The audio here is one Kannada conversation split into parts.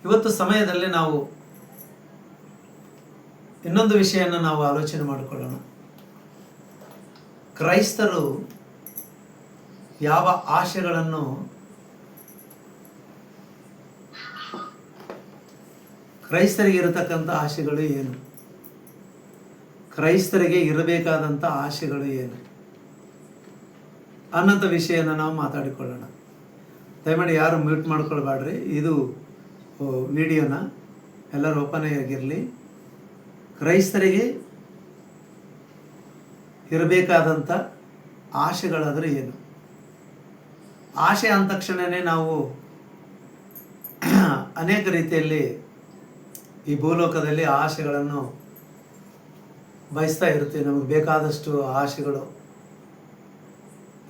ಇವತ್ತು ಸಮಯದಲ್ಲಿ ನಾವು ಇನ್ನೊಂದು ವಿಷಯವನ್ನು ನಾವು ಆಲೋಚನೆ ಮಾಡಿಕೊಳ್ಳೋಣ. ಕ್ರೈಸ್ತರು ಯಾವ ಆಶೆಗಳನ್ನು ಕ್ರೈಸ್ತರಿಗೆ ಇರತಕ್ಕಂಥ ಆಶೆಗಳು ಏನು, ಕ್ರೈಸ್ತರಿಗೆ ಇರಬೇಕಾದಂಥ ಆಶೆಗಳು ಏನು ಅನ್ನೋಂಥ ವಿಷಯನ ನಾವು ಮಾತಾಡಿಕೊಳ್ಳೋಣ. ದಯಮಾಡಿ ಯಾರು ಮ್ಯೂಟ್ ಮಾಡ್ಕೊಳ್ಬೇಡ್ರಿ, ಇದು ವಿಡಿಯೋನ ಎಲ್ಲರೂ ಓಪನ್ ಆಗಿರಲಿ. ಕ್ರೈಸ್ತರಿಗೆ ಇರಬೇಕಾದಂಥ ಆಶೆಗಳಾದರೆ ಏನು? ಆಶೆ ಅಂದ ತಕ್ಷಣವೇ ನಾವು ಅನೇಕ ರೀತಿಯಲ್ಲಿ ಈ ಭೂಲೋಕದಲ್ಲಿ ಆಶೆಗಳನ್ನು ಬಯಸ್ತಾ ಇರ್ತೀವಿ. ನಮಗೆ ಬೇಕಾದಷ್ಟು ಆಶೆಗಳು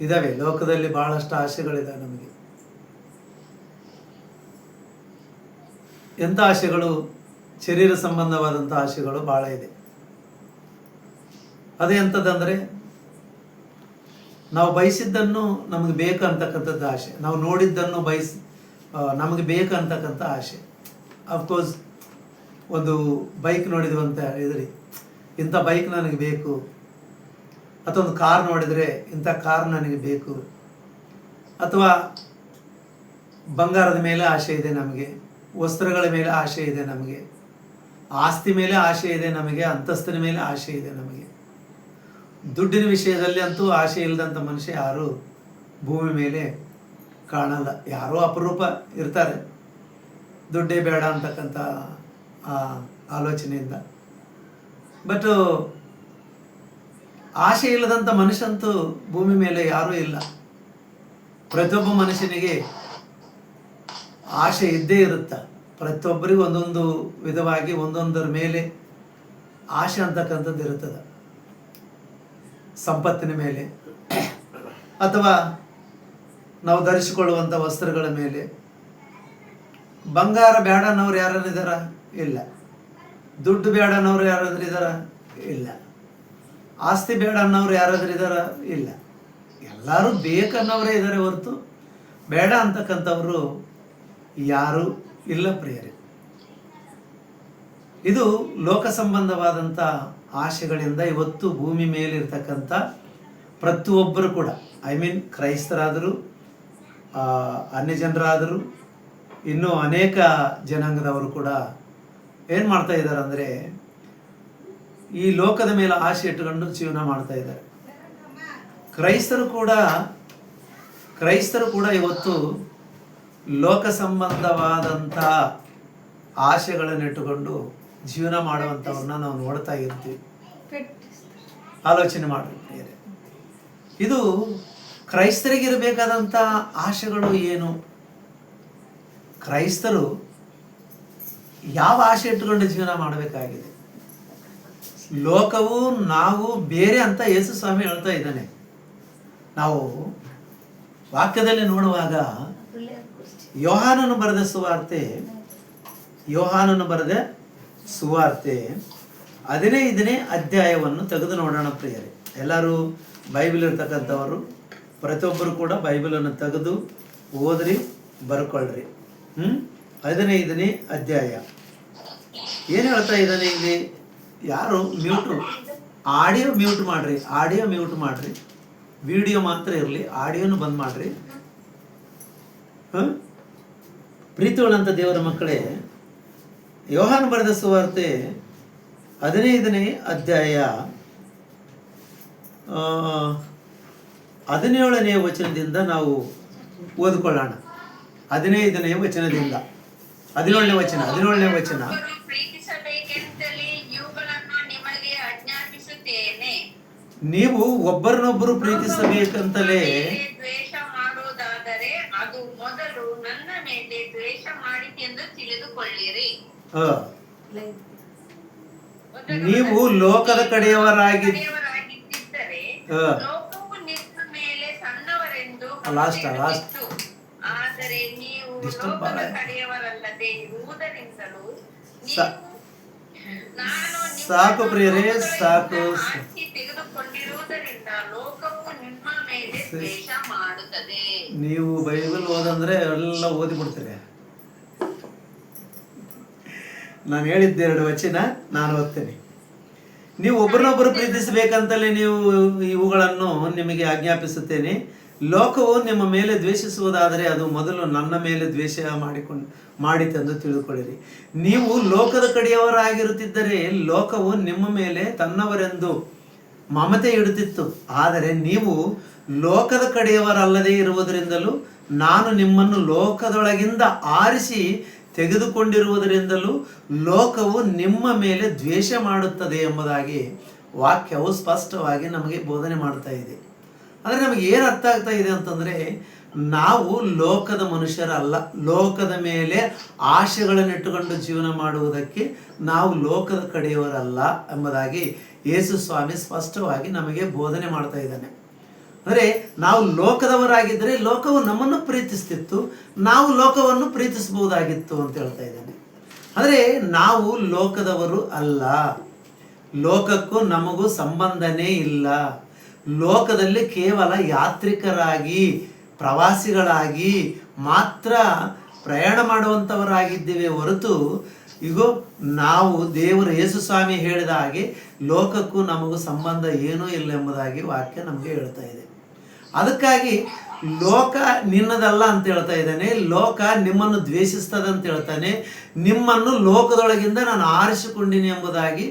ಇದ್ದಾವೆ, ಲೋಕದಲ್ಲಿ ಬಹಳಷ್ಟು ಆಶೆಗಳಿದ್ದಾವೆ. ನಮಗೆ ಎಂಥ ಆಶೆಗಳು? ಶರೀರ ಸಂಬಂಧವಾದಂಥ ಆಶೆಗಳು ಭಾಳ ಇದೆ. ಅದೇ ಎಂಥದ್ದಂದರೆ ನಾವು ಬಯಸಿದ್ದನ್ನು ನಮಗೆ ಬೇಕಂತಕ್ಕಂಥದ್ದು ಆಶೆ, ನಾವು ನೋಡಿದ್ದನ್ನು ನಮಗೆ ಬೇಕಂತಕ್ಕಂಥ ಆಶೆ. ಅಫ್ಕೋರ್ಸ್ ಒಂದು ಬೈಕ್ ನೋಡಿದ್ವಿ ಅಂತ ಹೇಳಿದ್ರಿ, ಇಂಥ ಬೈಕ್ ನನಗೆ ಬೇಕು, ಅಥವಾ ಒಂದು ಕಾರ್ ನೋಡಿದರೆ ಇಂಥ ಕಾರ್ ನನಗೆ ಬೇಕು, ಅಥವಾ ಬಂಗಾರದ ಮೇಲೆ ಆಸೆ ಇದೆ ನಮಗೆ, ವಸ್ತ್ರಗಳ ಮೇಲೆ ಆಸೆ ಇದೆ ನಮಗೆ, ಆಸ್ತಿ ಮೇಲೆ ಆಸೆ ಇದೆ ನಮಗೆ, ಅಂತಸ್ತಿನ ಮೇಲೆ ಆಸೆ ಇದೆ ನಮಗೆ. ದುಡ್ಡಿನ ವಿಷಯದಲ್ಲಿ ಅಂತೂ ಆಸೆ ಇಲ್ಲದಂಥ ಮನುಷ್ಯ ಯಾರೂ ಭೂಮಿ ಮೇಲೆ ಕಾಣಲ್ಲ. ಯಾರೋ ಅಪರೂಪ ಇರ್ತಾರೆ ದುಡ್ಡೇ ಬೇಡ ಅಂತಕ್ಕಂಥ ಆಲೋಚನೆಯಿಂದ. ಬಟ್ ಆಸೆ ಇಲ್ಲದಂಥ ಮನುಷ್ಯಂತೂ ಭೂಮಿ ಮೇಲೆ ಯಾರೂ ಇಲ್ಲ. ಪ್ರತಿಯೊಬ್ಬ ಮನುಷ್ಯನಿಗೆ ಆಸೆ ಇದ್ದೇ ಇರುತ್ತೆ. ಪ್ರತಿಯೊಬ್ಬರಿಗೂ ಒಂದೊಂದು ವಿಧವಾಗಿ ಒಂದೊಂದರ ಮೇಲೆ ಆಸೆ ಅಂತಕ್ಕಂಥದ್ದು ಇರುತ್ತದೆ. ಸಂಪತ್ತಿನ ಮೇಲೆ, ಅಥವಾ ನಾವು ಧರಿಸಿಕೊಳ್ಳುವಂಥ ವಸ್ತ್ರಗಳ ಮೇಲೆ. ಬಂಗಾರ ಬೇಡ ಅನ್ನೋರು ಯಾರನ್ನಿದಾರ? ಇಲ್ಲ. ದುಡ್ಡು ಬೇಡ ಅನ್ನೋರು ಯಾರಾದ್ರೂ ಇದ್ದಾರ? ಇಲ್ಲ. ಆಸ್ತಿ ಬೇಡ ಅನ್ನೋರು ಯಾರಾದ್ರೂ ಇದ್ದಾರ? ಇಲ್ಲ. ಎಲ್ಲರೂ ಬೇಕನ್ನೋರೇ ಇದ್ದಾರೆ ಹೊರತು ಬೇಡ ಅಂತಕ್ಕಂಥವರು ಯಾರೂ ಇಲ್ಲ ಪ್ರಿಯರೇ. ಇದು ಲೋಕ ಸಂಬಂಧವಾದಂಥ ಆಶೆಗಳಿಂದ ಇವತ್ತು ಭೂಮಿ ಮೇಲಿರ್ತಕ್ಕಂಥ ಪ್ರತಿಯೊಬ್ಬರು ಕೂಡ, ಕ್ರೈಸ್ತರಾದರೂ, ಅನ್ಯ ಜನರಾದರೂ, ಇನ್ನೂ ಅನೇಕ ಜನಾಂಗದವರು ಕೂಡ ಏನು ಮಾಡ್ತಾ ಇದ್ದಾರೆ ಅಂದರೆ ಈ ಲೋಕದ ಮೇಲೆ ಆಸೆ ಇಟ್ಟುಕೊಂಡು ಜೀವನ ಮಾಡ್ತಾ ಇದ್ದಾರೆ. ಕ್ರೈಸ್ತರು ಕೂಡ ಇವತ್ತು ಲೋಕ ಸಂಬಂಧವಾದಂಥ ಆಶೆಗಳನ್ನಿಟ್ಟುಕೊಂಡು ಜೀವನ ಮಾಡುವಂಥವ್ರನ್ನ ನಾವು ನೋಡ್ತಾ ಇರ್ತೀವಿ. ಆಲೋಚನೆ ಮಾಡಿ, ಇದು ಕ್ರೈಸ್ತರಿಗಿರಬೇಕಾದಂಥ ಆಶೆಗಳು ಏನು? ಕ್ರೈಸ್ತರು ಯಾವ ಆಸೆ ಇಟ್ಟುಕೊಂಡು ಜೀವನ ಮಾಡಬೇಕಾಗಿದೆ? ಲೋಕವು ನಾವು ಬೇರೆ ಅಂತ ಯೇಸು ಸ್ವಾಮಿ ಹೇಳ್ತಾ ಇದ್ದಾನೆ. ನಾವು ವಾಕ್ಯದಲ್ಲಿ ನೋಡುವಾಗ ಯೋಹಾನನು ಬರೆದ ಸುವಾರ್ತೆ 15ನೇ ಅಧ್ಯಾಯವನ್ನು ತೆಗೆದು ನೋಡೋಣ ಪ್ರಿಯರೇ. ಎಲ್ಲರೂ ಬೈಬಲ್ ಇರ್ತಕ್ಕಂಥವರು ಪ್ರತಿಯೊಬ್ಬರು ಕೂಡ ಬೈಬಲನ್ನು ತೆಗೆದು ಓದ್ರಿ, ಬರ್ಕೊಳ್ರಿ. 15ನೇ ಅಧ್ಯಾಯ ಏನು ಹೇಳ್ತಾ ಇದ್ದಾನೆ ಇಲ್ಲಿ? ಯಾರು ಆಡಿಯೋ ಮ್ಯೂಟ್ ಮಾಡ್ರಿ, ವಿಡಿಯೋ ಮಾತ್ರ ಇರಲಿ, ಆಡಿಯೋನು ಬಂದ್ ಮಾಡ್ರಿ. ಪ್ರೀತಿಯುಳ್ಳಂಥ ದೇವರ ಮಕ್ಕಳೇ, ಯೋಹಾನ ಬರೆದ ಸುವಾರ್ತೆ 15ನೇ ಅಧ್ಯಾಯ 17ನೇ ವಚನದಿಂದ ನಾವು ಓದಿಕೊಳ್ಳೋಣ. 15ನೇ ವಚನದಿಂದ 17ನೇ ವಚನ. ನೀವು ಒಬ್ಬರನ್ನೊಬ್ಬರು ಪ್ರೀತಿಸಬೇಕಂತಲೇ ದ್ವೇಷ ಮಾಡೋದಾದರೆ ಅದು ಮೊದಲು ನನ್ನ ಮೇಲೆ ದ್ವೇಷ ಮಾಡಿತೆಂದು ತಿಳಿದುಕೊಳ್ಳಿರಿ. ನೀವು ಲೋಕದ ಕಡೆಯವರಾಗಿದ್ದರೆ ಲೋಕವು ನಿಮ್ಮ ಮೇಲೆ ಸಣ್ಣವರೆಂದು ಆದರೆ ನೀವು ಲೋಕದ ಕಡೆಯವರಲ್ಲದೆ ಇರುವುದರಿಂದಲೂ ಸಾಕು ಪ್ರಿಯರೇ, ಸಾಕು. ತೆಗೆದುಕೊಂಡಿರುವುದರಿಂದ ಲೋಕವು ನಿಮ್ಮ ಮೇಲೆ ದ್ವೇಷ ಮಾಡುತ್ತದೆ. ನೀವು ಬೈಬಲ್ ಓದಂದ್ರೆ ಎಲ್ಲ ಓದಿ ಬಿಡ್ತೀರಿ. ನಾನು ಹೇಳಿದ್ದೆರಡು ವಚನ ನಾನು ಓದ್ತೇನೆ. ನೀವು ಒಬ್ಬರನ್ನೊಬ್ಬರು ಪ್ರೀತಿಸಬೇಕಂತಲೇ ನೀವು ಇವುಗಳನ್ನು ನಿಮಗೆ ಆಜ್ಞಾಪಿಸುತ್ತೇನೆ. ಲೋಕವು ನಿಮ್ಮ ಮೇಲೆ ದ್ವೇಷಿಸುವುದಾದರೆ ಅದು ಮೊದಲು ನನ್ನ ಮೇಲೆ ದ್ವೇಷ ಮಾಡಿತೆಂದು ತಿಳಿದುಕೊಳ್ಳಿರಿ. ನೀವು ಲೋಕದ ಕಡೆಯವರಾಗಿರುತ್ತಿದ್ದರೆ ಲೋಕವು ನಿಮ್ಮ ಮೇಲೆ ತನ್ನವರೆಂದು ಮಮತೆ ಇಡುತ್ತಿತ್ತು. ಆದರೆ ನೀವು ಲೋಕದ ಕಡೆಯವರಲ್ಲದೆ ಇರುವುದರಿಂದಲೂ ನಾನು ನಿಮ್ಮನ್ನು ಲೋಕದೊಳಗಿಂದ ಆರಿಸಿ ತೆಗೆದುಕೊಂಡಿರುವುದರಿಂದಲೂ ಲೋಕವು ನಿಮ್ಮ ಮೇಲೆ ದ್ವೇಷ ಮಾಡುತ್ತದೆ ಎಂಬುದಾಗಿ ವಾಕ್ಯವು ಸ್ಪಷ್ಟವಾಗಿ ನಮಗೆ ಬೋಧನೆ ಮಾಡ್ತಾ ಇದೆ. ಅಂದರೆ ನಮಗೆ ಏನು ಅರ್ಥ ಆಗ್ತಾ ಇದೆ ಅಂತಂದರೆ, ನಾವು ಲೋಕದ ಮನುಷ್ಯರಲ್ಲ. ಲೋಕದ ಮೇಲೆ ಆಶೆಗಳನ್ನಿಟ್ಟುಕೊಂಡು ಜೀವನ ಮಾಡುವುದಕ್ಕೆ ನಾವು ಲೋಕದ ಕಡೆಯವರಲ್ಲ ಎಂಬುದಾಗಿ ಯೇಸು ಸ್ವಾಮಿ ಸ್ಪಷ್ಟವಾಗಿ ನಮಗೆ ಬೋಧನೆ ಮಾಡ್ತಾ ಇದ್ದಾನೆ. ಅಂದರೆ ನಾವು ಲೋಕದವರಾಗಿದ್ದರೆ ಲೋಕವು ನಮ್ಮನ್ನು ಪ್ರೀತಿಸ್ತಿತ್ತು, ನಾವು ಲೋಕವನ್ನು ಪ್ರೀತಿಸಬಹುದಾಗಿತ್ತು ಅಂತ ಹೇಳ್ತಾ ಇದ್ದಾನೆ. ಅಂದರೆ ನಾವು ಲೋಕದವರು ಅಲ್ಲ, ಲೋಕಕ್ಕೂ ನಮಗೂ ಸಂಬಂಧನೇ ಇಲ್ಲ. ಲೋಕದಲ್ಲಿ ಕೇವಲ ಯಾತ್ರಿಕರಾಗಿ ಪ್ರವಾಸಿಗಳಾಗಿ ಮಾತ್ರ ಪ್ರಯಾಣ ಮಾಡುವಂಥವರಾಗಿದ್ದೇವೆ ಹೊರತು ಈಗ ನಾವು ದೇವರು ಯೇಸು ಸ್ವಾಮಿ ಹೇಳಿದ ಹಾಗೆ ಲೋಕಕ್ಕೂ ನಮಗೂ ಸಂಬಂಧ ಏನೂ ಇಲ್ಲ ಎಂಬುದಾಗಿ ವಾಕ್ಯ ನಮಗೆ ಹೇಳ್ತಾ ಇದೆ. ಅದಕ್ಕಾಗಿ ಲೋಕ ನಿನ್ನದಲ್ಲ ಅಂತ ಹೇಳ್ತಾ ಇದ್ದಾನೆ. ಲೋಕ ನಿಮ್ಮನ್ನು ದ್ವೇಷಿಸ್ತದೆ ಅಂತ ಹೇಳ್ತಾನೆ. ನಿಮ್ಮನ್ನು ಲೋಕದೊಳಗಿಂದ ನಾನು ಆರಿಸಿಕೊಂಡಿನಿ ಎಂಬುದಾಗಿ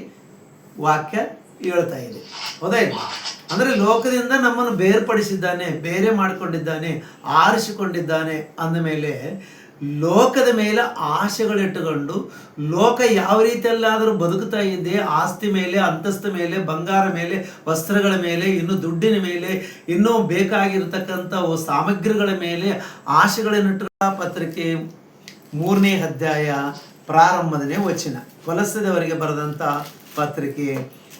ವಾಕ್ಯ ಹೇಳ್ತಾ ಇದೆ. ಹೌದಾ? ಅಂದರೆ ಲೋಕದಿಂದ ನಮ್ಮನ್ನು ಬೇರ್ಪಡಿಸಿದ್ದಾನೆ, ಬೇರೆ ಮಾಡಿಕೊಂಡಿದ್ದಾನೆ, ಆರಿಸಿಕೊಂಡಿದ್ದಾನೆ ಅಂದಮೇಲೆ ಲೋಕದ ಮೇಲೆ ಆಶೆಗಳಿಟ್ಟುಕೊಂಡು ಲೋಕ ಯಾವ ರೀತಿಯಲ್ಲಾದರೂ ಬದುಕುತ್ತಾ ಇದ್ದೆ, ಆಸ್ತಿ ಮೇಲೆ, ಅಂತಸ್ತು ಮೇಲೆ, ಬಂಗಾರ ಮೇಲೆ, ವಸ್ತ್ರಗಳ ಮೇಲೆ, ಇನ್ನು ದುಡ್ಡಿನ ಮೇಲೆ, ಇನ್ನೂ ಬೇಕಾಗಿರತಕ್ಕಂಥ ಸಾಮಗ್ರಿಗಳ ಮೇಲೆ ಆಶೆಗಳನ್ನಿಟ್ಟು ಪತ್ರಿಕೆ 3ನೇ ಅಧ್ಯಾಯ ಪ್ರಾರಂಭದನೇ ವಚನ, ಕೊಲೊಸ್ಸೆದವರಿಗೆ ಬರೆದಂಥ ಪತ್ರಿಕೆ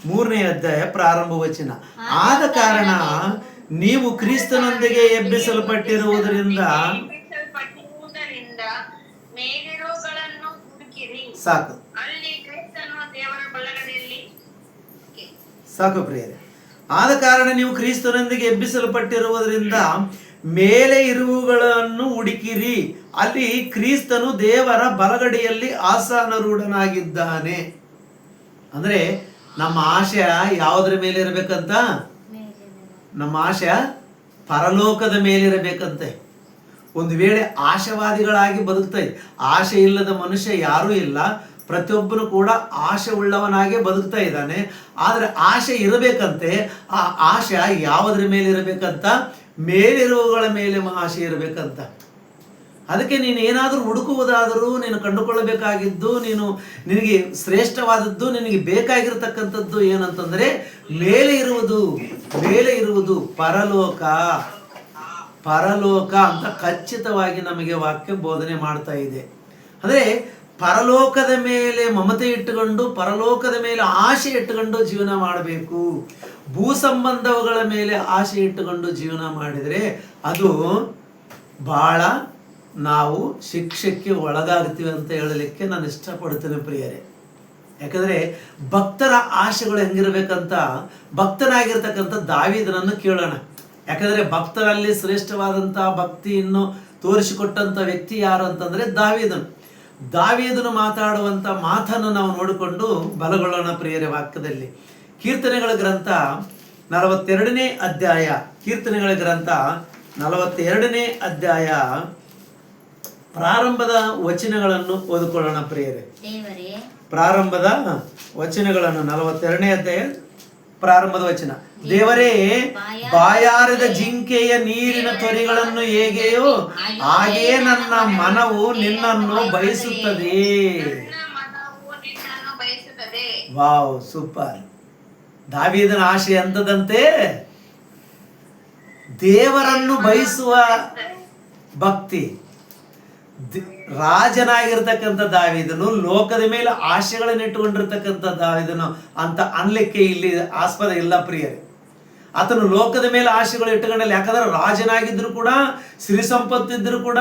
3ನೇ ಅಧ್ಯಾಯ ಪ್ರಾರಂಭ ವಚನ. ಆದ ಕಾರಣ ನೀವು ಕ್ರಿಸ್ತನೊಂದಿಗೆ ಎಬ್ಬಿಸಲ್ಪಟ್ಟಿರುವುದರಿಂದ ಮೇಲಿರೋಗಳನ್ನು ಹುಡುಕಿರಿ. ಸಾಕು, ಅಲ್ಲಿ ಕ್ರಿಸ್ತನು ದೇವರ ಬಲಗಡೆಯಲ್ಲಿ. ಸಾಕು ಪ್ರಿಯರೇ. ಆದ ಕಾರಣ ನೀವು ಕ್ರಿಸ್ತನೊಂದಿಗೆ ಎಬ್ಬಿಸಲ್ಪಟ್ಟಿರುವುದರಿಂದ ಮೇಲೆ ಇರುವುಗಳನ್ನು ಹುಡುಕಿರಿ. ಅಲ್ಲಿ ಕ್ರಿಸ್ತನು ದೇವರ ಬಲಗಡೆಯಲ್ಲಿ ಆಸನಾರೂಢನಾಗಿದ್ದಾನೆ. ಅಂದರೆ ನಮ್ಮ ಆಶಯ ಯಾವುದ್ರ ಮೇಲೆ ಇರಬೇಕಂತ? ನಮ್ಮ ಆಶಯ ಪರಲೋಕದ ಮೇಲಿರಬೇಕಂತೆ. ಒಂದು ವೇಳೆ ಆಶಾವಾದಿಗಳಾಗಿ ಬದುಕ್ತಾ ಇದೆ, ಆಶೆ ಇಲ್ಲದ ಮನುಷ್ಯ ಯಾರೂ ಇಲ್ಲ, ಪ್ರತಿಯೊಬ್ಬನು ಕೂಡ ಆಶೆ ಉಳ್ಳವನಾಗೆ ಬದುಕ್ತಾ ಇದ್ದಾನೆ. ಆದರೆ ಆಶೆ ಇರಬೇಕಂತೆ. ಆ ಆಶೆ ಯಾವುದ್ರ ಮೇಲೆ ಇರಬೇಕಂತ? ಮೇಲಿರುವವುಗಳ ಮೇಲೆ ಆಶೆ ಇರಬೇಕಂತ. ಅದಕ್ಕೆ ನೀನು ಏನಾದರೂ ಹುಡುಕುವುದಾದರೂ ನೀನು ಕಂಡುಕೊಳ್ಳಬೇಕಾಗಿದ್ದು, ನಿನಗೆ ಶ್ರೇಷ್ಠವಾದದ್ದು, ನಿನಗೆ ಬೇಕಾಗಿರ್ತಕ್ಕಂಥದ್ದು ಏನಂತಂದರೆ ಮೇಲೆ ಇರುವುದು ಪರಲೋಕ. ಪರಲೋಕ ಅಂತ ಖಚಿತವಾಗಿ ನಮಗೆ ವಾಕ್ಯ ಬೋಧನೆ ಮಾಡ್ತಾ ಇದೆ. ಅಂದರೆ ಪರಲೋಕದ ಮೇಲೆ ಮಮತೆ ಇಟ್ಟುಕೊಂಡು, ಪರಲೋಕದ ಮೇಲೆ ಆಶೆ ಇಟ್ಟುಕೊಂಡು ಜೀವನ ಮಾಡಬೇಕು. ಭೂ ಸಂಬಂಧಗಳ ಮೇಲೆ ಆಶೆ ಇಟ್ಟುಕೊಂಡು ಜೀವನ ಮಾಡಿದರೆ ಅದು ಬಹಳ ನಾವು ಶಿಕ್ಷೆಗೆ ಒಳಗಾಗ್ತೀವಿ ಅಂತ ಹೇಳಲಿಕ್ಕೆ ನಾನು ಇಷ್ಟಪಡ್ತೇನೆ ಪ್ರಿಯರೇ. ಯಾಕಂದರೆ ಭಕ್ತರ ಆಶೆಗಳು ಹೆಂಗಿರ್ಬೇಕಂತ ಭಕ್ತನಾಗಿರ್ತಕ್ಕಂಥ ದಾವೀದನನ್ನು ಕೇಳೋಣ. ಯಾಕಂದರೆ ಭಕ್ತರಲ್ಲಿ ಶ್ರೇಷ್ಠವಾದಂಥ ಭಕ್ತಿಯನ್ನು ತೋರಿಸಿಕೊಟ್ಟಂಥ ವ್ಯಕ್ತಿ ಯಾರು ಅಂತಂದರೆ ದಾವೀದನು ಮಾತಾಡುವಂಥ ಮಾತನ್ನು ನಾವು ನೋಡಿಕೊಂಡು ಬಲಗೊಳ್ಳೋಣ ಪ್ರಿಯರೇ. ವಾಕ್ಯದಲ್ಲಿ ಕೀರ್ತನೆಗಳ ಗ್ರಂಥ 42ನೇ ಅಧ್ಯಾಯ, ಕೀರ್ತನೆಗಳ ಗ್ರಂಥ 42ನೇ ಅಧ್ಯಾಯ ಪ್ರಾರಂಭದ ವಚನಗಳನ್ನು ಓದಿಕೊಳ್ಳೋಣ ಪ್ರಿಯರೇ. ಪ್ರಾರಂಭದ ವಚನಗಳನ್ನು 42ನೇ ಅಧ್ಯಾಯ ಪ್ರಾರಂಭದ ವಚನ. ದೇವರೇ, ಬಾಯಾರದ ಜಿಂಕೆಯ ನೀರಿನ ತೊರೆಗಳನ್ನು ಹೇಗೆಯೋ ಹಾಗೆಯೇ ನನ್ನ ಮನವು ನಿನ್ನನ್ನು ಬಯಸುತ್ತದೆ. Wow, super. ದಾವೀದನ ಆಶೆ ಎಂತದಂತೆ? ದೇವರನ್ನು ಬಯಸುವ ಭಕ್ತಿ. ರಾಜನಾಗಿರ್ತಕ್ಕಂಥ ದಾವೀದನು ಲೋಕದ ಮೇಲೆ ಆಶೆಗಳನ್ನು ಇಟ್ಟುಕೊಂಡಿರ್ತಕ್ಕಂಥ ದಾವೀದನು ಅಂತ ಅನ್ಲಿಕ್ಕೆ ಇಲ್ಲಿ ಆಸ್ಪದ ಇಲ್ಲ ಪ್ರಿಯರೇ. ಆತನು ಲೋಕದ ಮೇಲೆ ಆಶೆಗಳು ಇಟ್ಟುಕೊಂಡಿಲ್ಲ. ಯಾಕಂದ್ರೆ ರಾಜನಾಗಿದ್ರು ಕೂಡ, ಸಿರಿ ಸಂಪತ್ತಿದ್ರು ಕೂಡ,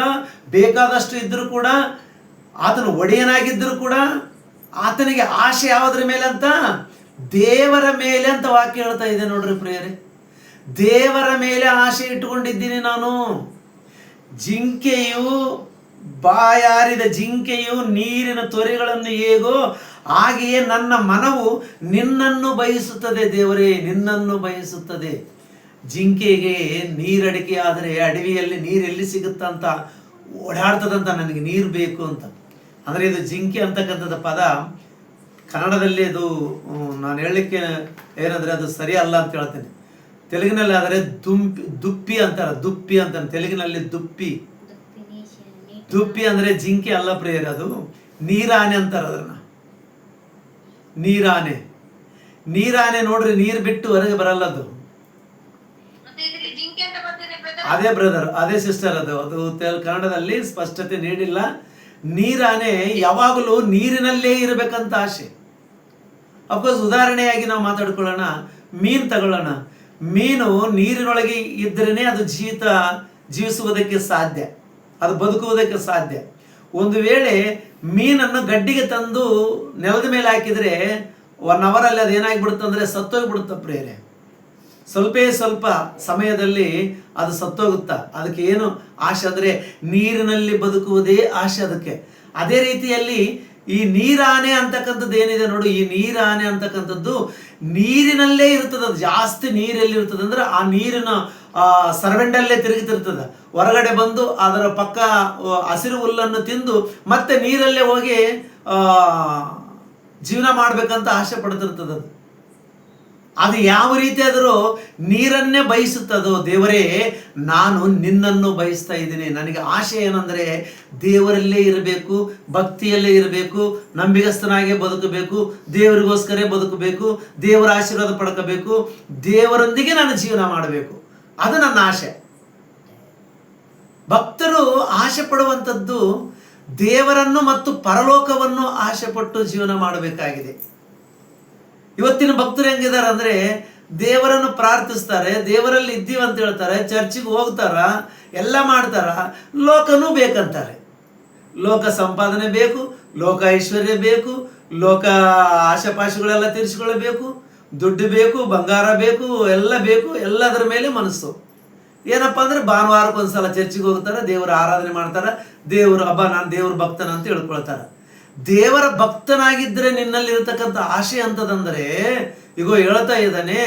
ಬೇಕಾದಷ್ಟು ಇದ್ರೂ ಕೂಡ, ಆತನು ಒಡೆಯನಾಗಿದ್ದರೂ ಕೂಡ ಆತನಿಗೆ ಆಶೆ ಯಾವುದ್ರ ಮೇಲೆ ಅಂತ? ದೇವರ ಮೇಲೆ ಅಂತ ವಾಕ್ಯ ಹೇಳ್ತಾ ಇದೆ ನೋಡ್ರಿ ಪ್ರಿಯರೇ. ದೇವರ ಮೇಲೆ ಆಶೆ ಇಟ್ಟುಕೊಂಡಿದ್ದೀನಿ ನಾನು. ಜಿಂಕೆಯು ಬಾಯಾರಿದ ಜಿಂಕೆಯು ನೀರಿನ ತೊರೆಗಳನ್ನು ಹೇಗೋ ಹಾಗೆಯೇ ನನ್ನ ಮನವು ನಿನ್ನನ್ನು ಬಯಸುತ್ತದೆ. ದೇವರೇ, ನಿನ್ನನ್ನು ಬಯಸುತ್ತದೆ. ಜಿಂಕೆಗೆ ನೀರಡಿಕೆ ಆದರೆ ಅಡವಿಯಲ್ಲಿ ನೀರು ಎಲ್ಲಿ ಸಿಗುತ್ತಂತ ಓಡಾಡ್ತದಂತ, ನನಗೆ ನೀರು ಬೇಕು ಅಂತ. ಅಂದರೆ ಇದು ಜಿಂಕೆ ಅಂತಕ್ಕಂಥದ್ದು ಪದ ಕನ್ನಡದಲ್ಲಿ ಅದು ನಾನು ಹೇಳಲಿಕ್ಕೆ ಏನಂದರೆ ಅದು ಸರಿ ಅಲ್ಲ ಅಂತ ಹೇಳ್ತೇನೆ. ತೆಲುಗಿನಲ್ಲಿ ಆದರೆ ದುಪ್ಪಿ ಅಂತಾರೆ, ದುಪ್ಪಿ ಅಂತಾನೆ ತೆಲುಗಿನಲ್ಲಿ. ದುಪ್ಪಿ ಅಂದರೆ ಜಿಂಕೆ ಅಲ್ಲ ಪ್ರಿಯರೇ, ಅದು ನೀರಾನೆ ಅಂತಾರೆ ಅದನ್ನ. ನೀರಾನೆ ನೋಡ್ರಿ, ನೀರು ಬಿಟ್ಟು ಹೊರಗೆ ಬರಲ್ಲದು. ಅದೇ ಬ್ರದರ್, ಅದೇ ಸಿಸ್ಟರ್, ಅದು ಕನ್ನಡದಲ್ಲಿ ಸ್ಪಷ್ಟತೆ ನೀಡಿಲ್ಲ. ನೀರಾನೆ ಯಾವಾಗಲೂ ನೀರಿನಲ್ಲೇ ಇರಬೇಕಂತ ಆಸೆ. ಅಫ್ಕೋರ್ಸ್ ಉದಾಹರಣೆಯಾಗಿ ನಾವು ಮಾತಾಡ್ಕೊಳ್ಳೋಣ, ಮೀನು ತಗೊಳ್ಳೋಣ. ಮೀನು ನೀರಿನೊಳಗೆ ಇದ್ರೇ ಅದು ಜೀವಿಸುವುದಕ್ಕೆ ಸಾಧ್ಯ, ಅದು ಬದುಕುವುದಕ್ಕೆ ಸಾಧ್ಯ. ಒಂದು ವೇಳೆ ಮೀನನ್ನು ಗಡ್ಡಿಗೆ ತಂದು ನೆಲದ ಮೇಲೆ ಹಾಕಿದರೆ 1 ಅವರಲ್ಲಿ ಅದು ಏನಾಗಿಬಿಡುತ್ತೆ ಅಂದರೆ ಸತ್ತೋಗ್ಬಿಡುತ್ತೆ ಪ್ರಿಯರೇ. ಸ್ವಲ್ಪ ಸಮಯದಲ್ಲಿ ಅದು ಸತ್ತೋಗುತ್ತಾ. ಅದಕ್ಕೆ ಏನು ಆಶೆ ಅಂದರೆ ನೀರಿನಲ್ಲಿ ಬದುಕುವುದೇ ಆಶೆ ಅದಕ್ಕೆ. ಅದೇ ರೀತಿಯಲ್ಲಿ ಈ ನೀರಾನೆ ಅಂತಕ್ಕಂಥದ್ದು ಏನಿದೆ ನೋಡು, ಈ ನೀರಾನೆ ಅಂತಕ್ಕಂಥದ್ದು ನೀರಿನಲ್ಲೇ ಇರ್ತದೆ. ಅದು ಜಾಸ್ತಿ ನೀರೆಲ್ಲಿ ಇರ್ತದೆ ಅಂದರೆ ಆ ನೀರಿನ ಸರ್ವೆಂಡಲ್ಲೇ ತಿರುಗುತ್ತಿರ್ತದೆ. ಹೊರಗಡೆ ಬಂದು ಅದರ ಪಕ್ಕ ಹಸಿರು ಹುಲ್ಲನ್ನು ತಿಂದು ಮತ್ತೆ ನೀರಲ್ಲೇ ಹೋಗಿ ಜೀವನ ಮಾಡ್ಬೇಕಂತ ಆಸೆ ಪಡ್ತಿರ್ತದೆ. ಅದು ಯಾವ ರೀತಿ ಆದರೂ ನೀರನ್ನೇ ಬಯಸುತ್ತದೋ. ದೇವರೇ, ನಾನು ನಿನ್ನನ್ನು ಬಯಸ್ತಾ ಇದ್ದೀನಿ. ನನಗೆ ಆಶೆ ಏನಂದರೆ ದೇವರಲ್ಲೇ ಇರಬೇಕು, ಭಕ್ತಿಯಲ್ಲೇ ಇರಬೇಕು, ನಂಬಿಗಸ್ತನಾಗೆ ಬದುಕಬೇಕು, ದೇವರಿಗೋಸ್ಕರ ಬದುಕಬೇಕು, ದೇವರ ಆಶೀರ್ವಾದ ಪಡ್ಕೋಬೇಕು, ದೇವರೊಂದಿಗೆ ನಾನು ಜೀವನ ಮಾಡಬೇಕು. ಅದು ನನ್ನ ಆಶೆ. ಭಕ್ತರು ಆಸೆ ಪಡುವಂಥದ್ದು ದೇವರನ್ನು ಮತ್ತು ಪರಲೋಕವನ್ನು ಆಸೆ ಪಟ್ಟು ಜೀವನ ಮಾಡಬೇಕಾಗಿದೆ. ಇವತ್ತಿನ ಭಕ್ತರು ಹೆಂಗಿದ್ದಾರೆ ಅಂದರೆ ದೇವರನ್ನು ಪ್ರಾರ್ಥಿಸ್ತಾರೆ, ದೇವರಲ್ಲಿ ಇದ್ದೀವಿ ಅಂತ ಹೇಳ್ತಾರೆ, ಚರ್ಚಿಗೆ ಹೋಗ್ತಾರ, ಎಲ್ಲ ಮಾಡ್ತಾರ, ಲೋಕನೂ ಬೇಕಂತಾರೆ. ಲೋಕ ಸಂಪಾದನೆ ಬೇಕು, ಲೋಕ ಐಶ್ವರ್ಯ ಬೇಕು, ಲೋಕ ಆಶಾಪಾಶಗಳೆಲ್ಲ ತೀರಿಸಿಕೊಳ್ಳಬೇಕು, ದುಡ್ಡು ಬೇಕು, ಬಂಗಾರ ಬೇಕು, ಎಲ್ಲ ಬೇಕು. ಎಲ್ಲದರ ಮೇಲೆ ಮನಸ್ಸು. ಏನಪ್ಪ ಅಂದರೆ ಭಾನುವಾರಕ್ಕೊಂದ್ಸಲ ಚರ್ಚಿಗೆ ಹೋಗ್ತಾರೆ, ದೇವರ ಆರಾಧನೆ ಮಾಡ್ತಾರೆ, ದೇವರು ಹಬ್ಬ ನಾನು ದೇವ್ರ ಭಕ್ತನ ಅಂತ ಹೇಳ್ಕೊಳ್ತಾರೆ. ದೇವರ ಭಕ್ತನಾಗಿದ್ದರೆ ನಿನ್ನಲ್ಲಿರ್ತಕ್ಕಂಥ ಆಶೆ ಅಂತದಂದರೆ ಈಗ ಹೇಳ್ತಾ ಇದ್ದಾನೆ,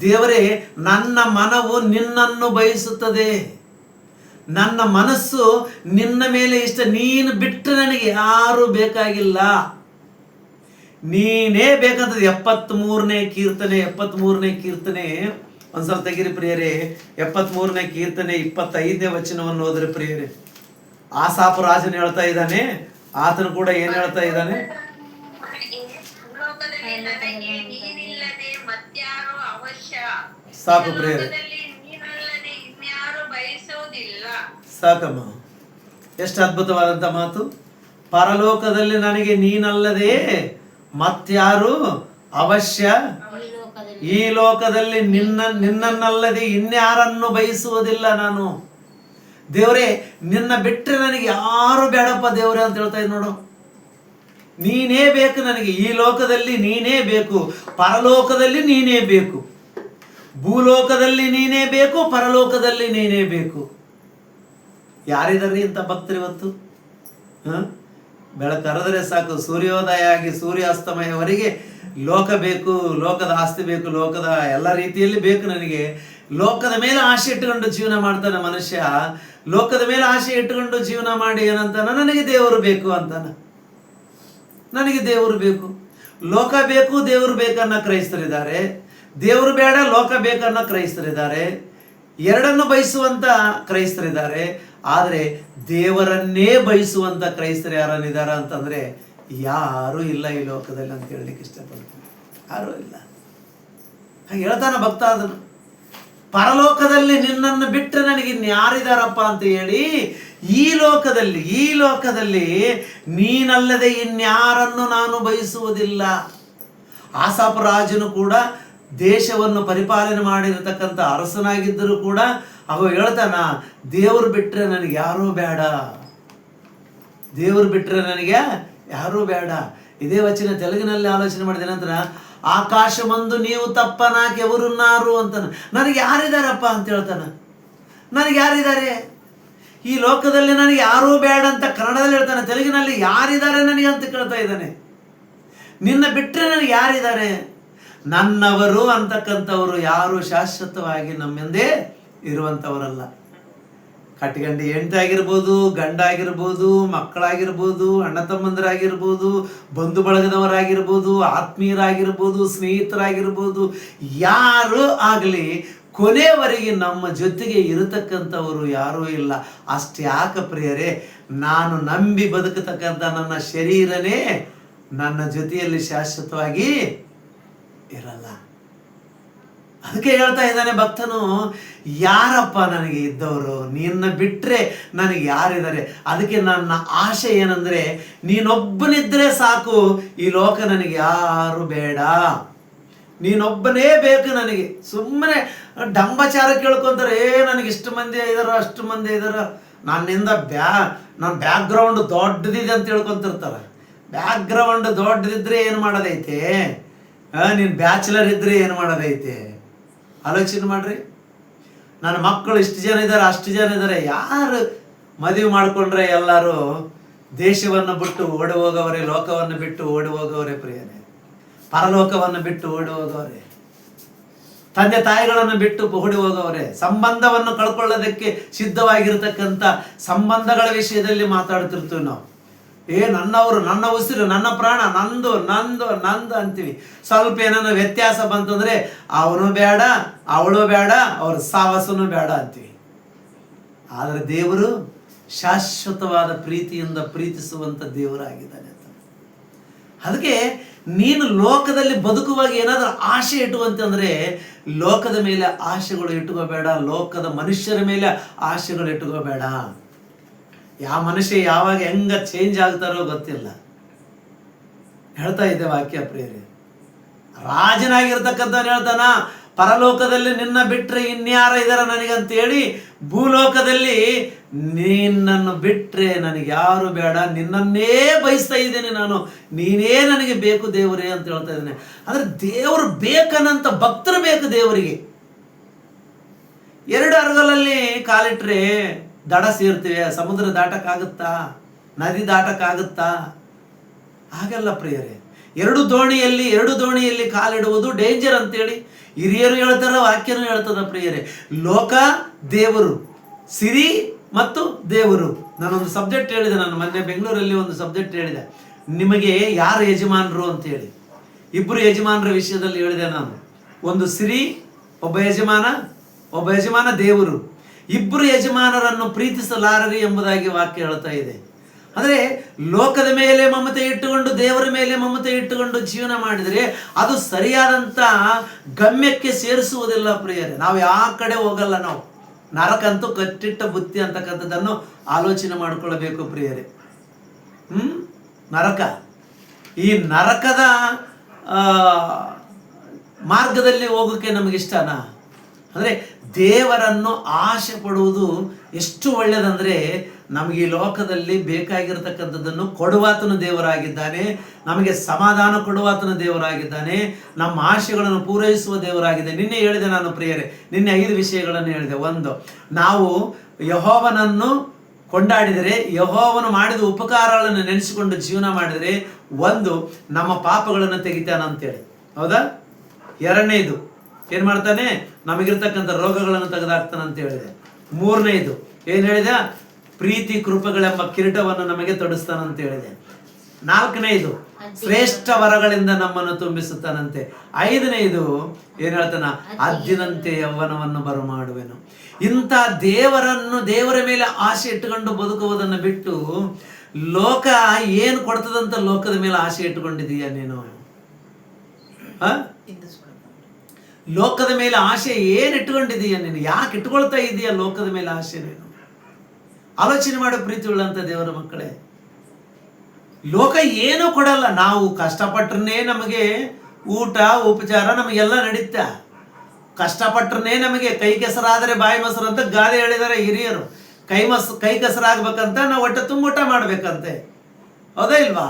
ದೇವರೇ, ನನ್ನ ಮನವು ನಿನ್ನನ್ನು ಬಯಸುತ್ತದೆ, ನನ್ನ ಮನಸ್ಸು ನಿನ್ನ ಮೇಲೆ ಇಷ್ಟ, ನೀನು ಬಿಟ್ಟರೆ ನನಗೆ ಯಾರೂ ಬೇಕಾಗಿಲ್ಲ, ನೀನೇ ಬೇಕಂತದ್ದು. 73ನೇ ಕೀರ್ತನೆ ಒಂದ್ಸಲ ತೆಗಿರಿ ಪ್ರಿಯರೇ. 73ನೇ ಕೀರ್ತನೆ 25ನೇ ವಚನವನ್ನು ಓದ್ರಿ ಪ್ರಿಯರೇ. ಆಸಾಫ ರಾಜನು ಹೇಳ್ತಾ ಇದ್ದಾನೆ, ಆತನು ಕೂಡ ಏನ್ ಹೇಳ್ತಾ ಇದ್ದಾನೆ? ಸಾಕು ಪ್ರಿಯರೇ, ಸಾಕಮ್ಮ. ಎಷ್ಟು ಅದ್ಭುತವಾದಂತ ಮಾತು. ಪರಲೋಕದಲ್ಲಿ ನನಗೆ ನೀನಲ್ಲದೆ ಮತ್ಯಾರು ಅವಶ್ಯ, ಈ ಲೋಕದಲ್ಲಿ ನಿನ್ನನ್ನಲ್ಲದೆ ಇನ್ಯಾರನ್ನು ಬಯಸುವುದಿಲ್ಲ ನಾನು. ದೇವರೇ, ನಿನ್ನ ಬಿಟ್ಟರೆ ನನಗೆ ಯಾರು ಬೇಡಪ್ಪ ದೇವರೇ ಅಂತ ಹೇಳ್ತಾ ಇದ್ ನೋಡು. ನೀನೇ ಬೇಕು ನನಗೆ. ಈ ಲೋಕದಲ್ಲಿ ನೀನೇ ಬೇಕು, ಪರಲೋಕದಲ್ಲಿ ನೀನೇ ಬೇಕು, ಭೂಲೋಕದಲ್ಲಿ ನೀನೇ ಬೇಕು, ಪರಲೋಕದಲ್ಲಿ ನೀನೇ ಬೇಕು. ಯಾರಿದಾರ್ರಿ ಇಂಥ ಭಕ್ತರು ಇವತ್ತು? ಬೆಳಕರೆದರೆ ಸಾಕು, ಸೂರ್ಯೋದಯ ಆಗಿ ಸೂರ್ಯಾಸ್ತಮಯವರೆಗೆ ಲೋಕ ಬೇಕು, ಲೋಕದ ಆಸ್ತಿ ಬೇಕು, ಲೋಕದ ಎಲ್ಲ ರೀತಿಯಲ್ಲಿ ಬೇಕು ನನಗೆ. ಲೋಕದ ಮೇಲೆ ಆಸೆ ಇಟ್ಟುಕೊಂಡು ಜೀವನ ಮಾಡ್ತಾನೆ ಮನುಷ್ಯ. ಲೋಕದ ಮೇಲೆ ಆಸೆ ಇಟ್ಟುಕೊಂಡು ಜೀವನ ಮಾಡಿ ಏನಂತಾನ, ನನಗೆ ದೇವರು ಬೇಕು ಅಂತಾನ. ನನಗೆ ದೇವರು ಬೇಕು, ಲೋಕ ಬೇಕು, ದೇವರು ಬೇಕನ್ನ ಕ್ರೈಸ್ತರಿದ್ದಾರೆ. ದೇವರು ಬೇಡ, ಲೋಕ ಬೇಕನ್ನ ಕ್ರೈಸ್ತರಿದ್ದಾರೆ. ಎರಡನ್ನು ಬಯಸುವಂತ ಕ್ರೈಸ್ತರಿದ್ದಾರೆ. ಆದರೆ ದೇವರನ್ನೇ ಬಯಸುವಂತ ಕ್ರೈಸ್ತರು ಯಾರನ್ನಿದ್ದಾರೆ ಅಂತಂದ್ರೆ ಯಾರೂ ಇಲ್ಲ ಈ ಲೋಕದಲ್ಲಿ ಅಂತ ಹೇಳಲಿಕ್ಕೆ ಇಷ್ಟಪಡ್ತೀನಿ. ಯಾರೂ ಇಲ್ಲ. ಹಾಗೆ ಹೇಳ್ತಾನ ಭಕ್ತ ಅದನ್ನು. ಪರಲೋಕದಲ್ಲಿ ನಿನ್ನನ್ನು ಬಿಟ್ಟರೆ ನನಗೆ ಇನ್ಯಾರಿದಾರಪ್ಪ ಅಂತ ಹೇಳಿ ಈ ಲೋಕದಲ್ಲಿ ನೀನಲ್ಲದೆ ಇನ್ಯಾರನ್ನು ನಾನು ಬಯಸುವುದಿಲ್ಲ. ಆಸಾಫ ರಾಜನು ಕೂಡ ದೇಶವನ್ನು ಪರಿಪಾಲನೆ ಮಾಡಿರತಕ್ಕಂಥ ಅರಸನಾಗಿದ್ದರೂ ಕೂಡ ಅವ ಹೇಳ್ತಾನ, ದೇವರು ಬಿಟ್ಟರೆ ನನಗೆ ಯಾರೂ ಬೇಡ, ದೇವರು ಬಿಟ್ಟರೆ ನನಗೆ ಯಾರೂ ಬೇಡ. ಇದೇ ವಚನ ತೆಲುಗಿನಲ್ಲಿ ಆಲೋಚನೆ ಮಾಡಿದ ನಂತರ, ಆಕಾಶವಂದು ನೀವು ತಪ್ಪನಾಕೆ ಎವರುನ್ನಾರು ಅಂತಾನ. ನನಗೆ ಯಾರಿದಾರಪ್ಪ ಅಂತ ಹೇಳ್ತಾನ. ನನಗೆ ಯಾರಿದ್ದಾರೆ? ಈ ಲೋಕದಲ್ಲಿ ನನಗೆ ಯಾರೂ ಬೇಡ ಅಂತ ಕನ್ನಡದಲ್ಲಿ ಹೇಳ್ತಾನೆ, ತೆಲುಗಿನಲ್ಲಿ ಯಾರಿದ್ದಾರೆ ನನಗೆ ಅಂತ ಕೇಳ್ತಾ ಇದ್ದಾನೆ. ನಿನ್ನ ಬಿಟ್ಟರೆ ನನಗೆ ಯಾರಿದ್ದಾರೆ? ನನ್ನವರು ಅಂತಕ್ಕಂಥವರು ಯಾರು ಶಾಶ್ವತವಾಗಿ ನಮ್ಮೆಂದೇ ಇರುವಂಥವರಲ್ಲ. ಕಟ್ಟಿಗಂಡು ಹೆಂಡತಿ ಆಗಿರ್ಬೋದು, ಗಂಡ ಆಗಿರ್ಬೋದು, ಮಕ್ಕಳಾಗಿರ್ಬೋದು, ಅಣ್ಣ ತಮ್ಮಂದರಾಗಿರ್ಬೋದು, ಬಂಧು ಬಳಗದವರಾಗಿರ್ಬೋದು, ಆತ್ಮೀಯರಾಗಿರ್ಬೋದು, ಸ್ನೇಹಿತರಾಗಿರ್ಬೋದು, ಯಾರು ಆಗಲಿ ಕೊನೆಯವರೆಗೆ ನಮ್ಮ ಜೊತೆಗೆ ಇರತಕ್ಕಂಥವರು ಯಾರೂ ಇಲ್ಲ. ಅಷ್ಟ್ಯಾಕ ಪ್ರಿಯರೇ, ನಾನು ನಂಬಿ ಬದುಕತಕ್ಕಂಥ ನನ್ನ ಶರೀರನೇ ನನ್ನ ಜೊತೆಯಲ್ಲಿ ಶಾಶ್ವತವಾಗಿ ಇರಲ್ಲ. ಅದಕ್ಕೆ ಹೇಳ್ತಾ ಇದ್ದಾನೆ ಭಕ್ತನು, ಯಾರಪ್ಪ ನನಗೆ ಇದ್ದವರು? ನಿನ್ನ ಬಿಟ್ಟರೆ ನನಗೆ ಯಾರಿದ್ದಾರೆ? ಅದಕ್ಕೆ ನನ್ನ ಆಶೆ ಏನಂದರೆ, ನೀನೊಬ್ಬನಿದ್ದರೆ ಸಾಕು, ಈ ಲೋಕ ನನಗೆ ಯಾರು ಬೇಡ, ನೀನೊಬ್ಬನೇ ಬೇಕು ನನಗೆ. ಸುಮ್ಮನೆ ಡಂಬಚಾರ ಕೇಳ್ಕೊಂತಾರೆ, ನನಗೆ ಇಷ್ಟು ಮಂದಿ ಇದಾರ, ಅಷ್ಟು ಮಂದಿ ಇದಾರ, ನನ್ನಿಂದ ನನ್ನ ಬ್ಯಾಕ್ಗ್ರೌಂಡ್ ದೊಡ್ಡದಿದೆ ಅಂತ ಹೇಳ್ಕೊಂತಿರ್ತಾರೆ. ಬ್ಯಾಕ್ಗ್ರೌಂಡ್ ದೊಡ್ಡದಿದ್ರೆ ಏನು ಮಾಡೋದೈತೆ? ನೀನು ಬ್ಯಾಚುಲರ್ ಇದ್ದರೆ ಏನು ಮಾಡೋದೈತೆ? ಆಲೋಚನೆ ಮಾಡ್ರಿ. ನನ್ನ ಮಕ್ಕಳು ಇಷ್ಟು ಜನ ಇದ್ದಾರೆ, ಅಷ್ಟು ಜನ ಇದ್ದಾರೆ. ಯಾರು ಮದುವೆ ಮಾಡಿಕೊಂಡ್ರೆ ಎಲ್ಲರೂ ದೇಶವನ್ನು ಬಿಟ್ಟು ಓಡಿ ಹೋಗವರೇ, ಲೋಕವನ್ನು ಬಿಟ್ಟು ಓಡಿ ಹೋಗವರೇ ಪ್ರಿಯರೇ, ಪರಲೋಕವನ್ನು ಬಿಟ್ಟು ಓಡಿ ಹೋಗವರೇ, ತಂದೆ ತಾಯಿಗಳನ್ನು ಬಿಟ್ಟು ಓಡಿ ಹೋಗವರೇ, ಸಂಬಂಧವನ್ನು ಕಳ್ಕೊಳ್ಳೋದಕ್ಕೆ ಸಿದ್ಧವಾಗಿರ್ತಕ್ಕಂಥ ಸಂಬಂಧಗಳ ವಿಷಯದಲ್ಲಿ ಮಾತಾಡ್ತಿರ್ತೀವಿ ನಾವು. ನನ್ನವರು, ನನ್ನ ಉಸಿರು, ನನ್ನ ಪ್ರಾಣ, ನಂದು ನಂದು ನಂದು ಅಂತೀವಿ. ಸ್ವಲ್ಪ ಏನಾನ ವ್ಯತ್ಯಾಸ ಬಂತಂದರೆ ಅವನು ಬೇಡ, ಅವಳು ಬೇಡ, ಅವ್ರ ಸಾವಾಸನು ಬೇಡ ಅಂತೀವಿ. ಆದರೆ ದೇವರು ಶಾಶ್ವತವಾದ ಪ್ರೀತಿಯಿಂದ ಪ್ರೀತಿಸುವಂಥ ದೇವರಾಗಿದ್ದಾನೆ ಅಂತ. ಅದಕ್ಕೆ ನೀನು ಲೋಕದಲ್ಲಿ ಬದುಕುವಾಗ ಏನಾದರೂ ಆಶೆ ಇಟ್ಟುವಂತಂದರೆ, ಲೋಕದ ಮೇಲೆ ಆಶೆಗಳು ಇಟ್ಕೋಬೇಡ, ಲೋಕದ ಮನುಷ್ಯರ ಮೇಲೆ ಆಶೆಗಳು ಇಟ್ಕೋಬೇಡ. ಯಾವ ಮನುಷ್ಯ ಯಾವಾಗ ಹೆಂಗ ಚೇಂಜ್ ಆಗ್ತಾರೋ ಗೊತ್ತಿಲ್ಲ. ಹೇಳ್ತಾ ಇದ್ದೆ ವಾಕ್ಯ ಪ್ರಿಯರೇ. ರಾಜನಾಗಿರ್ತಕ್ಕಂಥವ್ನು ಹೇಳ್ತಾನ, ಪರಲೋಕದಲ್ಲಿ ನಿನ್ನ ಬಿಟ್ಟರೆ ಇನ್ಯಾರ ಇದಾರ ನನಗಂತೇಳಿ, ಭೂಲೋಕದಲ್ಲಿ ನಿನ್ನನ್ನು ಬಿಟ್ಟರೆ ನನಗೆ ಯಾರು ಬೇಡ, ನಿನ್ನನ್ನೇ ಬಯಸ್ತಾ ಇದ್ದೇನೆ ನಾನು, ನೀನೇ ನನಗೆ ಬೇಕು ದೇವರೇ ಅಂತ ಹೇಳ್ತಾ ಇದ್ದೇನೆ. ಅಂದರೆ ದೇವರು ಬೇಕನ್ನಂತ ಭಕ್ತರು ಬೇಕು ದೇವರಿಗೆ. 2 ಅರಗಲಲ್ಲಿ ಕಾಲಿಟ್ರೆ ದಡ ಸೇರ್ತೀವಿ, ಸಮುದ್ರ ದಾಟಕ್ಕಾಗುತ್ತಾ? ನದಿ ದಾಟಕ್ಕಾಗುತ್ತಾ? ಹಾಗಲ್ಲ ಪ್ರಿಯರೇ. 2 ದೋಣಿಯಲ್ಲಿ ಕಾಲಿಡುವುದು ಡೇಂಜರ್ ಅಂತೇಳಿ ಹಿರಿಯರು ಹೇಳ್ತಾರ, ವಾಕ್ಯನೂ ಹೇಳ್ತದ ಪ್ರಿಯರೇ. ಲೋಕ, ದೇವರು, ಸಿರಿ ಮತ್ತು ದೇವರು. ನಾನೊಂದು ಸಬ್ಜೆಕ್ಟ್ ಹೇಳಿದೆ, ನಾನು ಮೊನ್ನೆ ಬೆಂಗಳೂರಲ್ಲಿ ಒಂದು ಸಬ್ಜೆಕ್ಟ್ ಹೇಳಿದೆ, ನಿಮಗೆ ಯಾರು ಯಜಮಾನರು ಅಂತೇಳಿ. 2 ಯಜಮಾನರ ವಿಷಯದಲ್ಲಿ ಹೇಳಿದೆ ನಾನು. ಒಂದು ಸಿರಿ, ಒಬ್ಬ ಯಜಮಾನ ದೇವರು. 2 ಯಜಮಾನರನ್ನು ಪ್ರೀತಿಸಲಾರರಿ ಎಂಬುದಾಗಿ ವಾಕ್ಯ ಹೇಳ್ತಾ ಇದೆ. ಅಂದರೆ ಲೋಕದ ಮೇಲೆ ಮಮತೆ ಇಟ್ಟುಕೊಂಡು, ದೇವರ ಮೇಲೆ ಮಮತೆ ಇಟ್ಟುಕೊಂಡು ಜೀವನ ಮಾಡಿದರೆ ಅದು ಸರಿಯಾದಂಥ ಗಮ್ಯಕ್ಕೆ ಸೇರಿಸುವುದಿಲ್ಲ ಪ್ರಿಯರೇ. ನಾವು ಯಾವ ಕಡೆ ಹೋಗಲ್ಲ. ನಾವು ನರಕಂತೂ ಕಟ್ಟಿಟ್ಟ ಬುತ್ತಿ ಅಂತಕ್ಕಂಥದ್ದನ್ನು ಆಲೋಚನೆ ಮಾಡಿಕೊಳ್ಳಬೇಕು ಪ್ರಿಯರೇ. ನರಕ, ಈ ನರಕದ ಮಾರ್ಗದಲ್ಲಿ ಹೋಗೋಕ್ಕೆ ನಮಗಿಷ್ಟನಾ? ಅಂದರೆ ದೇವರನ್ನು ಆಶೆ ಪಡುವುದು ಎಷ್ಟು ಒಳ್ಳೆಯದಂದರೆ, ನಮಗೆ ಈ ಲೋಕದಲ್ಲಿ ಬೇಕಾಗಿರ್ತಕ್ಕಂಥದ್ದನ್ನು ಕೊಡುವಾತನು ದೇವರಾಗಿದ್ದಾನೆ, ನಮಗೆ ಸಮಾಧಾನ ಕೊಡುವಾತನು ದೇವರಾಗಿದ್ದಾನೆ, ನಮ್ಮ ಆಶೆಗಳನ್ನು ಪೂರೈಸುವ ದೇವರಾಗಿದೆ. ನಿನ್ನೆ ಹೇಳಿದೆ ನಾನು ಪ್ರಿಯರೇ, ನಿನ್ನೆ 5 ವಿಷಯಗಳನ್ನು ಹೇಳಿದೆ. 1, ನಾವು ಯೆಹೋವನನ್ನು ಕೊಂಡಾಡಿದರೆ, ಯೆಹೋವನು ಮಾಡಿದ ಉಪಕಾರಗಳನ್ನು ನೆನೆಸಿಕೊಂಡು ಜೀವನ ಮಾಡಿದರೆ, 1 ನಮ್ಮ ಪಾಪಗಳನ್ನು ತೆಗಿತಾನಂತೇಳಿ. ಹೌದಾ? 2ನೇದು ಏನು ಮಾಡ್ತಾನೆ? ನಮಗಿರ್ತಕ್ಕಂಥ ರೋಗಗಳನ್ನು ತೆಗೆದಾಕ್ತಾನಂತ ಹೇಳಿದೆ. 3ನೇದು ಏನು ಹೇಳಿದೆ? ಪ್ರೀತಿ ಕೃಪೆಗಳೆಂಬ ಕಿರೀಟವನ್ನು ನಮಗೆ ತೊಡಿಸ್ತಾನಂತ ಹೇಳಿದೆ. 4ನೇದು ಶ್ರೇಷ್ಠ ವರಗಳಿಂದ ನಮ್ಮನ್ನು ತುಂಬಿಸುತ್ತಾನಂತೆ. 5ನೇದು ಏನು ಹೇಳ್ತಾನ? ಅದ್ದಿನಂತೆ ಯೌವನವನ್ನು ಬರಮಾಡುವೆನು. ಇಂಥ ದೇವರ ಮೇಲೆ ಆಸೆ ಇಟ್ಟುಕೊಂಡು ಬದುಕುವುದನ್ನು ಬಿಟ್ಟು ಲೋಕ ಏನು ಕೊಡ್ತದಂತ ಲೋಕದ ಮೇಲೆ ಆಸೆ ಇಟ್ಟುಕೊಂಡಿದೀಯ ನೀನು? ಲೋಕದ ಮೇಲೆ ಆಸೆ ಏನು ಇಟ್ಕೊಂಡಿದೀಯ ನೀನು? ಯಾಕೆ ಇಟ್ಕೊಳ್ತಾ ಇದೀಯ ಲೋಕದ ಮೇಲೆ ಆಸೆ ನೀನು? ಆಲೋಚನೆ ಮಾಡೋ ಪ್ರೀತಿ ಉಳ್ಳಂತ ದೇವರ ಮಕ್ಕಳೇ. ಲೋಕ ಏನೂ ಕೊಡಲ್ಲ. ನಾವು ಕಷ್ಟಪಟ್ರೇ ನಮಗೆ ಊಟ ಉಪಚಾರ ನಮಗೆಲ್ಲ ನಡೀತಾ. ಕಷ್ಟಪಟ್ರೇ ನಮಗೆ ಕೈ ಕೆಸರಾದರೆ ಬಾಯಿ ಮೊಸರು ಅಂತ ಗಾದೆ ಹೇಳಿದ್ದಾರೆ ಹಿರಿಯರು. ಕೈ ಕೆಸರಾಗಬೇಕಂತ ನಾವು ಹೊಟ್ಟೆ ತುಂಬ ಊಟ ಮಾಡ್ಬೇಕಂತೆ. ಹೌದಾ ಇಲ್ವಾ?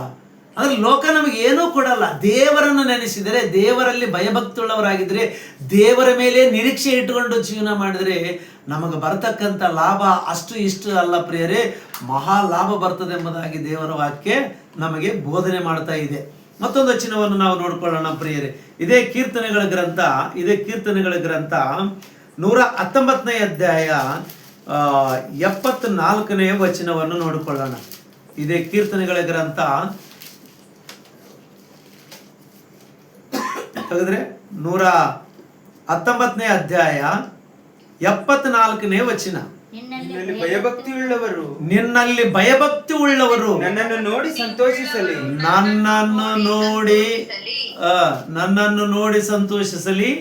ಆದರೆ ಲೋಕ ನಮಗೆ ಏನೂ ಕೊಡಲ್ಲ. ದೇವರನ್ನು ನೆನೆಸಿದರೆ, ದೇವರಲ್ಲಿ ಭಯಭಕ್ತುಳ್ಳವರಾಗಿದ್ದರೆ, ದೇವರ ಮೇಲೆ ನಿರೀಕ್ಷೆ ಇಟ್ಟುಕೊಂಡು ಜೀವನ ಮಾಡಿದರೆ ನಮಗೆ ಬರ್ತಕ್ಕಂಥ ಲಾಭ ಅಷ್ಟು ಇಷ್ಟು ಅಲ್ಲ ಪ್ರಿಯರೇ, ಮಹಾ ಲಾಭ ಬರ್ತದೆ ಎಂಬುದಾಗಿ ದೇವರ ವಾಕ್ಯ ನಮಗೆ ಬೋಧನೆ ಮಾಡ್ತಾ ಇದೆ. ಮತ್ತೊಂದು ವಚನವನ್ನು ನಾವು ನೋಡ್ಕೊಳ್ಳೋಣ ಪ್ರಿಯರೇ. ಇದೇ ಕೀರ್ತನೆಗಳ ಗ್ರಂಥ 119ನೇ ಅಧ್ಯಾಯ 74ನೇ ವಚನವನ್ನು ನೋಡಿಕೊಳ್ಳೋಣ. ಇದೇ ಕೀರ್ತನೆಗಳ ಗ್ರಂಥ ತೆಗೆದ್ರೆ 119ನೇ ಅಧ್ಯಾಯ 74ನೇ ವಚನ. ನಿನ್ನಲ್ಲಿ ಭಯಭಕ್ತಿ ಉಳ್ಳವರು ನನ್ನನ್ನು ನೋಡಿ ಸಂತೋಷಿಸಲಿ. ನನ್ನನ್ನು ನೋಡಿ ಸಂತೋಷಿಸಲಿ.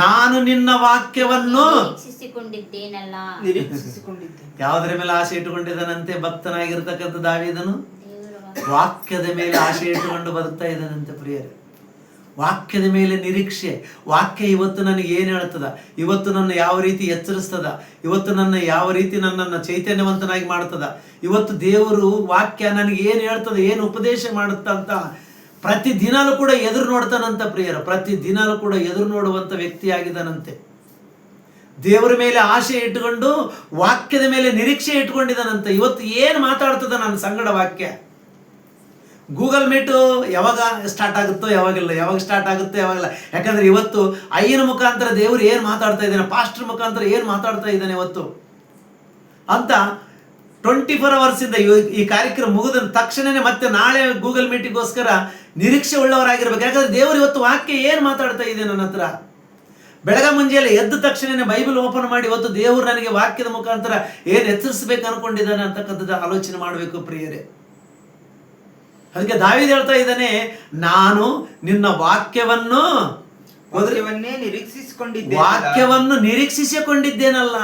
ನಾನು ನಿನ್ನ ವಾಕ್ಯವನ್ನು ಯಾವುದರ ಮೇಲೆ ಆಸೆ ಇಟ್ಟುಕೊಂಡಿದ್ದಾನಂತೆ ಭಕ್ತನಾಗಿರ್ತಕ್ಕಂಥ ದಾವೀದನು? ವಾಕ್ಯದ ಮೇಲೆ ಆಸೆ ಇಟ್ಟುಕೊಂಡು ಬದುಕ್ತಾ ಇದ್ದಾನಂತೆ ಪ್ರಿಯರೇ. ವಾಕ್ಯದ ಮೇಲೆ ನಿರೀಕ್ಷೆ. ವಾಕ್ಯ ಇವತ್ತು ನನಗೆ ಏನು ಹೇಳ್ತದ, ಇವತ್ತು ನನ್ನ ಯಾವ ರೀತಿ ಎಚ್ಚರಿಸ್ತದ, ಇವತ್ತು ನನ್ನ ಯಾವ ರೀತಿ ನನ್ನನ್ನು ಚೈತನ್ಯವಂತನಾಗಿ ಮಾಡ್ತದ, ಇವತ್ತು ದೇವರು ವಾಕ್ಯ ನನಗೆ ಏನು ಹೇಳ್ತದೆ, ಏನು ಉಪದೇಶ ಮಾಡುತ್ತಾ ಅಂತ ಪ್ರತಿ ದಿನಾಲೂ ಕೂಡ ಎದುರು ನೋಡ್ತಾನಂತ ಪ್ರಿಯರ. ಪ್ರತಿ ದಿನಾಲೂ ಕೂಡ ಎದುರು ನೋಡುವಂಥ ವ್ಯಕ್ತಿಯಾಗಿದ್ದಾನಂತೆ. ದೇವರ ಮೇಲೆ ಆಸೆ ಇಟ್ಟುಕೊಂಡು ವಾಕ್ಯದ ಮೇಲೆ ನಿರೀಕ್ಷೆ ಇಟ್ಕೊಂಡಿದ್ದಾನಂತೆ. ಇವತ್ತು ಏನು ಮಾತಾಡ್ತದ ನನ್ನ ಸಂಗಡ ವಾಕ್ಯ? ಗೂಗಲ್ ಮೀಟು ಯಾವಾಗ ಸ್ಟಾರ್ಟ್ ಆಗುತ್ತೋ ಯಾವಾಗಿಲ್ಲ, ಯಾವಾಗ ಸ್ಟಾರ್ಟ್ ಆಗುತ್ತೋ ಯಾವಾಗಿಲ್ಲ. ಯಾಕಂದ್ರೆ ಇವತ್ತು ಅಯ್ಯನ ಮುಖಾಂತರ ದೇವರು ಏನು ಮಾತಾಡ್ತಾ ಇದ್ದಾನೆ, ಪಾಸ್ಟರ್ ಮುಖಾಂತರ ಏನು ಮಾತಾಡ್ತಾ ಇದ್ದಾನೆ ಇವತ್ತು ಅಂತ 24 hours ಇಂದ ಈ ಕಾರ್ಯಕ್ರಮ ಮುಗಿದ ತಕ್ಷಣನೇ ಮತ್ತೆ ನಾಳೆ ಗೂಗಲ್ ಮೀಟಿಗೋಸ್ಕರ ನಿರೀಕ್ಷೆ ಉಳ್ಳವರಾಗಿರ್ಬೇಕು. ಯಾಕಂದ್ರೆ ದೇವರು ಇವತ್ತು ವಾಕ್ಯ ಏನು ಮಾತಾಡ್ತಾ ಇದೆ ನನ್ನ ಹತ್ರ. ಬೆಳಗ ಮುಂಜಾನೆ ಎದ್ದ ತಕ್ಷಣನೇ ಬೈಬಲ್ ಓಪನ್ ಮಾಡಿ ಇವತ್ತು ದೇವರು ನನಗೆ ವಾಕ್ಯದ ಮುಖಾಂತರ ಏನು ಎಚ್ಚರಿಸಬೇಕು ಅನ್ಕೊಂಡಿದ್ದಾನೆ ಅಂತಕ್ಕಂಥದ್ದು ಆಲೋಚನೆ ಮಾಡಬೇಕು ಪ್ರಿಯರೇ. ಅದಕ್ಕೆ ದಾವೀದ ಹೇಳ್ತಾ ಇದ್ದಾನೆ, ನಾನು ನಿನ್ನ ವಾಕ್ಯವನ್ನು ನಿರೀಕ್ಷಿಸಿಕೊಂಡಿದ್ದೇನಲ್ಲ.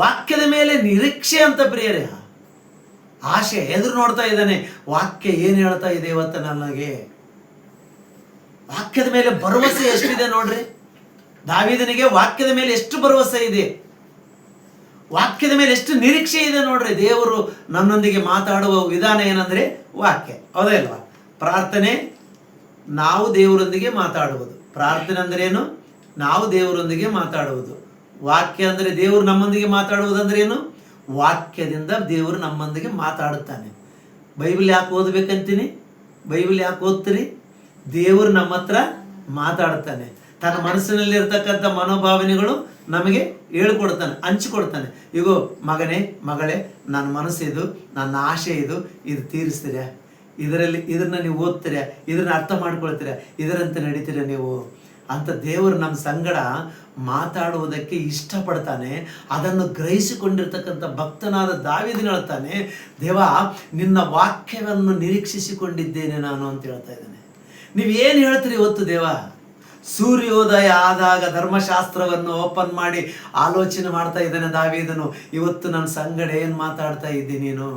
ವಾಕ್ಯದ ಮೇಲೆ ನಿರೀಕ್ಷೆ ಅಂತ ಪ್ರಿಯರೇ, ಆಶೆ ಎದುರು ನೋಡ್ತಾ ಇದ್ದಾನೆ. ವಾಕ್ಯ ಏನು ಹೇಳ್ತಾ ಇದೆ ಇವತ್ತು ನನಗೆ? ವಾಕ್ಯದ ಮೇಲೆ ಭರವಸೆ ಎಷ್ಟಿದೆ ನೋಡ್ರಿ. ದಾವೀದನಿಗೆ ವಾಕ್ಯದ ಮೇಲೆ ಎಷ್ಟು ಭರವಸೆ ಇದೆ, ವಾಕ್ಯದ ಮೇಲೆ ಎಷ್ಟು ನಿರೀಕ್ಷೆ ಇದೆ ನೋಡ್ರಿ. ದೇವರು ನನ್ನೊಂದಿಗೆ ಮಾತಾಡುವ ವಿಧಾನ ಏನಂದ್ರೆ ವಾಕ್ಯ, ಹೌದೇ ಅಲ್ವಾ? ಪ್ರಾರ್ಥನೆ ನಾವು ದೇವರೊಂದಿಗೆ ಮಾತಾಡುವುದು. ಪ್ರಾರ್ಥನೆ ಅಂದ್ರೆ ಏನು? ನಾವು ದೇವರೊಂದಿಗೆ ಮಾತಾಡುವುದು. ವಾಕ್ಯ ಅಂದರೆ ದೇವರು ನಮ್ಮೊಂದಿಗೆ ಮಾತಾಡುವುದಂದ್ರೆ ಏನು? ವಾಕ್ಯದಿಂದ ದೇವರು ನಮ್ಮೊಂದಿಗೆ ಮಾತಾಡುತ್ತಾನೆ. ಬೈಬಲ್ ಯಾಕೆ ಓದಬೇಕಂತೀನಿ? ಬೈಬಲ್ ಯಾಕೆ ಓದ್ತೀರಿ? ದೇವರು ನಮ್ಮ ಹತ್ರ ಮಾತಾಡುತ್ತಾನೆ. ತನ್ನ ಮನಸ್ಸಿನಲ್ಲಿ ಇರ್ತಕ್ಕಂಥ ಮನೋಭಾವನೆಗಳು ನಮಗೆ ಹೇಳ್ಕೊಡ್ತಾನೆ, ಹಂಚಿಕೊಡ್ತಾನೆ. ಈಗ ಮಗನೇ ಮಗಳೇ, ನನ್ನ ಮನಸ್ಸಿದು, ನನ್ನ ಆಶೆ ಇದು ತೀರಿಸ್ತೀರ, ಇದನ್ನ ನೀವು ಓದ್ತೀರ, ಇದನ್ನ ಅರ್ಥ ಮಾಡ್ಕೊಳ್ತೀರ, ಇದರಂತೆ ನಡೀತೀರ ನೀವು ಅಂತ ದೇವರು ನಮ್ಮ ಸಂಗಡ ಮಾತಾಡುವುದಕ್ಕೆ ಇಷ್ಟಪಡ್ತಾನೆ. ಅದನ್ನು ಗ್ರಹಿಸಿಕೊಂಡಿರ್ತಕ್ಕಂಥ ಭಕ್ತನಾದ ದಾವೀದನು ಹೇಳ್ತಾನೆ, ದೇವ ನಿನ್ನ ವಾಕ್ಯವನ್ನು ನಿರೀಕ್ಷಿಸಿಕೊಂಡಿದ್ದೇನೆ ನಾನು ಅಂತ ಹೇಳ್ತಾ ಇದ್ದಾನೆ. ನೀವೇನು ಹೇಳ್ತೀರಿ ಇವತ್ತು ದೇವ? ಸೂರ್ಯೋದಯ ಆದಾಗ ಧರ್ಮಶಾಸ್ತ್ರವನ್ನು ಓಪನ್ ಮಾಡಿ ಆಲೋಚನೆ ಮಾಡ್ತಾ ಇದ್ದಾನೆ ದಾವೀದನು. ಇವತ್ತು ನನ್ನ ಸಂಗಡ ಏನು ಮಾತಾಡ್ತಾ ಇದ್ದೀನಿ ನೀನು?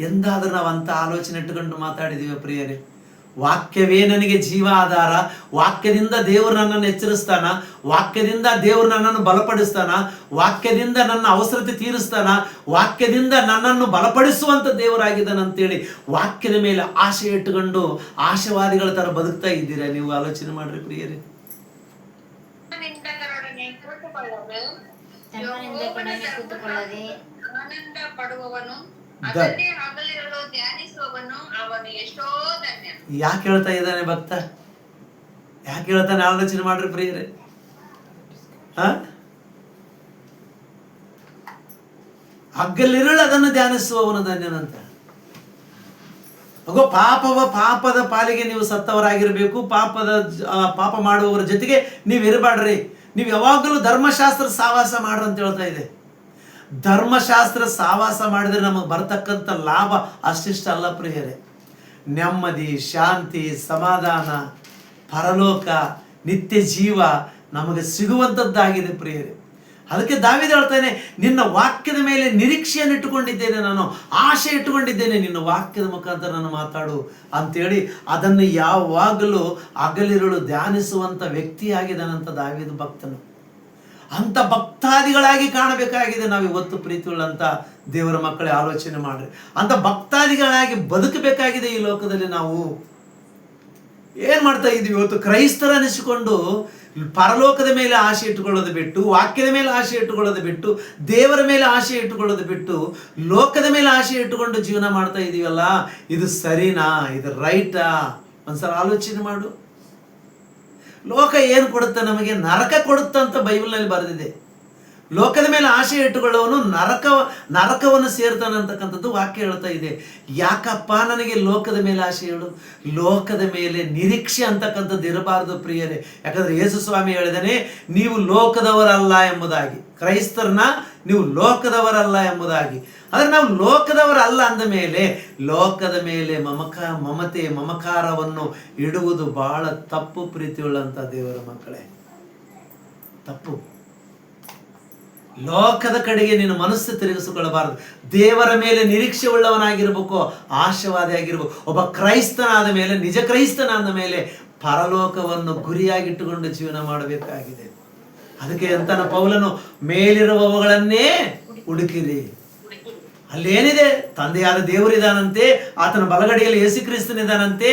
ಎಂದಾದ್ರೂ ನಾವು ಅಂಥ ಆಲೋಚನೆ ಇಟ್ಟುಕೊಂಡು ಮಾತಾಡಿದೀವಿ ಪ್ರಿಯರೇ? ವಾಕ್ಯವೇ ನನಗೆ ಜೀವ ಆಧಾರ. ವಾಕ್ಯದಿಂದ ದೇವರು ನನ್ನನ್ನು ಎಚ್ಚರಿಸ್ತಾನ, ವಾಕ್ಯದಿಂದ ದೇವರು ನನ್ನನ್ನು ಬಲಪಡಿಸ್ತಾನ, ವಾಕ್ಯದಿಂದ ನನ್ನ ಅವಸರತೆ ತೀರಿಸ್ತಾನ, ವಾಕ್ಯದಿಂದ ನನ್ನನ್ನು ಬಲಪಡಿಸುವಂಥ ದೇವರಾಗಿದ್ದಾನೆ ಅಂತೇಳಿ ವಾಕ್ಯದ ಮೇಲೆ ಆಶೆ ಇಟ್ಟುಕೊಂಡು ಆಶಾವಾದಿಗಳ ತರ ಬದುಕ್ತಾ ಇದ್ದೀರಾ ನೀವು? ಆಲೋಚನೆ ಮಾಡ್ರಿ ಪ್ರಿಯರೇ. ಯಾಕೆ ಹೇಳ್ತಾ ಇದ್ದಾನೆ ಭಕ್ತ? ಯಾಕೆ ಹೇಳ್ತಾನೆ? ಆಲೋಚನೆ ಮಾಡ್ರಿ ಪ್ರಿಯರೇ. ಹಗಲಿರುಳು ಅದನ್ನು ಧ್ಯಾನಿಸುವವನು ಧನ್ಯನಂತ. ಅಗೋ ಪಾಪದ ಪಾಲಿಗೆ ನೀವು ಸತ್ತವರಾಗಿರ್ಬೇಕು. ಪಾಪ ಮಾಡುವವರ ಜೊತೆಗೆ ನೀವು ಇರಬಾಡ್ರಿ. ನೀವು ಯಾವಾಗಲೂ ಧರ್ಮಶಾಸ್ತ್ರ ಸಹವಾಸ ಮಾಡ್ರಿ ಅಂತ ಹೇಳ್ತಾ ಇದೆ. ಧರ್ಮಶಾಸ್ತ್ರ ಸಹವಾಸ ಮಾಡಿದ್ರೆ ನಮಗೆ ಬರ್ತಕ್ಕಂಥ ಲಾಭ ಅಷ್ಟಿಷ್ಟ ಅಲ್ಲ ಪ್ರಿಯರೇ. ನೆಮ್ಮದಿ, ಶಾಂತಿ, ಸಮಾಧಾನ, ಪರಲೋಕ, ನಿತ್ಯ ಜೀವ ನಮಗೆ ಸಿಗುವಂಥದ್ದಾಗಿದೆ ಪ್ರಿಯರೇ. ಅದಕ್ಕೆ ದಾವೀದ ಹೇಳ್ತಾನೆ, ನಿನ್ನ ವಾಕ್ಯದ ಮೇಲೆ ನಿರೀಕ್ಷೆಯನ್ನು ಇಟ್ಟುಕೊಂಡಿದ್ದೇನೆ, ನಾನು ಆಶೆ ಇಟ್ಟುಕೊಂಡಿದ್ದೇನೆ, ನಿನ್ನ ವಾಕ್ಯದ ಮುಖಾಂತರ ನಾನು ಮಾತಾಡು ಅಂತೇಳಿ ಅದನ್ನು ಯಾವಾಗಲೂ ಹಗಲಿರುಳು ಧ್ಯಾನಿಸುವಂಥ ವ್ಯಕ್ತಿಯಾಗಿದ್ದಾನಂತ ದಾವೀದ ಭಕ್ತನು. ಅಂಥ ಭಕ್ತಾದಿಗಳಾಗಿ ಕಾಣಬೇಕಾಗಿದೆ ನಾವು ಇವತ್ತು. ಪ್ರೀತಿಯುಳ್ಳಂಥ ದೇವರ ಮಕ್ಕಳೇ ಆಲೋಚನೆ ಮಾಡ್ರಿ. ಅಂಥ ಭಕ್ತಾದಿಗಳಾಗಿ ಬದುಕಬೇಕಾಗಿದೆ ಈ ಲೋಕದಲ್ಲಿ ನಾವು. ಏನು ಮಾಡ್ತಾ ಇದ್ವಿ ಇವತ್ತು? ಕ್ರೈಸ್ತರ ಅನಿಸಿಕೊಂಡು ಪರಲೋಕದ ಮೇಲೆ ಆಸೆ ಇಟ್ಟುಕೊಳ್ಳೋದು ಬಿಟ್ಟು, ವಾಕ್ಯದ ಮೇಲೆ ಆಸೆ ಇಟ್ಟುಕೊಳ್ಳೋದು ಬಿಟ್ಟು, ದೇವರ ಮೇಲೆ ಆಸೆ ಇಟ್ಟುಕೊಳ್ಳೋದು ಬಿಟ್ಟು, ಲೋಕದ ಮೇಲೆ ಆಸೆ ಇಟ್ಟುಕೊಂಡು ಜೀವನ ಮಾಡ್ತಾ ಇದೀವಲ್ಲ, ಇದು ಸರಿನಾ? ಇದು ರೈಟಾ? ಒಂದ್ಸಲ ಆಲೋಚನೆ ಮಾಡು. ಲೋಕ ಏನು ಕೊಡುತ್ತೆ ನಮಗೆ? ನರಕ ಕೊಡುತ್ತೆ ಅಂತ ಬೈಬಲ್ನಲ್ಲಿ ಬರೆದಿದೆ. ಲೋಕದ ಮೇಲೆ ಆಸೆ ಇಟ್ಟುಕೊಳ್ಳೋನು ನರಕವನ್ನು ಸೇರ್ತಾನೆ ಅಂತಕ್ಕಂಥದ್ದು ವಾಕ್ಯ ಹೇಳ್ತಾ ಇದೆ. ಯಾಕಪ್ಪ ನನಗೆ ಲೋಕದ ಮೇಲೆ ಆಸೆ ಹೇಳು? ಲೋಕದ ಮೇಲೆ ನಿರೀಕ್ಷೆ ಅಂತಕ್ಕಂಥದ್ದು ಇರಬಾರದು ಪ್ರಿಯರೇ. ಯಾಕಂದ್ರೆ ಯೇಸು ಸ್ವಾಮಿ ಹೇಳಿದಾನೆ, ನೀವು ಲೋಕದವರಲ್ಲ ಎಂಬುದಾಗಿ. ಕ್ರೈಸ್ತರನ್ನ ನೀವು ಲೋಕದವರಲ್ಲ ಎಂಬುದಾಗಿ. ಆದರೆ ನಾವು ಲೋಕದವರಲ್ಲ ಅಂದ ಮೇಲೆ ಲೋಕದ ಮೇಲೆ ಮಮತೆ ಮಮಕಾರವನ್ನು ಇಡುವುದು ಬಹಳ ತಪ್ಪು ಪ್ರೀತಿಯುಳ್ಳಂಥ ದೇವರ ಮಕ್ಕಳೇ, ತಪ್ಪು. ಲೋಕದ ಕಡೆಗೆ ನೀನು ಮನಸ್ಸು ತಿರುಗಿಸಿಕೊಳ್ಳಬಾರದು. ದೇವರ ಮೇಲೆ ನಿರೀಕ್ಷೆ ಉಳ್ಳವನಾಗಿರ್ಬೇಕು, ಆಶಾವಾದಿ ಆಗಿರ್ಬೇಕು. ಒಬ್ಬ ಕ್ರೈಸ್ತನಾದ ಮೇಲೆ, ನಿಜ ಕ್ರೈಸ್ತನಾದ ಮೇಲೆ ಪರಲೋಕವನ್ನು ಗುರಿಯಾಗಿಟ್ಟುಕೊಂಡು ಜೀವನ ಮಾಡಬೇಕಾಗಿದೆ. ಅದಕ್ಕೆ ಅಂತಾನ ಪೌಲನು, ಮೇಲಿರುವವುಗಳನ್ನೇ ಹುಡುಕಿರಿ. ಅಲ್ಲೇನಿದೆ? ತಂದೆಯಾದ ದೇವರಿದಾನಂತೆ, ಆತನ ಬಲಗಡೆಯಲ್ಲಿ ಯೇಸು ಕ್ರಿಸ್ತನಿದಾನಂತೆ,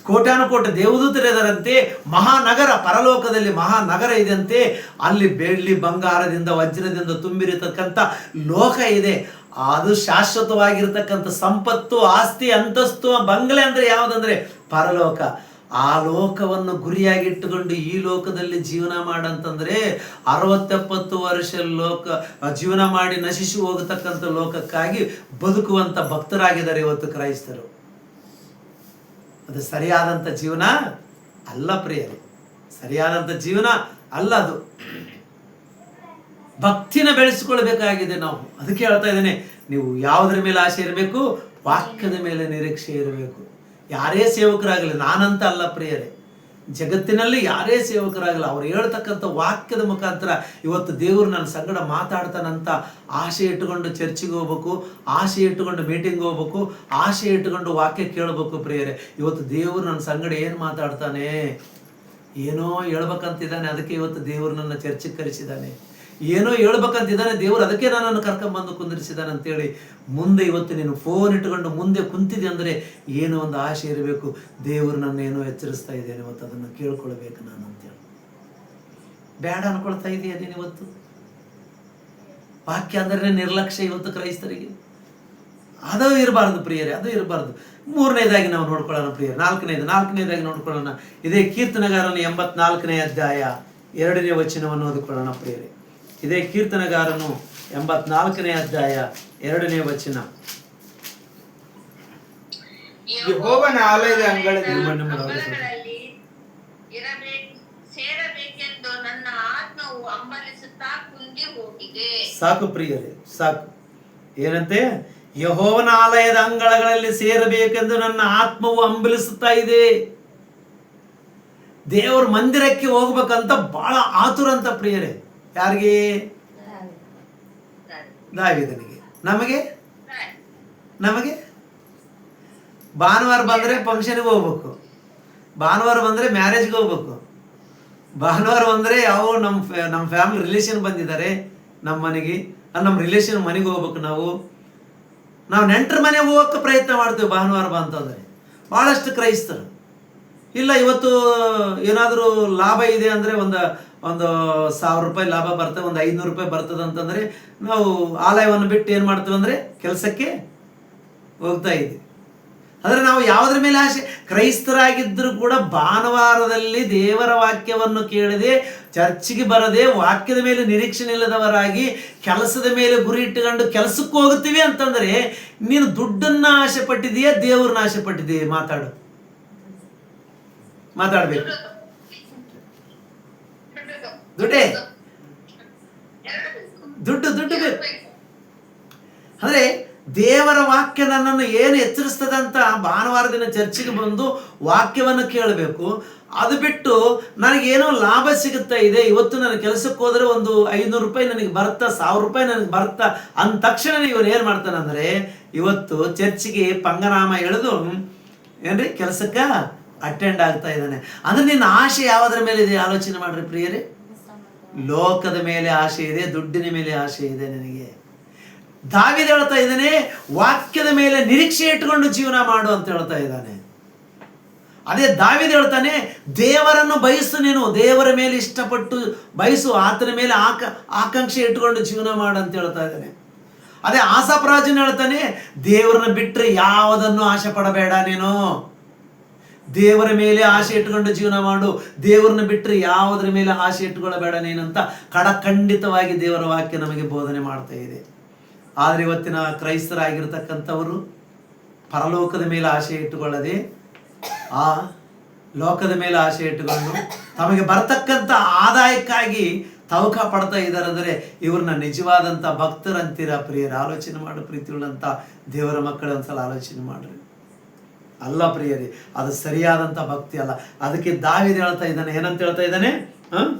ಕೋಟ್ಯಾನುಕೋಟಿ ದೇವದೂತರಿದಾರಂತೆ, ಮಹಾನಗರ, ಪರಲೋಕದಲ್ಲಿ ಮಹಾನಗರ ಇದೆಯಂತೆ, ಅಲ್ಲಿ ಬೆಳ್ಳಿ ಬಂಗಾರದಿಂದ ವಜ್ರದಿಂದ ತುಂಬಿರತಕ್ಕಂಥ ಲೋಕ ಇದೆ. ಅದು ಶಾಶ್ವತವಾಗಿರ್ತಕ್ಕಂಥ ಸಂಪತ್ತು, ಆಸ್ತಿ, ಅಂತಸ್ತು, ಬಂಗಲೆ ಅಂದರೆ ಯಾವುದಂದ್ರೆ ಪರಲೋಕ. ಆ ಲೋಕವನ್ನು ಗುರಿಯಾಗಿಟ್ಟುಕೊಂಡು ಈ ಲೋಕದಲ್ಲಿ ಜೀವನ ಮಾಡಂತಂದ್ರೆ 60-70 ವರ್ಷ ಜೀವನ ಮಾಡಿ ನಶಿಸಿ ಹೋಗತಕ್ಕಂಥ ಲೋಕಕ್ಕಾಗಿ ಬದುಕುವಂತ ಭಕ್ತರಾಗಿದ್ದಾರೆ ಇವತ್ತು ಕ್ರೈಸ್ತರು. ಅದು ಸರಿಯಾದಂಥ ಜೀವನ ಅಲ್ಲ ಪ್ರಿಯರೇ, ಸರಿಯಾದಂಥ ಜೀವನ ಅಲ್ಲ ಅದು. ಭಕ್ತಿನ ಬೆಳೆಸಿಕೊಳ್ಬೇಕಾಗಿದೆ ನಾವು. ಅದಕ್ಕೆ ಹೇಳ್ತಾ ಇದ್ದೇನೆ, ನೀವು ಯಾವುದರ ಮೇಲೆ ಆಸೆ ಇರಬೇಕು? ವಾಕ್ಯದ ಮೇಲೆ ನಿರೀಕ್ಷೆ ಇರಬೇಕು. ಯಾರೇ ಸೇವಕರಾಗಲಿ, ನಾನಂತ ಅಲ್ಲ ಪ್ರಿಯರೇ, ಜಗತ್ತಿನಲ್ಲಿ ಯಾರೇ ಸೇವಕರಾಗಲ್ಲ, ಅವ್ರು ಹೇಳ್ತಕ್ಕಂಥ ವಾಕ್ಯದ ಮುಖಾಂತರ ಇವತ್ತು ದೇವರು ನನ್ನ ಸಂಗಡ ಮಾತಾಡ್ತಾನಂತ ಆಸೆ ಇಟ್ಟುಕೊಂಡು ಚರ್ಚಿಗೆ ಹೋಗ್ಬೇಕು, ಆಸೆ ಇಟ್ಟುಕೊಂಡು ಮೀಟಿಂಗ್ ಹೋಗ್ಬೇಕು, ಆಸೆ ಇಟ್ಟುಕೊಂಡು ವಾಕ್ಯ ಕೇಳಬೇಕು ಪ್ರಿಯರೇ. ಇವತ್ತು ದೇವರು ನನ್ನ ಸಂಗಡ ಏನು ಮಾತಾಡ್ತಾನೆ, ಏನೋ ಹೇಳ್ಬೇಕಂತಿದ್ದಾನೆ. ಅದಕ್ಕೆ ಇವತ್ತು ದೇವರು ನನ್ನ ಚರ್ಚಿಗೆ ಕರೆಸಿದ್ದಾನೆ. ಏನೋ ಹೇಳ್ಬೇಕಂತಿದ್ದಾನೆ ದೇವರು, ಅದಕ್ಕೆ ನನ್ನನ್ನು ಕರ್ಕೊಂಡ್ಬಂದು ಕುಂದಿರಿಸಿದ್ದಾನೆ ಅಂತೇಳಿ ಮುಂದೆ ಇವತ್ತು ನೀನು ಫೋನ್ ಇಟ್ಟುಕೊಂಡು ಮುಂದೆ ಕುಂತಿದೆ ಅಂದರೆ ಏನೋ ಒಂದು ಆಸೆ ಇರಬೇಕು. ದೇವರು ನನ್ನ ಏನೋ ಎಚ್ಚರಿಸ್ತಾ ಇದ್ದೇನೆ, ಇವತ್ತು ಅದನ್ನು ಕೇಳ್ಕೊಳ್ಬೇಕು ನಾನು ಅಂತೇಳಿ. ಬೇಡ ಅನ್ಕೊಳ್ತಾ ಇದೆಯಾ ನೀನು ಇವತ್ತು? ವಾಕ್ಯ ಅಂದ್ರೆ ನಿರ್ಲಕ್ಷ್ಯ ಇವತ್ತು ಕ್ರೈಸ್ತರಿಗೆ. ಅದು ಇರಬಾರ್ದು ಪ್ರಿಯರೇ, ಅದು ಇರಬಾರ್ದು. ಮೂರನೇದಾಗಿ ನಾವು ನೋಡ್ಕೊಳ್ಳೋಣ ಪ್ರಿಯರೇ, ನಾಲ್ಕನೇದಾಗಿ ನೋಡ್ಕೊಳ್ಳೋಣ. ಇದೇ ಕೀರ್ತನಗಾರನ 84ನೇ ಅಧ್ಯಾಯ 2ನೇ ವಚನವನ್ನು ಓದಿಕೊಳ್ಳೋಣ ಪ್ರಿಯರೇ. ಇದೇ ಕೀರ್ತನಗಾರನು 84ನೇ ಅಧ್ಯಾಯ 2ನೇ ವಚನ. ಯೆಹೋವನ ಆಲಯದ ಅಂಗಳದಲ್ಲಿ ಸೇರಬೇಕೆಂದು ನನ್ನ ಆತ್ಮವು ಹಂಬಲಿಸುತ್ತಾ ಕುಂದಿ ಹೋಗಿದೆ. ಸಾಕು ಪ್ರಿಯರೇ, ಸಾಕು. ಏನಂತೆ? ಯೆಹೋವನ ಆಲಯದ ಅಂಗಳಗಳಲ್ಲಿ ಸೇರಬೇಕೆಂದು ನನ್ನ ಆತ್ಮವು ಹಂಬಲಿಸುತ್ತಾ ಇದೆ. ದೇವರ ಮಂದಿರಕ್ಕೆ ಹೋಗ್ಬೇಕಂತ ಬಹಳ ಆತುರ ಅಂತ ಪ್ರಿಯರೇ. ಯಾರಿಗೆ? ದಾವೀದನಿಗೆ. ನಮಗೆ ಭಾನುವಾರ ಬಂದರೆ ಫಂಕ್ಷನ್ಗೆ ಹೋಗ್ಬೇಕು, ಭಾನುವಾರ ಬಂದರೆ ಮ್ಯಾರೇಜ್ಗೆ ಹೋಗ್ಬೇಕು, ಭಾನುವಾರ ಬಂದರೆ ಯಾವ ನಮ್ಮ ಫ್ಯಾಮಿಲಿ ರಿಲೇಷನ್ ಬಂದಿದ್ದಾರೆ ನಮ್ಮ ಮನೆಗೆ, ನಮ್ಮ ರಿಲೇಷನ್ ಮನೆಗೆ ಹೋಗ್ಬೇಕು. ನಾವು ನೆಂಟರ ಮನೆಗೆ ಹೋಗೋಕ್ಕೆ ಪ್ರಯತ್ನ ಮಾಡ್ತೇವೆ ಭಾನುವಾರ ಬಂತಂದರೆ. ಭಾಳಷ್ಟು ಕ್ರೈಸ್ತರು ಇಲ್ಲ, ಇವತ್ತು ಏನಾದರೂ ಲಾಭ ಇದೆ ಅಂದರೆ ಒಂದು 1000 ರೂಪಾಯಿ ಲಾಭ ಬರ್ತದೆ, ಒಂದು 500 ರೂಪಾಯಿ ಬರ್ತದೆ ಅಂತಂದರೆ ನಾವು ಆಲಯವನ್ನು ಬಿಟ್ಟು ಏನು ಮಾಡ್ತೀವಿ ಅಂದರೆ ಕೆಲಸಕ್ಕೆ ಹೋಗ್ತಾ ಇದ್ದೀವಿ. ಆದರೆ ನಾವು ಯಾವುದ್ರ ಮೇಲೆ ಆಸೆ? ಕ್ರೈಸ್ತರಾಗಿದ್ದರೂ ಕೂಡ ಭಾನುವಾರದಲ್ಲಿ ದೇವರ ವಾಕ್ಯವನ್ನು ಕೇಳದೆ, ಚರ್ಚಿಗೆ ಬರದೆ, ವಾಕ್ಯದ ಮೇಲೆ ನಿರೀಕ್ಷೆ ಇಲ್ಲದವರಾಗಿ ಕೆಲಸದ ಮೇಲೆ ಗುರಿ ಇಟ್ಟುಕೊಂಡು ಕೆಲಸಕ್ಕೆ ಹೋಗುತ್ತೀವಿ ಅಂತಂದರೆ ನೀನು ದುಡ್ಡನ್ನ ಆಸೆ ಪಟ್ಟಿದೀಯಾ, ದೇವ್ರನ್ನ ಆಸೆ ಪಟ್ಟಿದೀಯ? ಮಾತಾಡಬೇಕು. ದುಡ್ಡು ಬೇಕು. ಅಂದ್ರೆ ದೇವರ ವಾಕ್ಯ ನನ್ನನ್ನು ಏನು ಎಚ್ಚರಿಸ್ತದಂತ ಭಾನುವಾರ ದಿನ ಚರ್ಚಿಗೆ ಬಂದು ವಾಕ್ಯವನ್ನು ಕೇಳಬೇಕು. ಅದು ಬಿಟ್ಟು ನನಗೇನೋ ಲಾಭ ಸಿಗುತ್ತಾ ಇದೆ, ಇವತ್ತು ನಾನು ಕೆಲಸಕ್ಕೆ ಹೋದರೆ ಒಂದು 500 ರೂಪಾಯಿ ನನಗೆ ಬರುತ್ತಾ, 1000 ರೂಪಾಯಿ ನನಗೆ ಬರುತ್ತಾ ಅಂದ ತಕ್ಷಣ ಇವನು ಏನು ಮಾಡ್ತಾನಂದ್ರೆ ಇವತ್ತು ಚರ್ಚಿಗೆ ಪಂಗನಾಮ ಎಳೆದು ಏನ್ರಿ ಕೆಲಸಕ್ಕೆ ಅಟೆಂಡ್ ಆಗ್ತಾ ಇದ್ದಾನೆ. ಅಂದ್ರೆ ನಿನ್ನ ಆಸೆ ಯಾವುದರ ಮೇಲೆ ಇದೆ? ಆಲೋಚನೆ ಮಾಡ್ರಿ ಪ್ರಿಯರೇ. ಲೋಕದ ಮೇಲೆ ಆಸೆ ಇದೆ, ದುಡ್ಡಿನ ಮೇಲೆ ಆಸೆ ಇದೆ ನಿನಗೆ. ದಾವೀದ ಹೇಳ್ತಾ ಇದ್ದಾನೆ, ವಾಕ್ಯದ ಮೇಲೆ ನಿರೀಕ್ಷೆ ಇಟ್ಟುಕೊಂಡು ಜೀವನ ಮಾಡು ಅಂತ ಹೇಳ್ತಾ ಇದ್ದಾನೆ. ಅದೇ ದಾವೀದ ಹೇಳ್ತಾನೆ, ದೇವರನ್ನು ಬಯಸು, ನೀನು ದೇವರ ಮೇಲೆ ಇಷ್ಟಪಟ್ಟು ಬಯಸು, ಆತನ ಮೇಲೆ ಆಕಾಂಕ್ಷೆ ಇಟ್ಟುಕೊಂಡು ಜೀವನ ಮಾಡು ಅಂತ ಹೇಳ್ತಾ ಇದ್ದಾನೆ. ಅದೇ ಆಸಾಫ್ ರಾಜನು ಹೇಳ್ತಾನೆ, ದೇವರನ್ನ ಬಿಟ್ಟರೆ ಯಾವುದನ್ನು ಆಸೆ ಪಡಬೇಡ, ನೀನು ದೇವರ ಮೇಲೆ ಆಸೆ ಇಟ್ಟುಕೊಂಡು ಜೀವನ ಮಾಡು, ದೇವರನ್ನ ಬಿಟ್ಟರೆ ಯಾವುದರ ಮೇಲೆ ಆಸೆ ಇಟ್ಟುಕೊಳ್ಳಬೇಡ ನೀನಂತ ಖಂಡಿತವಾಗಿ ದೇವರ ವಾಕ್ಯ ನಮಗೆ ಬೋಧನೆ ಮಾಡ್ತಾ ಇದೆ. ಆದರೆ ಇವತ್ತಿನ ಕ್ರೈಸ್ತರಾಗಿರ್ತಕ್ಕಂಥವರು ಪರಲೋಕದ ಮೇಲೆ ಆಸೆ ಇಟ್ಟುಕೊಳ್ಳದೆ ಆ ಲೋಕದ ಮೇಲೆ ಆಸೆ ಇಟ್ಟುಕೊಂಡು ತಮಗೆ ಬರ್ತಕ್ಕಂಥ ಆದಾಯಕ್ಕಾಗಿ ತವಕ ಪಡ್ತಾ ಇದ್ದಾರೆ. ಅಂದರೆ ಇವ್ರನ್ನ ನಿಜವಾದಂಥ ಭಕ್ತರಂತೀರ ಪ್ರಿಯರೇ? ಆಲೋಚನೆ ಮಾಡು ಪ್ರೀತಿಯುಳ್ಳಂಥ ದೇವರ ಮಕ್ಕಳು, ಒಂದ್ಸಲ ಆಲೋಚನೆ ಮಾಡ್ರಿ. ಅಲ್ಲ ಪ್ರಿಯರೇ, ಅದು ಸರಿಯಾದಂಥ ಭಕ್ತಿ ಅಲ್ಲ. ಅದಕ್ಕೆ ದಾವೀದ ಹೇಳ್ತಾ ಇದ್ದಾನೆ, ಏನಂತ ಹೇಳ್ತಾ ಇದ್ದಾನೆ?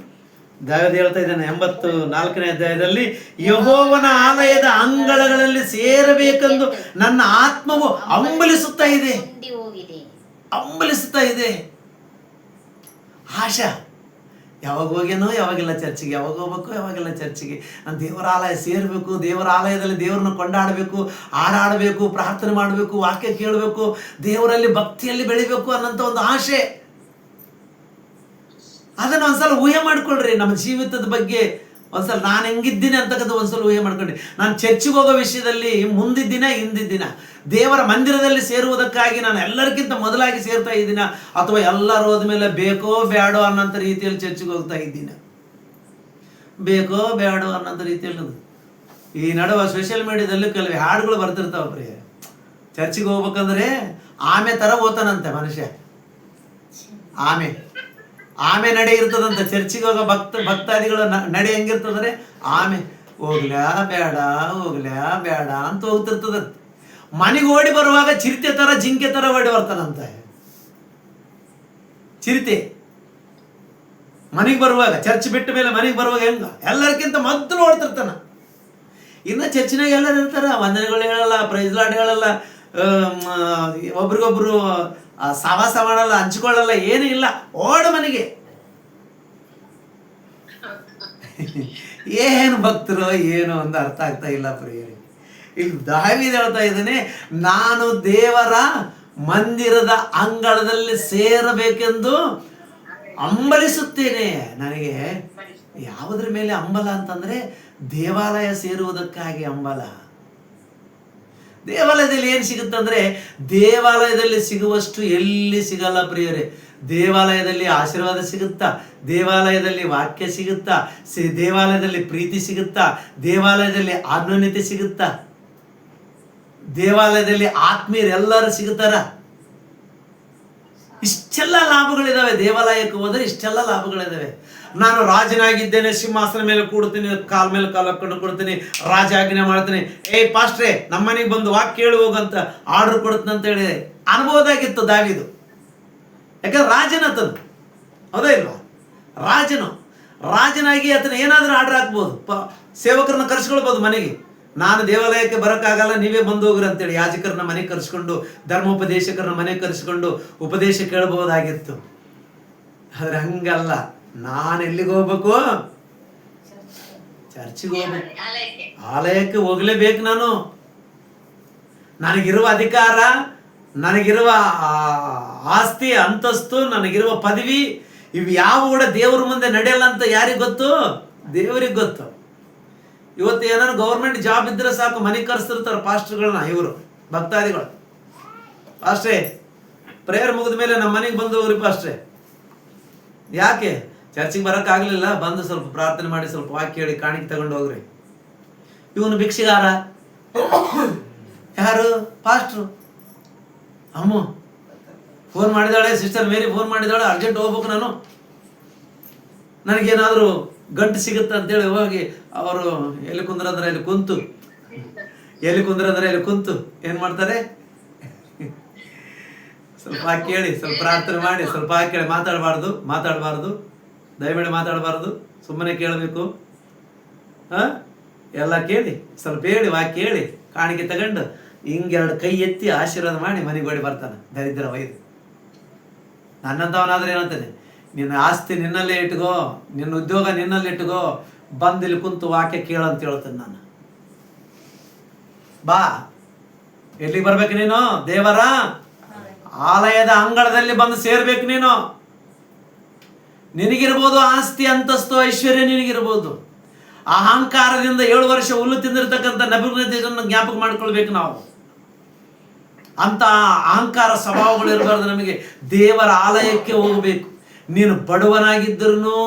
ದಾವೀದ ಹೇಳ್ತಾ ಇದ್ದಾನೆ 84ನೇ ಅಧ್ಯಾಯದಲ್ಲಿ, ಯೆಹೋವನ ಆಲಯದ ಅಂಗಳಗಳಲ್ಲಿ ಸೇರಬೇಕೆಂದು ನನ್ನ ಆತ್ಮವು ಹಂಬಲಿಸುತ್ತಾ ಇದೆ. ಹಂಬಲಿಸುತ್ತಾ ಇದೆ ಆಶಾ. ಯಾವಾಗ ಹೋಗ್ಯಾನೋ ಯಾವಾಗಿಲ್ಲ ಚರ್ಚಿಗೆ, ಯಾವಾಗ ಹೋಗ್ಬೇಕು ಯಾವಾಗಿಲ್ಲ ಚರ್ಚಿಗೆ. ನಾನು ದೇವರ ಆಲಯ ಸೇರಬೇಕು, ದೇವರ ಆಲಯದಲ್ಲಿ ದೇವರನ್ನ ಕೊಂಡಾಡಬೇಕು, ಹಾಡಾಡಬೇಕು, ಪ್ರಾರ್ಥನೆ ಮಾಡಬೇಕು, ವಾಕ್ಯ ಕೇಳಬೇಕು, ದೇವರಲ್ಲಿ ಭಕ್ತಿಯಲ್ಲಿ ಬೆಳಿಬೇಕು ಅನ್ನೋಂಥ ಒಂದು ಆಶೆ. ಅದನ್ನು ಒಂದ್ಸಲ ಊಹೆ ಮಾಡ್ಕೊಳ್ರಿ. ನಮ್ಮ ಜೀವಿತದ ಬಗ್ಗೆ ಒಂದ್ಸಲ ನಾನು ಹೆಂಗಿದ್ದೀನಿ ಅಂತಕ್ಕಂಥ ಒಂದ್ಸಲ ಊಹೆ ಮಾಡ್ಕೊಂಡ್ರಿ. ನಾನು ಚರ್ಚಿಗೆ ಹೋಗೋ ವಿಷಯದಲ್ಲಿ ಮುಂದಿದ್ದಿನ ಹಿಂದಿದ್ದಿನ, ದೇವರ ಮಂದಿರದಲ್ಲಿ ಸೇರುವುದಕ್ಕಾಗಿ ನಾನು ಎಲ್ಲರಿಗಿಂತ ಮೊದಲಾಗಿ ಸೇರ್ತಾ ಇದ್ದೀನ, ಅಥವಾ ಎಲ್ಲರೂ ಹೋದ್ಮೇಲೆ ಬೇಕೋ ಬೇಡೋ ಅನ್ನೋಂಥ ರೀತಿಯಲ್ಲಿ ಚರ್ಚಿಗೆ ಹೋಗ್ತಾ ಇದ್ದೀನ? ಬೇಕೋ ಬೇಡೋ ಅನ್ನೋಂಥ ರೀತಿಯಲ್ಲಿ. ಈ ನಡುವೆ ಸೋಷಿಯಲ್ ಮೀಡಿಯಾದಲ್ಲಿ ಕೆಲವು ಹಾಡುಗಳು ಬರ್ತಿರ್ತಾವ ಪ್ರಿಯ. ಚರ್ಚಿಗೆ ಹೋಗ್ಬೇಕಂದ್ರೆ ಆಮೆ ಥರ ಓದ್ತಾನಂತೆ ಮನುಷ್ಯ. ಆಮೆ ನಡೆ ಇರ್ತದಂತ. ಚರ್ಚಿಗೆ ಹೋಗೋ ಭಕ್ತಾದಿಗಳ ನಡೆ ಹೆಂಗಿರ್ತದಂದ್ರೆ ಆಮೆ ಹೋಗ್ಲ್ಯಾ ಬೇಡ ಅಂತ ಹೋಗ್ತಿರ್ತದಂತೆ. ಮನೆಗೆ ಓಡಿ ಬರುವಾಗ ಚಿರತೆ ತರ ಜಿಂಕೆ ತರ ಓಡಿ ಬರ್ತಾನಂತ. ಚಿರತೆ ಮನೆಗೆ ಬರುವಾಗ, ಚರ್ಚ್ ಬಿಟ್ಟ ಮೇಲೆ ಮನೆಗೆ ಬರುವಾಗ ಹೆಂಗ ಎಲ್ಲರಿಗಿಂತ ಮೊದಲು ಓಡ್ತಿರ್ತಾನ. ಇನ್ನು ಚರ್ಚಿನಾಗ ಎಲ್ಲರೂ ಇರ್ತಾರ, ವಂದನೆಗಳು ಹೇಳಲ್ಲ, ಪ್ರೈಸ್ ಲಾರ್ಡ್ ಹೇಳಲ್ಲ, ಒಬ್ರಿಗೊಬ್ರು ಸವಾಸ ಮಾಡಲ್ಲ, ಹಂಚ್ಕೊಳ್ಳಲ್ಲ, ಏನೂ ಇಲ್ಲ, ಓಡ ಮನೆಗೆ. ಏನು ಭಕ್ತರು ಏನು ಅಂತ ಅರ್ಥ ಆಗ್ತಾ ಇಲ್ಲ ಪ್ರಿಯರೇ. ಇಲ್ಲಿ ದಾವೀದ ಹೇಳ್ತಾ ಇದ್ದಾನೆ, ನಾನು ದೇವರ ಮಂದಿರದ ಅಂಗಳದಲ್ಲಿ ಸೇರಬೇಕೆಂದು ಹಂಬಲಿಸುತ್ತೇನೆ. ನನಗೆ ಯಾವುದ್ರ ಮೇಲೆ ಹಂಬಲ ಅಂತಂದ್ರೆ ದೇವಾಲಯ ಸೇರುವುದಕ್ಕಾಗಿ ಹಂಬಲ. ದೇವಾಲಯದಲ್ಲಿ ಏನು ಸಿಗುತ್ತಂದ್ರೆ, ದೇವಾಲಯದಲ್ಲಿ ಸಿಗುವಷ್ಟು ಎಲ್ಲಿ ಸಿಗಲ್ಲ ಪ್ರಿಯರೇ. ದೇವಾಲಯದಲ್ಲಿ ಆಶೀರ್ವಾದ ಸಿಗುತ್ತಾ, ದೇವಾಲಯದಲ್ಲಿ ವಾಕ್ಯ ಸಿಗುತ್ತಾ, ದೇವಾಲಯದಲ್ಲಿ ಪ್ರೀತಿ ಸಿಗುತ್ತಾ, ದೇವಾಲಯದಲ್ಲಿ ಅನ್ಯೋನ್ಯತೆ ಸಿಗುತ್ತಾ, ದೇವಾಲಯದಲ್ಲಿ ಆತ್ಮೀಯರೆಲ್ಲರೂ ಸಿಗುತ್ತಾರ. ಇಷ್ಟೆಲ್ಲ ಲಾಭಗಳಿದಾವೆ. ದೇವಾಲಯಕ್ಕೆ ಹೋದರೆ ಇಷ್ಟೆಲ್ಲ ಲಾಭಗಳಿದಾವೆ. ನಾನು ರಾಜನಾಗಿದ್ದೇನೆ, ಸಿಂಹಾಸನ ಮೇಲೆ ಕೂಡ್ತೀನಿ, ಕಾಲ ಮೇಲೆ ಕಾಲ ಹಾಕೊಂಡು ಕೊಡ್ತೀನಿ, ರಾಜ ಆಜ್ಞೆ ಮಾಡ್ತೀನಿ, ಪಾಸ್ಟ್ರೇ ನಮ್ಮ ಮನೆಗೆ ಬಂದು ವಾಕ್ಯ ಕೇಳಿ ಹೋಗಂತ ಆರ್ಡರ್ ಕೊಡ್ತೀನಿ ಅಂತ ಹೇಳಿ ಅನುಭವದಾಗಿತ್ತು ದಾವೀದು. ಯಾಕಂದ್ರೆ ರಾಜನತನು, ಹೌದಾ ಇಲ್ವಾ? ರಾಜನಾಗಿ ಆತನ ಏನಾದರೂ ಆರ್ಡರ್ ಹಾಕ್ಬೋದು, ಸೇವಕರನ್ನ ಕರ್ಸ್ಕೊಳ್ಬೋದು ಮನೆಗೆ. ನಾನು ದೇವಾಲಯಕ್ಕೆ ಬರೋಕ್ಕಾಗಲ್ಲ, ನೀವೇ ಬಂದು ಹೋಗ್ರಿ ಅಂತೇಳಿ ಯಾಜಕರನ್ನ ಮನೆಗೆ ಕರೆಸ್ಕೊಂಡು, ಧರ್ಮೋಪದೇಶಕರನ್ನ ಮನೆಗೆ ಕರೆಸ್ಕೊಂಡು ಉಪದೇಶ ಕೇಳಬಹುದಾಗಿತ್ತು. ಆದ್ರೆ ಹಂಗಲ್ಲ. ನಾನು ಎಲ್ಲಿಗೆ ಹೋಗ್ಬೇಕು? ಚರ್ಚಿಗೆ ಹೋಗ್ಬೇಕು, ಆಲಯಕ್ಕೆ ಹೋಗ್ಲೇಬೇಕು. ನನಗಿರುವ ಅಧಿಕಾರ, ನನಗಿರುವ ಆಸ್ತಿ ಅಂತಸ್ತು, ನನಗಿರುವ ಪದವಿ, ಇವು ಯಾವ ಕೂಡ ದೇವ್ರ ಮುಂದೆ ನಡೆಯಲ್ಲ ಅಂತ ಯಾರಿಗೆ ಗೊತ್ತು? ದೇವರಿಗೆ ಗೊತ್ತು. ಇವತ್ತು ಏನಾದ್ರು ಗೌರ್ಮೆಂಟ್ ಜಾಬ್ ಇದ್ರೆ ಸಾಕು, ಮನೆಗೆ ಕರೆಸ್ತಿರ್ತಾರೆ ಪಾಸ್ಟರ್ಗಳನ್ನ, ಇವರು ಭಕ್ತಾದಿಗಳು. ಪಾಸ್ಟ್ರೇ ಪ್ರೇಯರ್ ಮುಗಿದ ಮೇಲೆ ನಮ್ಮ ಮನೆಗೆ ಬಂದು ಹೋಗ್ರಿ ಪಾಸ್ಟ್ರೇ. ಯಾಕೆ? ಚರ್ಚಿಗೆ ಬರೋಕ್ಕಾಗಲಿಲ್ಲ, ಬಂದು ಸ್ವಲ್ಪ ಪ್ರಾರ್ಥನೆ ಮಾಡಿ, ಸ್ವಲ್ಪ ವಾಕ್ಯ ಹೇಳಿ, ಕಾಣಿಕೆ ತಗೊಂಡು ಹೋಗ್ರಿ. ಇವನು ಭಿಕ್ಷೆಗಾರ. ಯಾರು? ಪಾಸ್ಟ್ರು. ಅಮ್ಮ ಫೋನ್ ಮಾಡಿದಾಳೆ, ಸಿಸ್ಟರ್ ಮೇರಿ ಫೋನ್ ಮಾಡಿದಾಳೆ, ಅರ್ಜೆಂಟ್ ಹೋಗ್ಬೇಕು, ನನಗೇನಾದರೂ ಗಂಟು ಸಿಗುತ್ತೆ ಅಂತೇಳಿ ಹೋಗಿ ಅವರು ಎಲ್ಲಿ ಕುಂದ್ರಂದ್ರೆ ಅಲ್ಲಿ ಕುಂತು ಏನು ಮಾಡ್ತಾರೆ? ಸ್ವಲ್ಪ ಕೇಳಿ, ಸ್ವಲ್ಪ ಪ್ರಾರ್ಥನೆ ಮಾಡಿ, ಸ್ವಲ್ಪ ಕೇಳಿ. ಮಾತಾಡಬಾರ್ದು, ದಯಮಾಡಿ ಮಾತಾಡಬಾರ್ದು, ಸುಮ್ಮನೆ ಕೇಳಬೇಕು. ಎಲ್ಲ ಕೇಳಿ, ಸ್ವಲ್ಪ ಹೇಳಿ, ವಾಕ್ಯ ಹೇಳಿ, ಕಾಣಿಕೆ ತಗೊಂಡು ಹಿಂಗೆರಡು ಕೈ ಎತ್ತಿ ಆಶೀರ್ವಾದ ಮಾಡಿ ಮನೆಗೆ ಓಡಿ ಬರ್ತಾನೆ ದರಿದ್ರ ವೈದ್ಯ. ನನ್ನಂಥವನಾದ್ರೆ ಏನಂತಾನೆ, ನಿನ್ನ ಆಸ್ತಿ ನಿನ್ನಲ್ಲೇ ಇಟ್ಕೋ, ನಿನ್ನ ಉದ್ಯೋಗ ನಿನ್ನಲ್ಲಿ ಇಟ್ಕೋ, ಬಂದಿಲ್ಲಿ ಕುಂತು ವಾಕ್ಯ ಕೇಳಂತ ಹೇಳ್ತೇನೆ ನಾನು. ಬಾ, ಎಲ್ಲಿಗೆ ಬರ್ಬೇಕು ನೀನು? ದೇವರ ಆಲಯದ ಅಂಗಳದಲ್ಲಿ ಬಂದು ಸೇರ್ಬೇಕು ನೀನು. ನಿನಗಿರ್ಬೋದು ಆಸ್ತಿ, ಅಂತಸ್ತು, ಐಶ್ವರ್ಯ ನಿನಗಿರ್ಬೋದು. ಅಹಂಕಾರದಿಂದ 7 ವರ್ಷ ಹುಲ್ಲು ತಿಂದಿರ್ತಕ್ಕಂಥ ನೆಬೂಕದ್ನೆಚ್ಚರನನ್ನು ಜ್ಞಾಪಕ ಮಾಡ್ಕೊಳ್ಬೇಕು ನಾವು. ಅಂತ ಅಹಂಕಾರ ಸ್ವಭಾವಗಳು ಇರಬಾರ್ದು ನಮಗೆ. ದೇವರ ಆಲಯಕ್ಕೆ ಹೋಗಬೇಕು. ನೀನು ಬಡವನಾಗಿದ್ದರೂ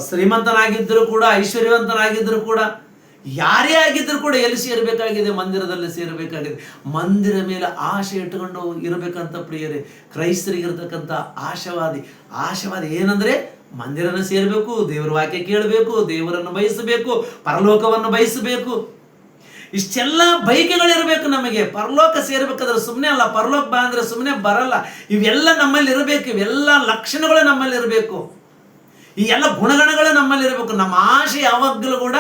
ಶ್ರೀಮಂತನಾಗಿದ್ದರೂ ಕೂಡ, ಐಶ್ವರ್ಯವಂತನಾಗಿದ್ದರೂ ಕೂಡ, ಯಾರೇ ಆಗಿದ್ದರೂ ಕೂಡ ಎಲ್ಲಿ ಸೇರಬೇಕಾಗಿದೆ? ಮಂದಿರದಲ್ಲಿ ಸೇರಬೇಕಾಗಿದೆ. ಮಂದಿರ ಮೇಲೆ ಆಶೆ ಇಟ್ಟುಕೊಂಡು ಇರಬೇಕಂತ ಪ್ರಿಯರೇ. ಕ್ರೈಸ್ತರಿಗಿರ್ತಕ್ಕಂಥ ಆಶಾವಾದಿ ಏನಂದ್ರೆ ಮಂದಿರನ ಸೇರಬೇಕು, ದೇವರ ವಾಕ್ಯ ಕೇಳಬೇಕು, ದೇವರನ್ನು ಬಯಸಬೇಕು, ಪರಲೋಕವನ್ನು ಬಯಸಬೇಕು. ಇಷ್ಟೆಲ್ಲ ಬಯಕೆಗಳಿರಬೇಕು ನಮಗೆ. ಪರಲೋಕ ಸೇರ್ಬೇಕಾದ್ರೆ ಸುಮ್ಮನೆ ಅಲ್ಲ, ಪರಲೋಕ ಬಾ ಅಂದ್ರೆ ಸುಮ್ಮನೆ ಬರಲ್ಲ. ಇವೆಲ್ಲ ನಮ್ಮಲ್ಲಿ ಇರಬೇಕು. ಇವೆಲ್ಲ ಲಕ್ಷಣಗಳು ನಮ್ಮಲ್ಲಿ ಇರಬೇಕು. ಈ ಎಲ್ಲ ಗುಣಗಣಗಳು ನಮ್ಮಲ್ಲಿ ಇರಬೇಕು. ನಮ್ಮ ಆಶೆ ಯಾವಾಗಲೂ ಕೂಡ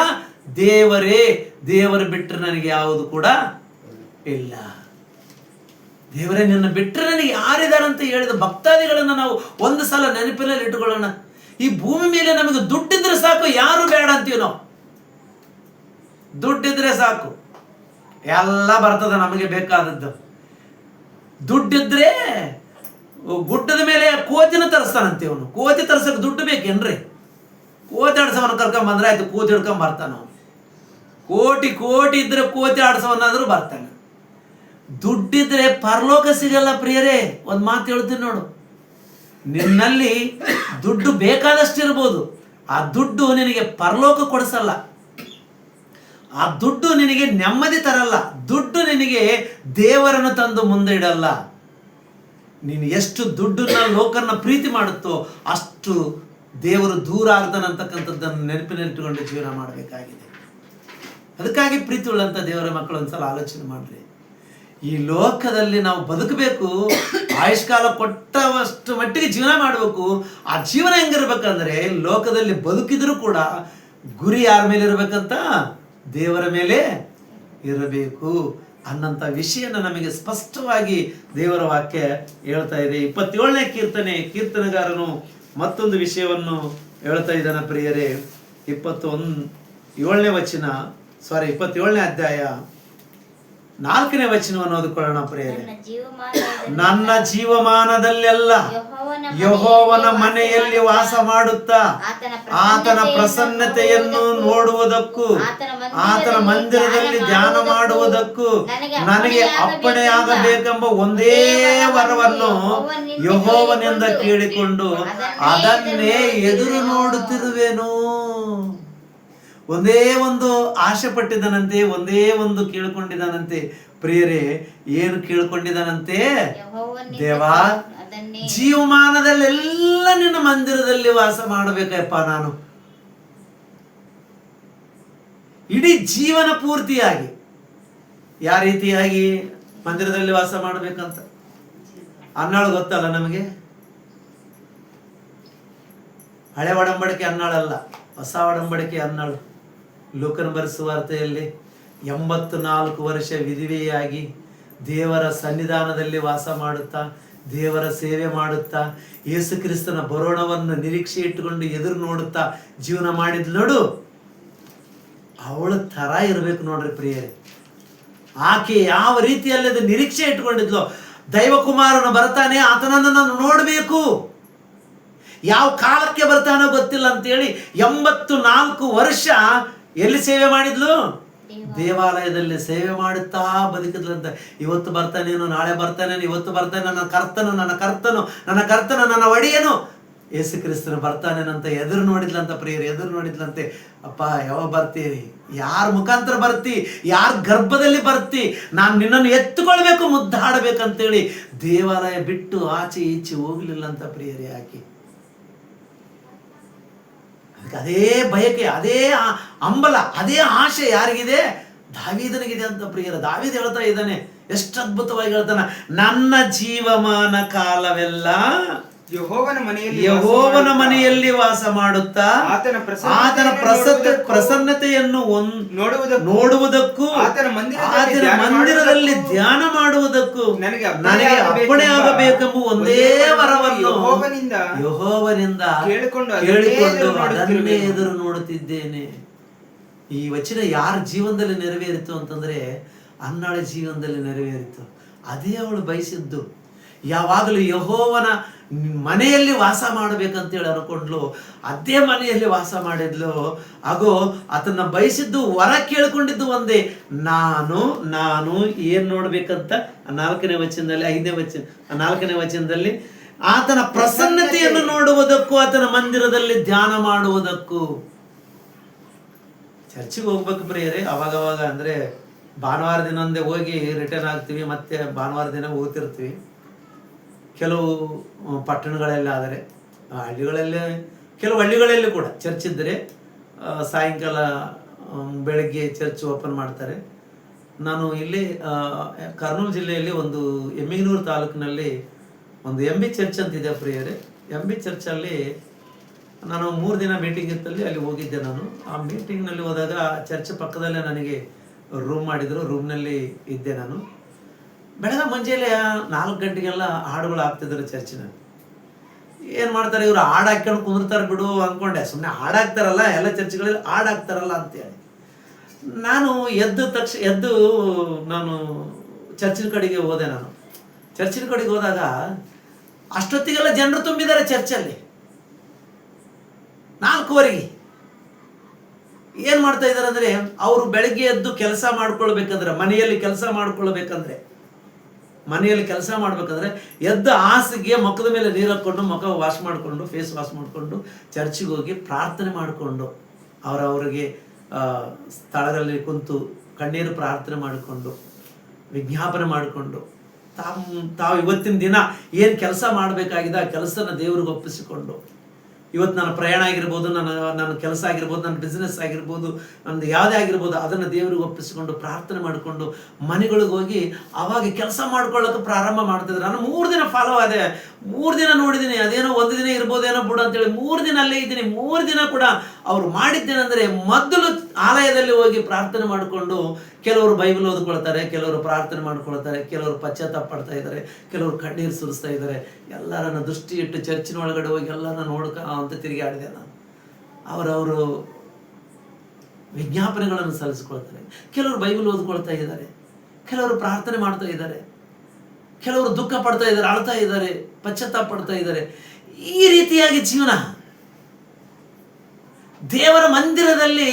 ದೇವರು ಬಿಟ್ಟರೆ ನನಗೆ ಯಾವುದು ಕೂಡ ಇಲ್ಲ. ದೇವರೇ ನಿನ್ನ ಬಿಟ್ಟರೆ ನನಗೆ ಯಾರಿದಾರಂತ ಹೇಳಿದ ಭಕ್ತಾದಿಗಳನ್ನು ನಾವು ಒಂದು ಸಲ ನೆನಪಿನಲ್ಲಿ ಇಟ್ಟುಕೊಳ್ಳೋಣ. ಈ ಭೂಮಿ ಮೇಲೆ ನಮಗೆ ದುಡ್ಡಿದ್ರೆ ಸಾಕು, ಯಾರು ಬೇಡ ಅಂತೀವಿ ನಾವು. ದುಡ್ಡಿದ್ರೆ ಸಾಕು, ಎಲ್ಲ ಬರ್ತದೆ ನಮಗೆ ಬೇಕಾದದ್ದು. ದುಡ್ಡಿದ್ರೆ ಗುಡ್ಡದ ಮೇಲೆ ಕೋತಿನ ತರಿಸ್ತಾನಂತೀವಿ. ಅವನು ಕೋತಿ ತರ್ಸಕ್ಕೆ ದುಡ್ಡು ಬೇಕೇನ್ರಿ? ಕೋತಿ ಆಡ್ಸವನ್ನ ಕರ್ಕೊಂಡ್ ಬಂದ್ರೆ ಆಯ್ತು, ಕೋತಿ ಹಿಡ್ಕೊಂಡ್ ಬರ್ತಾನ ಅವನು. ಕೋಟಿ ಇದ್ರೆ ಕೋತಿ ಆಡ್ಸವನ್ನಾದ್ರೂ ಬರ್ತಾನೆ. ದುಡ್ಡಿದ್ರೆ ಪರಲೋಕ ಸಿಗಲ್ಲ ಪ್ರಿಯರೇ. ಒಂದು ಮಾತು ಹೇಳ್ತೀನಿ ನೋಡು, ನಿನ್ನಲ್ಲಿ ದುಡ್ಡು ಬೇಕಾದಷ್ಟು ಇರ್ಬೋದು, ಆ ದುಡ್ಡು ನಿನಗೆ ಪರಲೋಕ ಕೊಡಿಸಲ್ಲ. ಆ ದುಡ್ಡು ನಿನಗೆ ನೆಮ್ಮದಿ ತರಲ್ಲ. ದುಡ್ಡು ನಿನಗೆ ದೇವರನ್ನು ತಂದು ಮುಂದೆ ಇಡಲ್ಲ. ನೀನು ಎಷ್ಟು ದುಡ್ಡನ್ನ ಲೋಕನ್ನ ಪ್ರೀತಿ ಮಾಡುತ್ತೋ ಅಷ್ಟು ದೇವರು ದೂರ ಆಗ್ತಾನಂತಕ್ಕಂಥದ್ದನ್ನು ನೆನಪಿನಲ್ಲಿಟ್ಟುಕೊಂಡು ಜೀವನ ಮಾಡಬೇಕಾಗಿದೆ. ಅದಕ್ಕಾಗಿ ಪ್ರೀತಿ ಉಳ್ಳಂಥ ದೇವರ ಮಕ್ಕಳು ಒಂದ್ಸಲ ಆಲೋಚನೆ ಮಾಡ್ರಿ. ಈ ಲೋಕದಲ್ಲಿ ನಾವು ಬದುಕಬೇಕು, ಆಯುಷ್ಕಾಲ ಕೊಟ್ಟವಷ್ಟು ಮಟ್ಟಿಗೆ ಜೀವನ ಮಾಡಬೇಕು. ಆ ಜೀವನ ಹೆಂಗಿರ್ಬೇಕಂದ್ರೆ, ಲೋಕದಲ್ಲಿ ಬದುಕಿದ್ರೂ ಕೂಡ ಗುರಿ ಯಾರ ಮೇಲೆ ಇರಬೇಕಂತ? ದೇವರ ಮೇಲೆ ಇರಬೇಕು ಅನ್ನಂಥ ವಿಷಯನ ನಮಗೆ ಸ್ಪಷ್ಟವಾಗಿ ದೇವರ ವಾಕ್ಯ ಹೇಳ್ತಾ ಇದೆ. 27ನೇ ಕೀರ್ತನೆಗಾರನು ಮತ್ತೊಂದು ವಿಷಯವನ್ನು ಹೇಳ್ತಾ ಇದ್ದಾನೆ ಪ್ರಿಯರೇ. 27ನೇ ಅಧ್ಯಾಯ 4ನೇ ವಚನವನ್ನು ಓದಿಕೊಳ್ಳೋಣ ಪ್ರಿಯರೇ. ನನ್ನ ಜೀವಮಾನದಲ್ಲೆಲ್ಲ ಯೆಹೋವನ ಮನೆಯಲ್ಲಿ ವಾಸ ಮಾಡುತ್ತಾ ಆತನ ಪ್ರಸನ್ನತೆಯನ್ನು ನೋಡುವುದಕ್ಕೂ ಆತನ ಮಂದಿರದಲ್ಲಿ ಧ್ಯಾನ ಮಾಡುವುದಕ್ಕೂ ನನಗೆ ಅಪ್ಪಣೆಯಾಗಬೇಕೆಂಬ ಒಂದೇ ವರವನ್ನು ಯೆಹೋವನಿಂದ ಕೇಳಿಕೊಂಡು ಅದನ್ನೇ ಎದುರು ನೋಡುತ್ತಿರುವೆನು. ಒಂದೇ ಒಂದು ಆಶೆ ಪಟ್ಟಿದ್ದಾನಂತೆ, ಒಂದೇ ಒಂದು ಕೇಳಿಕೊಂಡಿದ್ದಾನಂತೆ ಪ್ರಿಯರೇ. ಏನು ಕೇಳಿಕೊಂಡಿದ್ದಾನಂತೆ? ದೇವಾ, ಜೀವಮಾನದಲ್ಲೆಲ್ಲ ನಿನ್ನ ಮಂದಿರದಲ್ಲಿ ವಾಸ ಮಾಡಬೇಕಪ್ಪ. ನಾನು ಇಡೀ ಜೀವನ ಪೂರ್ತಿಯಾಗಿ ಯಾವ ರೀತಿಯಾಗಿ ಮಂದಿರದಲ್ಲಿ ವಾಸ ಮಾಡಬೇಕಂತ ಅನ್ನಾಳು ಗೊತ್ತಲ್ಲ ನಮಗೆ. ಹಳೆ ಒಡಂಬಡಿಕೆ ಅನ್ನಾಳಲ್ಲ, ಹೊಸ ಒಡಂಬಡಿಕೆ ಅನ್ನಾಳು. ಲೂಕನ ಬರೆಸುವಾರ್ತೆಯಲ್ಲಿ 84 ವರ್ಷ ವಿಧವೆಯಾಗಿ ದೇವರ ಸನ್ನಿಧಾನದಲ್ಲಿ ವಾಸ ಮಾಡುತ್ತಾ, ದೇವರ ಸೇವೆ ಮಾಡುತ್ತಾ, ಯೇಸು ಕ್ರಿಸ್ತನ ಬರೋಣವನ್ನು ನಿರೀಕ್ಷೆ ಇಟ್ಟುಕೊಂಡು ಎದುರು ನೋಡುತ್ತಾ ಜೀವನ ಮಾಡಿದ್ಲು ನೋಡು. ಅವಳ ಥರ ಇರಬೇಕು ನೋಡ್ರಿ ಪ್ರಿಯರೇ. ಆಕೆ ಯಾವ ರೀತಿಯಲ್ಲಿ ಅದು ನಿರೀಕ್ಷೆ ಇಟ್ಕೊಂಡಿದ್ಲು, ದೈವಕುಮಾರನು ಬರ್ತಾನೆ, ಆತನನ್ನು ನಾನು ನೋಡಬೇಕು, ಯಾವ ಕಾಲಕ್ಕೆ ಬರ್ತಾನೋ ಗೊತ್ತಿಲ್ಲ ಅಂತೇಳಿ 84 ವರ್ಷ ಎಲ್ಲಿ ಸೇವೆ ಮಾಡಿದ್ಲು? ದೇವಾಲಯದಲ್ಲಿ ಸೇವೆ ಮಾಡುತ್ತಾ ಬದುಕಿದ್ಲಂತ. ಇವತ್ತು ಬರ್ತಾನೇನು, ನಾಳೆ ಬರ್ತಾನೇನು, ಇವತ್ತು ಬರ್ತಾನೆ, ನನ್ನ ಕರ್ತನು ನನ್ನ ಒಡೆಯನು ಯೇಸು ಕ್ರಿಸ್ತನು ಬರ್ತಾನೇನಂತ ಎದುರು ನೋಡಿದ್ಲಂತ ಪ್ರಿಯರು. ಎದುರು ನೋಡಿದ್ಲಂತೆ. ಅಪ್ಪ ಯಾವಾಗ ಬರ್ತೀರಿ? ಯಾರ ಮುಖಾಂತರ ಬರ್ತಿ? ಯಾರ ಗರ್ಭದಲ್ಲಿ ಬರ್ತಿ? ನಾನು ನಿನ್ನನ್ನು ಎತ್ತುಕೊಳ್ಬೇಕು, ಮುದ್ದಾಡಬೇಕಂತೇಳಿ ದೇವಾಲಯ ಬಿಟ್ಟು ಆಚೆ ಈಚೆ ಹೋಗ್ಲಿಲ್ಲ ಅಂತ ಪ್ರಿಯರೇ. ಆಕೆ ಅದೇ ಬಯಕೆ, ಅದೇ ಹಂಬಲ, ಅದೇ ಆಶೆ ಯಾರಿಗಿದೆ? ದಾವೀದನಿಗಿದೆ ಅಂತ ಪ್ರಿಯರ. ದಾವೀದ ಹೇಳ್ತಾ ಇದ್ದಾನೆ, ಎಷ್ಟು ಅದ್ಭುತವಾಗಿ ಹೇಳ್ತಾನ, ನನ್ನ ಜೀವಮಾನ ಕಾಲವೆಲ್ಲ ಯೆಹೋವನ ಮನೆಯಲ್ಲಿ ವಾಸ ಮಾಡುತ್ತಾ ಆತನ ಪ್ರಸನ್ನತೆಯನ್ನು ನೋಡುವುದಕ್ಕೂ ಆತನ ಮಂದಿರದಲ್ಲಿ ಧ್ಯಾನ ಮಾಡುವುದಕ್ಕೂ ನನಗೆ ಅಪ್ಪಣೆ ಆಗಬೇಕೆಂಬ ಒಂದೇ ವರವನ್ನು ಯೆಹೋವನಿಂದ ಕೇಳಿಕೊಂಡು ಅದನ್ನೇ ಎದುರು ನೋಡುತ್ತಿದ್ದೇನೆ. ಈ ವಚನ ಯಾರ ಜೀವನದಲ್ಲಿ ನೆರವೇರಿತು ಅಂತಂದ್ರೆ, ಅನ್ನಾಳ ಜೀವನದಲ್ಲಿ ನೆರವೇರಿತು. ಅದೇ ಅವಳು ಬಯಸಿದ್ದು. ಯಾವಾಗಲೂ ಯೆಹೋವನ ಮನೆಯಲ್ಲಿ ವಾಸ ಮಾಡಬೇಕಂತೇಳಿ ಅನ್ಕೊಂಡ್ಲು, ಅದೇ ಮನೆಯಲ್ಲಿ ವಾಸ ಮಾಡಿದ್ಲು. ಹಾಗೋ ಆತನ ಬಯಸಿದ್ದು, ವರ ಕೇಳ್ಕೊಂಡಿದ್ದು ಒಂದೇ, ನಾನು ಏನ್ ನೋಡ್ಬೇಕಂತ 4ನೇ ವಚನದಲ್ಲಿ 4ನೇ ವಚನದಲ್ಲಿ ಆತನ ಪ್ರಸನ್ನತೆಯನ್ನು ನೋಡುವುದಕ್ಕೂ ಆತನ ಮಂದಿರದಲ್ಲಿ ಧ್ಯಾನ ಮಾಡುವುದಕ್ಕೂ. ಚರ್ಚಿಗೆ ಹೋಗ್ಬೇಕು ಪ್ರಿಯರೇ, ಅವಾಗವಾಗ ಅಂದ್ರೆ ಭಾನುವಾರ ದಿನ ಒಂದೇ ಹೋಗಿ ರಿಟರ್ನ್ ಆಗ್ತೀವಿ, ಮತ್ತೆ ಭಾನುವಾರ ದಿನ ಹೋಗ್ತಿರ್ತೀವಿ. ಕೆಲವು ಪಟ್ಟಣಗಳಲ್ಲಾದರೆ, ಹಳ್ಳಿಗಳಲ್ಲಿ, ಕೆಲವು ಹಳ್ಳಿಗಳಲ್ಲಿ ಕೂಡ ಚರ್ಚ್ ಇದ್ದರೆ ಸಾಯಂಕಾಲ ಬೆಳಗ್ಗೆ ಚರ್ಚ್ ಓಪನ್ ಮಾಡ್ತಾರೆ. ನಾನು ಇಲ್ಲಿ ಕರ್ನೂಲು ಜಿಲ್ಲೆಯಲ್ಲಿ ಒಂದು ಎಮ್ಮಿಗನೂರು ತಾಲೂಕಿನಲ್ಲಿ ಒಂದು MB ಚರ್ಚ್ ಅಂತಿದೆ ಪ್ರಿಯರೇ. MB ಚರ್ಚಲ್ಲಿ ನಾನು 3 ದಿನ ಮೀಟಿಂಗ್ ಇತ್ತಲ್ಲಿ ಅಲ್ಲಿ ಹೋಗಿದ್ದೆ. ನಾನು ಆ ಮೀಟಿಂಗ್ನಲ್ಲಿ ಹೋದಾಗ ಚರ್ಚ್ ಪಕ್ಕದಲ್ಲೇ ನನಗೆ ರೂಮ್ ಮಾಡಿದರು. ರೂಮ್ನಲ್ಲಿ ಇದ್ದೆ ನಾನು. ಬೆಳಗ್ಗೆ ಮುಂಜಾನೆ 4 ಗಂಟೆಗೆಲ್ಲ ಹಾಡುಗಳು ಹಾಕ್ತಿದ್ರು ಚರ್ಚಿನಲ್ಲಿ. ಏನು ಮಾಡ್ತಾರೆ ಇವರು, ಹಾಡು ಹಾಕ್ಕೊಂಡು ಕುಂದಿರ್ತಾರೆ ಬಿಡು ಅಂದ್ಕೊಂಡೆ. ಸುಮ್ಮನೆ ಹಾಡು ಹಾಕ್ತಾರಲ್ಲ, ಎಲ್ಲ ಚರ್ಚ್ಗಳಲ್ಲಿ ಹಾಡು ಹಾಕ್ತಾರಲ್ಲ ಅಂತೇಳಿ ನಾನು ಎದ್ದು ನಾನು ಚರ್ಚಿನ ಕಡೆಗೆ ಹೋದೆ. ನಾನು ಚರ್ಚಿನ ಕಡೆಗೆ ಹೋದಾಗ ಅಷ್ಟೊತ್ತಿಗೆಲ್ಲ ಜನರು ತುಂಬಿದ್ದಾರೆ ಚರ್ಚಲ್ಲಿ. 4:15 ಏನು ಮಾಡ್ತಾ ಇದ್ದಾರೆ ಅಂದರೆ, ಅವರು ಬೆಳಗ್ಗೆ ಎದ್ದು ಕೆಲಸ ಮಾಡ್ಕೊಳ್ಬೇಕಂದ್ರೆ, ಮನೆಯಲ್ಲಿ ಕೆಲಸ ಮಾಡ್ಬೇಕಂದ್ರೆ ಎದ್ದು ಹಾಸಿಗೆ ಮುಖದ ಮೇಲೆ ನೀರು ಹಾಕ್ಕೊಂಡು, ಮುಖ ವಾಶ್ ಮಾಡಿಕೊಂಡು, ಫೇಸ್ ವಾಶ್ ಮಾಡಿಕೊಂಡು ಚರ್ಚಿಗೆ ಹೋಗಿ ಪ್ರಾರ್ಥನೆ ಮಾಡಿಕೊಂಡು, ಅವರವರಿಗೆ ಸ್ಥಳಗಳಲ್ಲಿ ಕುಂತು ಕಣ್ಣೀರು ಪ್ರಾರ್ಥನೆ ಮಾಡಿಕೊಂಡು, ವಿಜ್ಞಾಪನೆ ಮಾಡಿಕೊಂಡು, ತಾವು ಇವತ್ತಿನ ದಿನ ಏನು ಕೆಲಸ ಮಾಡಬೇಕಾಗಿದೆ ಆ ಕೆಲಸನ ದೇವ್ರಿಗೆ ಒಪ್ಪಿಸಿಕೊಂಡು, ಇವತ್ತು ನನ್ನ ಪ್ರಯಾಣ ಆಗಿರ್ಬೋದು, ನನ್ನ ಕೆಲಸ ಆಗಿರ್ಬೋದು, ನನ್ನ ಬಿಸ್ನೆಸ್ ಆಗಿರ್ಬೋದು, ನನ್ನದು ಯಾವುದೇ ಆಗಿರ್ಬೋದು, ಅದನ್ನು ದೇವರಿಗೆ ಒಪ್ಪಿಸಿಕೊಂಡು ಪ್ರಾರ್ಥನೆ ಮಾಡಿಕೊಂಡು ಮನೆಗಳಿಗೆ ಹೋಗಿ ಅವಾಗ ಕೆಲಸ ಮಾಡ್ಕೊಳ್ಳೋಕೆ ಪ್ರಾರಂಭ ಮಾಡ್ತಿದ್ರು. ನಾನು 3 ದಿನ ಫಾಲೋ ಆದೆ. 3 ದಿನ ನೋಡಿದ್ದೀನಿ. ಅದೇನೋ 1 ದಿನ ಇರ್ಬೋದೇನೋ ಬಿಡು ಅಂತೇಳಿ 3 ದಿನ ಅಲ್ಲೇ ಇದ್ದೀನಿ. 3 ದಿನ ಕೂಡ ಅವ್ರು ಮಾಡಿದ್ದೇನೆಂದರೆ, ಮೊದಲು ಆಲಯದಲ್ಲಿ ಹೋಗಿ ಪ್ರಾರ್ಥನೆ ಮಾಡಿಕೊಂಡು, ಕೆಲವರು ಬೈಬಲ್ ಓದ್ಕೊಳ್ತಾರೆ, ಕೆಲವರು ಪ್ರಾರ್ಥನೆ ಮಾಡ್ಕೊಳ್ತಾರೆ, ಕೆಲವರು ಪಶ್ಚಾತ್ತಾಪ ಪಡ್ತಾ ಇದ್ದಾರೆ, ಕೆಲವರು ಕಣ್ಣೀರು ಸುರಿಸ್ತಾ ಇದ್ದಾರೆ. ಎಲ್ಲರನ್ನ ದೃಷ್ಟಿ ಇಟ್ಟು ಚರ್ಚಿನ ಒಳಗಡೆ ಹೋಗಿ ಎಲ್ಲರನ್ನ ನೋಡ್ಕ ಅಂತ ತಿರುಗಾಡಿದೆ ನಾನು. ಅವರವರು ವಿಜ್ಞಾಪನೆಗಳನ್ನು ಸಲ್ಲಿಸ್ಕೊಳ್ತಾರೆ, ಕೆಲವರು ಬೈಬಲ್ ಓದ್ಕೊಳ್ತಾ ಇದ್ದಾರೆ, ಕೆಲವರು ಪ್ರಾರ್ಥನೆ ಮಾಡ್ತಾ ಇದ್ದಾರೆ, ಕೆಲವರು ದುಃಖ ಪಡ್ತಾ ಇದ್ದಾರೆ, ಅಳ್ತಾ ಇದ್ದಾರೆ, ಪಶ್ಚಾತ್ತಾಪ ಪಡ್ತಾ ಇದ್ದಾರೆ. ಈ ರೀತಿಯಾಗಿ ಜೀವನ. ದೇವರ ಮಂದಿರದಲ್ಲಿ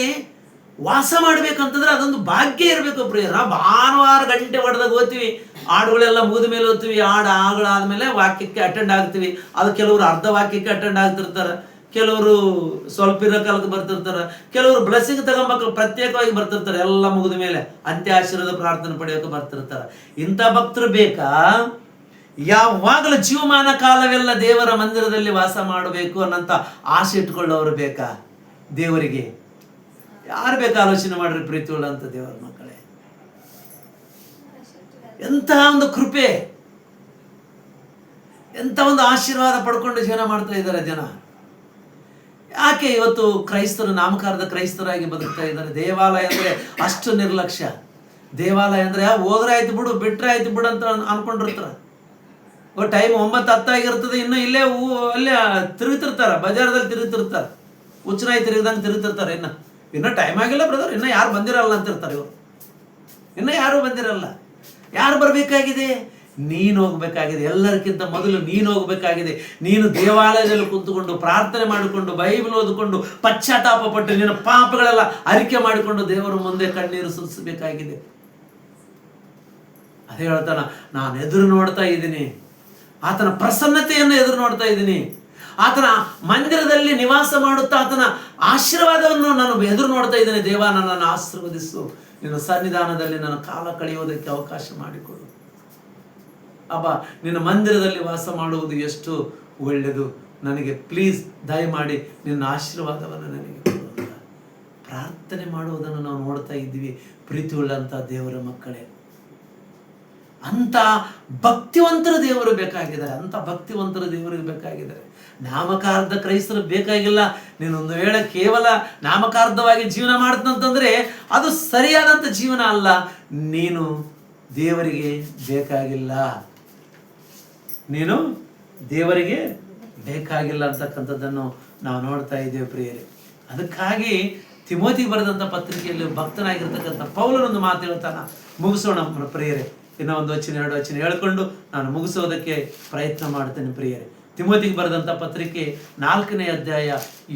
ವಾಸ ಮಾಡ್ಬೇಕಂತಂದ್ರೆ ಅದೊಂದು ಭಾಗ್ಯ ಇರಬೇಕು ಪ್ರಿಯರ. ಭಾನುವಾರ ಗಂಟೆ ಹೊಡೆದಾಗ ಓದ್ತೀವಿ, ಹಾಡುಗಳೆಲ್ಲ ಮುಗಿದ ಮೇಲೆ ಓದ್ತೀವಿ. ಆಗಳಾದ್ಮೇಲೆ ವಾಕ್ಯಕ್ಕೆ ಅಟೆಂಡ್ ಆಗ್ತೀವಿ. ಅದು ಕೆಲವರು ಅರ್ಧ ವಾಕ್ಯಕ್ಕೆ ಅಟೆಂಡ್ ಆಗ್ತಿರ್ತಾರೆ, ಕೆಲವರು ಸ್ವಲ್ಪ ಇರೋ ಕಾಲಕ್ಕೆ ಬರ್ತಿರ್ತಾರೆ, ಕೆಲವರು ಬ್ಲೆಸ್ಸಿಂಗ್ ತಗೊಂಬಕ್ಕೆ ಪ್ರತ್ಯೇಕವಾಗಿ ಬರ್ತಿರ್ತಾರೆ. ಎಲ್ಲ ಮುಗಿದ ಮೇಲೆ ಅಂತ್ಯ ಆಶೀರ್ವಾದ ಪ್ರಾರ್ಥನೆ ಪಡೆಯೋಕೆ ಬರ್ತಿರ್ತಾರೆ. ಇಂಥ ಭಕ್ತರು ಬೇಕಾ? ಯಾವಾಗಲೂ ಜೀವಮಾನ ಕಾಲವೆಲ್ಲ ದೇವರ ಮಂದಿರದಲ್ಲಿ ವಾಸ ಮಾಡಬೇಕು ಅನ್ನೋಂಥ ಆಸೆ ಇಟ್ಕೊಳ್ಳೋರು ಬೇಕಾ ದೇವರಿಗೆ? ಯಾರು ಬೇಕಾ ಆಲೋಚನೆ ಮಾಡ್ರಿ ಪ್ರೀತಿ ಉಳ್ಳಂತ ದೇವರ ಮಕ್ಕಳೇ. ಎಂಥ ಒಂದು ಕೃಪೆ, ಎಂಥ ಒಂದು ಆಶೀರ್ವಾದ ಪಡ್ಕೊಂಡು ಜೀವನ ಮಾಡ್ತಾ ಇದ್ದಾರೆ ಜನ. ಯಾಕೆ ಇವತ್ತು ಕ್ರೈಸ್ತರು ನಾಮಕಾರದ ಕ್ರೈಸ್ತರಾಗಿ ಬದುಕ್ತಾ ಇದ್ದಾರೆ? ದೇವಾಲಯ ಅಂದರೆ ಅಷ್ಟು ನಿರ್ಲಕ್ಷ್ಯ. ದೇವಾಲಯ ಅಂದರೆ ಹೋದ್ರೆ ಆಯ್ತು ಬಿಡು, ಬಿಟ್ರೆ ಆಯ್ತು ಬಿಡು ಅಂತ ಅನ್ಕೊಂಡಿರ್ತಾರೆ. ಟೈಮ್ 9-10 ಆಗಿರ್ತದೆ, ಇನ್ನು ಇಲ್ಲೇ ಅಲ್ಲೇ ತಿರುಗ್ತಿರ್ತಾರೆ, ಬಜಾರದಲ್ಲಿ ತಿರುಗ್ತಿರ್ತಾರೆ, ಹುಚ್ಚನಾಯಿ ತಿರುಗ್ದಂಗೆ ತಿರುಗ್ತಿರ್ತಾರೆ. ಇನ್ನು ಟೈಮ್ ಆಗಿಲ್ಲ ಬ್ರದರ್, ಇನ್ನು ಯಾರು ಬಂದಿರಲ್ಲ ಅಂತಿರ್ತಾರೆ ಇವರು. ಇನ್ನು ಯಾರು ಬಂದಿರಲ್ಲ. ಯಾರು ಬರಬೇಕಾಗಿದೆ? ನೀನು ಹೋಗ್ಬೇಕಾಗಿದೆ. ಎಲ್ಲರಿಗಿಂತ ಮೊದಲು ನೀನು ಹೋಗ್ಬೇಕಾಗಿದೆ. ನೀನು ದೇವಾಲಯದಲ್ಲಿ ಕುಂತುಕೊಂಡು ಪ್ರಾರ್ಥನೆ ಮಾಡಿಕೊಂಡು ಬೈಬಲ್ ಓದಿಕೊಂಡು ಪಶ್ಚಾತ್ತಾಪ ಪಟ್ಟು ನಿನ್ನ ಪಾಪಗಳೆಲ್ಲ ಅರಿಕೆ ಮಾಡಿಕೊಂಡು ದೇವರ ಮುಂದೆ ಕಣ್ಣೀರು ಸುರಿಸಬೇಕಾಗಿದೆ. ಅದೇ ಹೇಳ್ತಾನ, ನಾನು ಎದುರು ನೋಡ್ತಾ ಇದ್ದೀನಿ, ಆತನ ಪ್ರಸನ್ನತೆಯನ್ನು ಎದುರು ನೋಡ್ತಾ ಇದ್ದೀನಿ, ಆತನ ಮಂದಿರದಲ್ಲಿ ನಿವಾಸ ಮಾಡುತ್ತಾ ಆತನ ಆಶೀರ್ವಾದವನ್ನು ನಾನು ಎದುರು ನೋಡ್ತಾ ಇದ್ದೇನೆ. ದೇವ, ನನ್ನನ್ನು ಆಶೀರ್ವದಿಸು, ನಿನ್ನ ಸನ್ನಿಧಾನದಲ್ಲಿ ನನ್ನ ಕಾಲ ಕಳೆಯುವುದಕ್ಕೆ ಅವಕಾಶ ಮಾಡಿಕೊಡು. ಅಬ್ಬಾ, ನಿನ್ನ ಮಂದಿರದಲ್ಲಿ ವಾಸ ಮಾಡುವುದು ಎಷ್ಟು ಒಳ್ಳೆಯದು. ನನಗೆ ಪ್ಲೀಸ್ ದಯಮಾಡಿ ನಿನ್ನ ಆಶೀರ್ವಾದವನ್ನು ನನಗೆ ಕೊಡು. ಪ್ರಾರ್ಥನೆ ಮಾಡುವುದನ್ನು ನಾವು ನೋಡ್ತಾ ಇದ್ದೀವಿ ಪ್ರೀತಿ ಉಳ್ಳಂಥ ದೇವರ ಮಕ್ಕಳೇ. ಅಂಥ ಭಕ್ತಿವಂತರ ದೇವರು ಬೇಕಾಗಿದ್ದಾರೆ, ಅಂಥ ಭಕ್ತಿವಂತರ ದೇವರಿಗೆ ಬೇಕಾಗಿದ್ದಾರೆ. ನಾಮಕಾರ್ಧ ಕ್ರೈಸ್ತರು ಬೇಕಾಗಿಲ್ಲ. ನೀನೊಂದು ವೇಳೆ ಕೇವಲ ನಾಮಕಾರ್ಧವಾಗಿ ಜೀವನ ಮಾಡ್ತಂತಂದ್ರೆ ಅದು ಸರಿಯಾದಂಥ ಜೀವನ ಅಲ್ಲ. ನೀನು ದೇವರಿಗೆ ಬೇಕಾಗಿಲ್ಲ, ನೀನು ದೇವರಿಗೆ ಬೇಕಾಗಿಲ್ಲ ಅಂತಕ್ಕಂಥದ್ದನ್ನು ನಾವು ನೋಡ್ತಾ ಇದ್ದೇವೆ ಪ್ರಿಯರೇ. ಅದಕ್ಕಾಗಿ ತಿಮೋತಿಗೆ ಬರೆದಂಥ ಪತ್ರಿಕೆಯಲ್ಲಿ ಭಕ್ತನಾಗಿರ್ತಕ್ಕಂಥ ಪೌಲನೊಂದು ಮಾತು ಹೇಳ್ತಾನ, ಮುಗಿಸೋಣ ಪ್ರಿಯರೇ. ಇನ್ನೂ ಒಂದು ವಚನ 2 ವಚನ ಹೇಳ್ಕೊಂಡು ನಾನು ಮುಗಿಸೋದಕ್ಕೆ ಪ್ರಯತ್ನ ಮಾಡ್ತೇನೆ ಪ್ರಿಯರೇ. ತಿಮೋತಿಗೆ ಬರೆದಂಥ ಪತ್ರಿಕೆ 4ನೇ ಅಧ್ಯಾಯ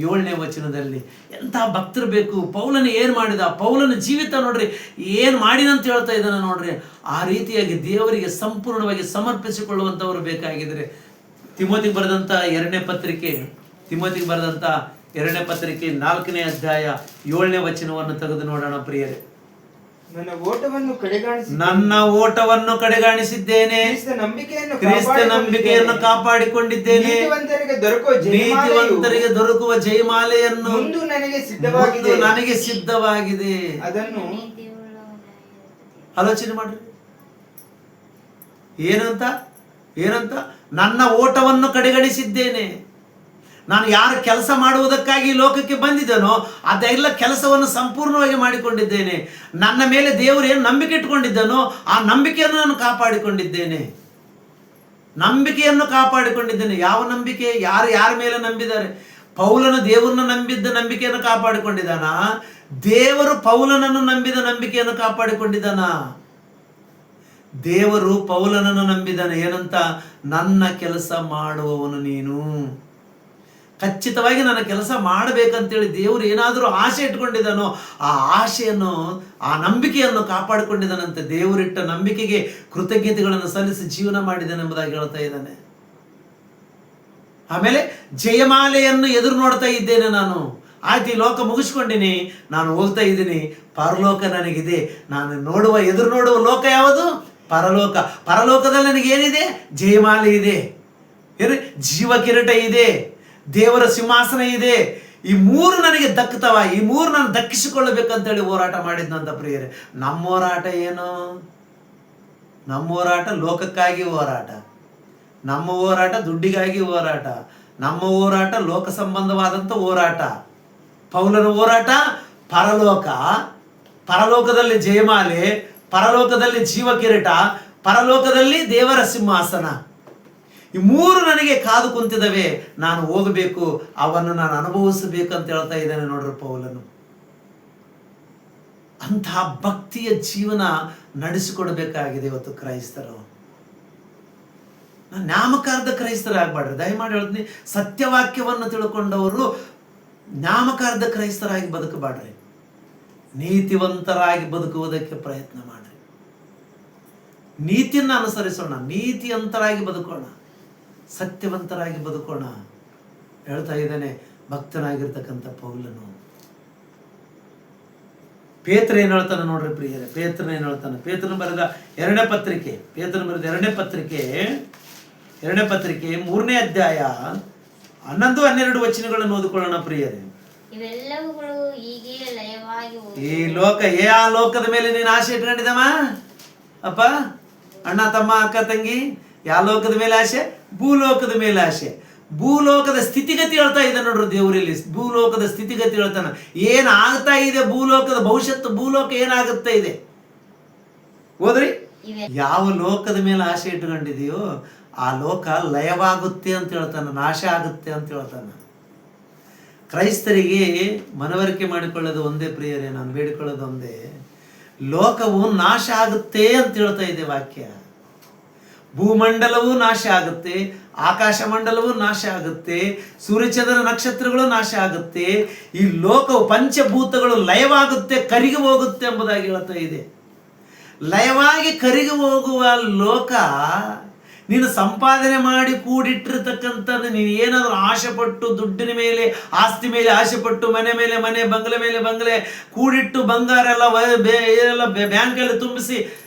7ನೇ ವಚನದಲ್ಲಿ ಎಂಥ ಭಕ್ತರು ಬೇಕು. ಪೌಲನು ಏನು ಮಾಡಿದ, ಪೌಲನ ಜೀವಿತ ನೋಡ್ರಿ ಏನು ಮಾಡಿನಂತ ಹೇಳ್ತಾ ಇದ್ದಾನೆ ನೋಡ್ರಿ. ಆ ರೀತಿಯಾಗಿ ದೇವರಿಗೆ ಸಂಪೂರ್ಣವಾಗಿ ಸಮರ್ಪಿಸಿಕೊಳ್ಳುವಂಥವ್ರು ಬೇಕಾಗಿದ್ರೆ ತಿಮೋತಿಗೆ ಬರೆದಂಥ 2ನೇ ಪತ್ರಿಕೆ 4ನೇ ಅಧ್ಯಾಯ 7ನೇ ವಚನವನ್ನು ತೆಗೆದು ನೋಡೋಣ ಪ್ರಿಯರೇ. ನನ್ನ ಓಟವನ್ನು ಕಡೆಗಾಣಿಸಿದ್ದೇನೆ, ಕ್ರಿಸ್ತ ನಂಬಿಕೆಯನ್ನು ಕಾಪಾಡಿಕೊಂಡಿದ್ದೇನೆ, ನೀತಿವಂತರಿಗೆ ದೊರಕುವ ಜಯಮಾಲೆಯನ್ನು ನನಗೆ ಸಿದ್ಧವಾಗಿದೆ. ಅದನ್ನು ಆಲೋಚನೆ ಮಾಡ್ರಿ. ಏನಂತ ನನ್ನ ಓಟವನ್ನು ಕಡೆಗಣಿಸಿದ್ದೇನೆ. ನಾನು ಯಾರು ಕೆಲಸ ಮಾಡುವುದಕ್ಕಾಗಿ ಲೋಕಕ್ಕೆ ಬಂದಿದ್ದೇನೋ ಅದೆಲ್ಲ ಕೆಲಸವನ್ನು ಸಂಪೂರ್ಣವಾಗಿ ಮಾಡಿಕೊಂಡಿದ್ದೇನೆ. ನನ್ನ ಮೇಲೆ ದೇವರು ಏನು ನಂಬಿಕೆ ಇಟ್ಕೊಂಡಿದ್ದಾನೋ ಆ ನಂಬಿಕೆಯನ್ನು ನಾನು ಕಾಪಾಡಿಕೊಂಡಿದ್ದೇನೆ. ಯಾವ ನಂಬಿಕೆ? ಯಾರ ಮೇಲೆ ನಂಬಿದ್ದಾರೆ? ಪೌಲನು ದೇವರನ್ನು ನಂಬಿದ್ದ ನಂಬಿಕೆಯನ್ನು ಕಾಪಾಡಿಕೊಂಡಿದ್ದಾನ? ದೇವರು ಪೌಲನನ್ನು ನಂಬಿದ ನಂಬಿಕೆಯನ್ನು ಕಾಪಾಡಿಕೊಂಡಿದ್ದಾನ? ದೇವರು ಪೌಲನನ್ನು ನಂಬಿದ್ದಾನೆ. ಏನಂತ? ನನ್ನ ಕೆಲಸ ಮಾಡುವವನು ನೀನು. ಖಚಿತವಾಗಿ ನನ್ನ ಕೆಲಸ ಮಾಡಬೇಕಂತೇಳಿ ದೇವರು ಏನಾದರೂ ಆಸೆ ಇಟ್ಕೊಂಡಿದ್ದಾನೋ ಆ ಆಸೆಯನ್ನು, ಆ ನಂಬಿಕೆಯನ್ನು ಕಾಪಾಡಿಕೊಂಡಿದ್ದಾನಂತೆ. ದೇವರಿಟ್ಟ ನಂಬಿಕೆಗೆ ಕೃತಜ್ಞತೆಗಳನ್ನು ಸಲ್ಲಿಸಿ ಜೀವನ ಮಾಡಿದ್ದಾನೆ ಎಂಬುದಾಗಿ ಹೇಳ್ತಾ ಇದ್ದಾನೆ. ಆಮೇಲೆ ಜಯಮಾಲೆಯನ್ನು ಎದುರು ನೋಡ್ತಾ ಇದ್ದೇನೆ ನಾನು. ಆಯ್ತು, ಈ ಲೋಕ ಮುಗಿಸ್ಕೊಂಡಿನಿ, ನಾನು ಹೋಗ್ತಾ ಇದ್ದೀನಿ, ಪರಲೋಕ ನನಗಿದೆ. ನಾನು ಎದುರು ನೋಡುವ ಲೋಕ ಯಾವುದು? ಪರಲೋಕ. ಪರಲೋಕದಲ್ಲಿ ನನಗೇನಿದೆ? ಜಯಮಾಲೆ ಇದೆ, ಜೀವ ಕಿರೀಟ ಇದೆ, ದೇವರ ಸಿಂಹಾಸನ ಇದೆ. ಈ 3 ನನಗೆ ದಕ್ಕುತ್ತವ. ಈ 3 ನಾನು ದಕ್ಕಿಸಿಕೊಳ್ಳಬೇಕಂತೇಳಿ ಹೋರಾಟ ಮಾಡಿದ್ನಂತ ಪ್ರಿಯರೇ. ನಮ್ಮ ಹೋರಾಟ ಏನು? ನಮ್ಮ ಹೋರಾಟ ಲೋಕಕ್ಕಾಗಿ ಹೋರಾಟ, ನಮ್ಮ ಹೋರಾಟ ದುಡ್ಡಿಗಾಗಿ ಹೋರಾಟ, ನಮ್ಮ ಹೋರಾಟ ಲೋಕ ಸಂಬಂಧವಾದಂಥ ಹೋರಾಟ. ಪೌಲನ ಹೋರಾಟ ಪರಲೋಕ, ಪರಲೋಕದಲ್ಲಿ ಜಯಮಾಲೆ, ಪರಲೋಕದಲ್ಲಿ ಜೀವ ಕಿರೀಟ, ಪರಲೋಕದಲ್ಲಿ ದೇವರ ಸಿಂಹಾಸನ. ಈ 3 ನನಗೆ ಕಾದು ಕುಂತಿದವೆ. ನಾನು ಹೋಗಬೇಕು, ಅವನ್ನು ನಾನು ಅನುಭವಿಸಬೇಕು ಅಂತ ಹೇಳ್ತಾ ಇದ್ದಾನೆ ನೋಡ್ರಿ ಪೌಲನು. ಅಂತಹ ಭಕ್ತಿಯ ಜೀವನ ನಡೆಸಿಕೊಡ್ಬೇಕಾಗಿದೆ ಇವತ್ತು ಕ್ರೈಸ್ತರು. ನಾನು ನಾಮಕಾರ್ಧ ಕ್ರೈಸ್ತರಾಗಬಾರ್ದು, ದಯಮಾಡಿ ಹೇಳ್ತೀನಿ. ಸತ್ಯವಾಕ್ಯವನ್ನು ತಿಳ್ಕೊಂಡವರು ನಾಮಕಾರ್ಧ ಕ್ರೈಸ್ತರಾಗಿ ಬದುಕಬಾಡ್ರಿ. ನೀತಿವಂತರಾಗಿ ಬದುಕುವುದಕ್ಕೆ ಪ್ರಯತ್ನ ಮಾಡ್ರಿ. ನೀತಿಯನ್ನು ಅನುಸರಿಸೋಣ, ನೀತಿವಂತರಾಗಿ ಬದುಕೋಣ, ಸತ್ಯವಂತರಾಗಿ ಬದುಕೋಣ ಹೇಳ್ತಾ ಇದ್ದಾನೆ ಭಕ್ತನಾಗಿರ್ತಕ್ಕಂಥ ಪೌಲನು. ಪೇತ್ರ ಏನು ಹೇಳ್ತಾನೆ ನೋಡ್ರಿ ಪ್ರಿಯರೇ. ಪೇತ್ರನ ಏನು ಹೇಳ್ತಾನೆ? ಪೇತ್ರನ ಬರೆದ 2ನೇ ಪತ್ರಿಕೆ 3ನೇ ಅಧ್ಯಾಯ 11-12 ವಚನಗಳನ್ನು ಓದಿಕೊಳ್ಳೋಣ ಪ್ರಿಯರೇ. ಈ ಲೋಕ, ಆ ಲೋಕದ ಮೇಲೆ ನೀನು ಆಸೆ ಇಟ್ಕೊಂಡಿದ್ದಮ್ಮ ಅಪ್ಪ, ಅಣ್ಣ, ತಮ್ಮ, ಅಕ್ಕ, ತಂಗಿ, ಯಾವ ಲೋಕದ ಮೇಲೆ ಆಸೆ? ಭೂಲೋಕದ ಮೇಲೆ ಆಸೆ. ಭೂಲೋಕದ ಸ್ಥಿತಿಗತಿ ಹೇಳ್ತಾ ಇದೆ ನೋಡ್ರಿ ದೇವರಲ್ಲಿ. ಭೂಲೋಕದ ಸ್ಥಿತಿಗತಿ ಹೇಳ್ತಾನೆ. ಏನಾಗ್ತಾ ಇದೆ ಭೂಲೋಕದ ಭವಿಷ್ಯತ್ತು, ಭೂಲೋಕ ಏನಾಗುತ್ತಾ ಇದೆ ಹೋದ್ರಿ. ಯಾವ ಲೋಕದ ಮೇಲೆ ಆಸೆ ಇಟ್ಕೊಂಡಿದೆಯೋ ಆ ಲೋಕ ಲಯವಾಗುತ್ತೆ ಅಂತ ಹೇಳ್ತಾನೆ, ನಾಶ ಆಗುತ್ತೆ ಅಂತ ಹೇಳ್ತಾನೆ. ಕ್ರೈಸ್ತರಿಗೆ ಮನವರಿಕೆ ಮಾಡಿಕೊಳ್ಳೋದು ಒಂದೇ ಪ್ರಿಯರೇ, ನಾನು ಬೇಡಿಕೊಳ್ಳೋದು ಒಂದೇ. ಲೋಕವು ನಾಶ ಆಗುತ್ತೆ ಅಂತ ಹೇಳ್ತಾ ಇದೆ ವಾಕ್ಯ. ಭೂಮಂಡಲವೂ ನಾಶ ಆಗುತ್ತೆ, ಆಕಾಶ ಮಂಡಲವೂ ನಾಶ ಆಗುತ್ತೆ, ಸೂರ್ಯಚಂದ್ರ ನಕ್ಷತ್ರಗಳು ನಾಶ ಆಗುತ್ತೆ, ಈ ಲೋಕವು ಪಂಚಭೂತಗಳು ಲಯವಾಗುತ್ತೆ, ಕರಗಿ ಹೋಗುತ್ತೆ ಎಂಬುದಾಗಿ ಹೇಳ್ತಾ ಇದೆ. ಲಯವಾಗಿ ಕರಗಿ ಹೋಗುವ ಲೋಕ, ನೀನು ಸಂಪಾದನೆ ಮಾಡಿ ಕೂಡಿಟ್ಟಿರ್ತಕ್ಕಂಥ, ನೀನು ಏನಾದರೂ ಆಶೆಪಟ್ಟು ದುಡ್ಡಿನ ಮೇಲೆ, ಆಸ್ತಿ ಮೇಲೆ ಆಶೆಪಟ್ಟು, ಮನೆ ಮೇಲೆ ಮನೆ, ಬಂಗಲೆ ಮೇಲೆ ಬಂಗಲೆ ಕೂಡಿಟ್ಟು, ಬಂಗಾರ ಎಲ್ಲ ಬ್ಯಾಂಕಲ್ಲಿ ತುಂಬಿಸಿ,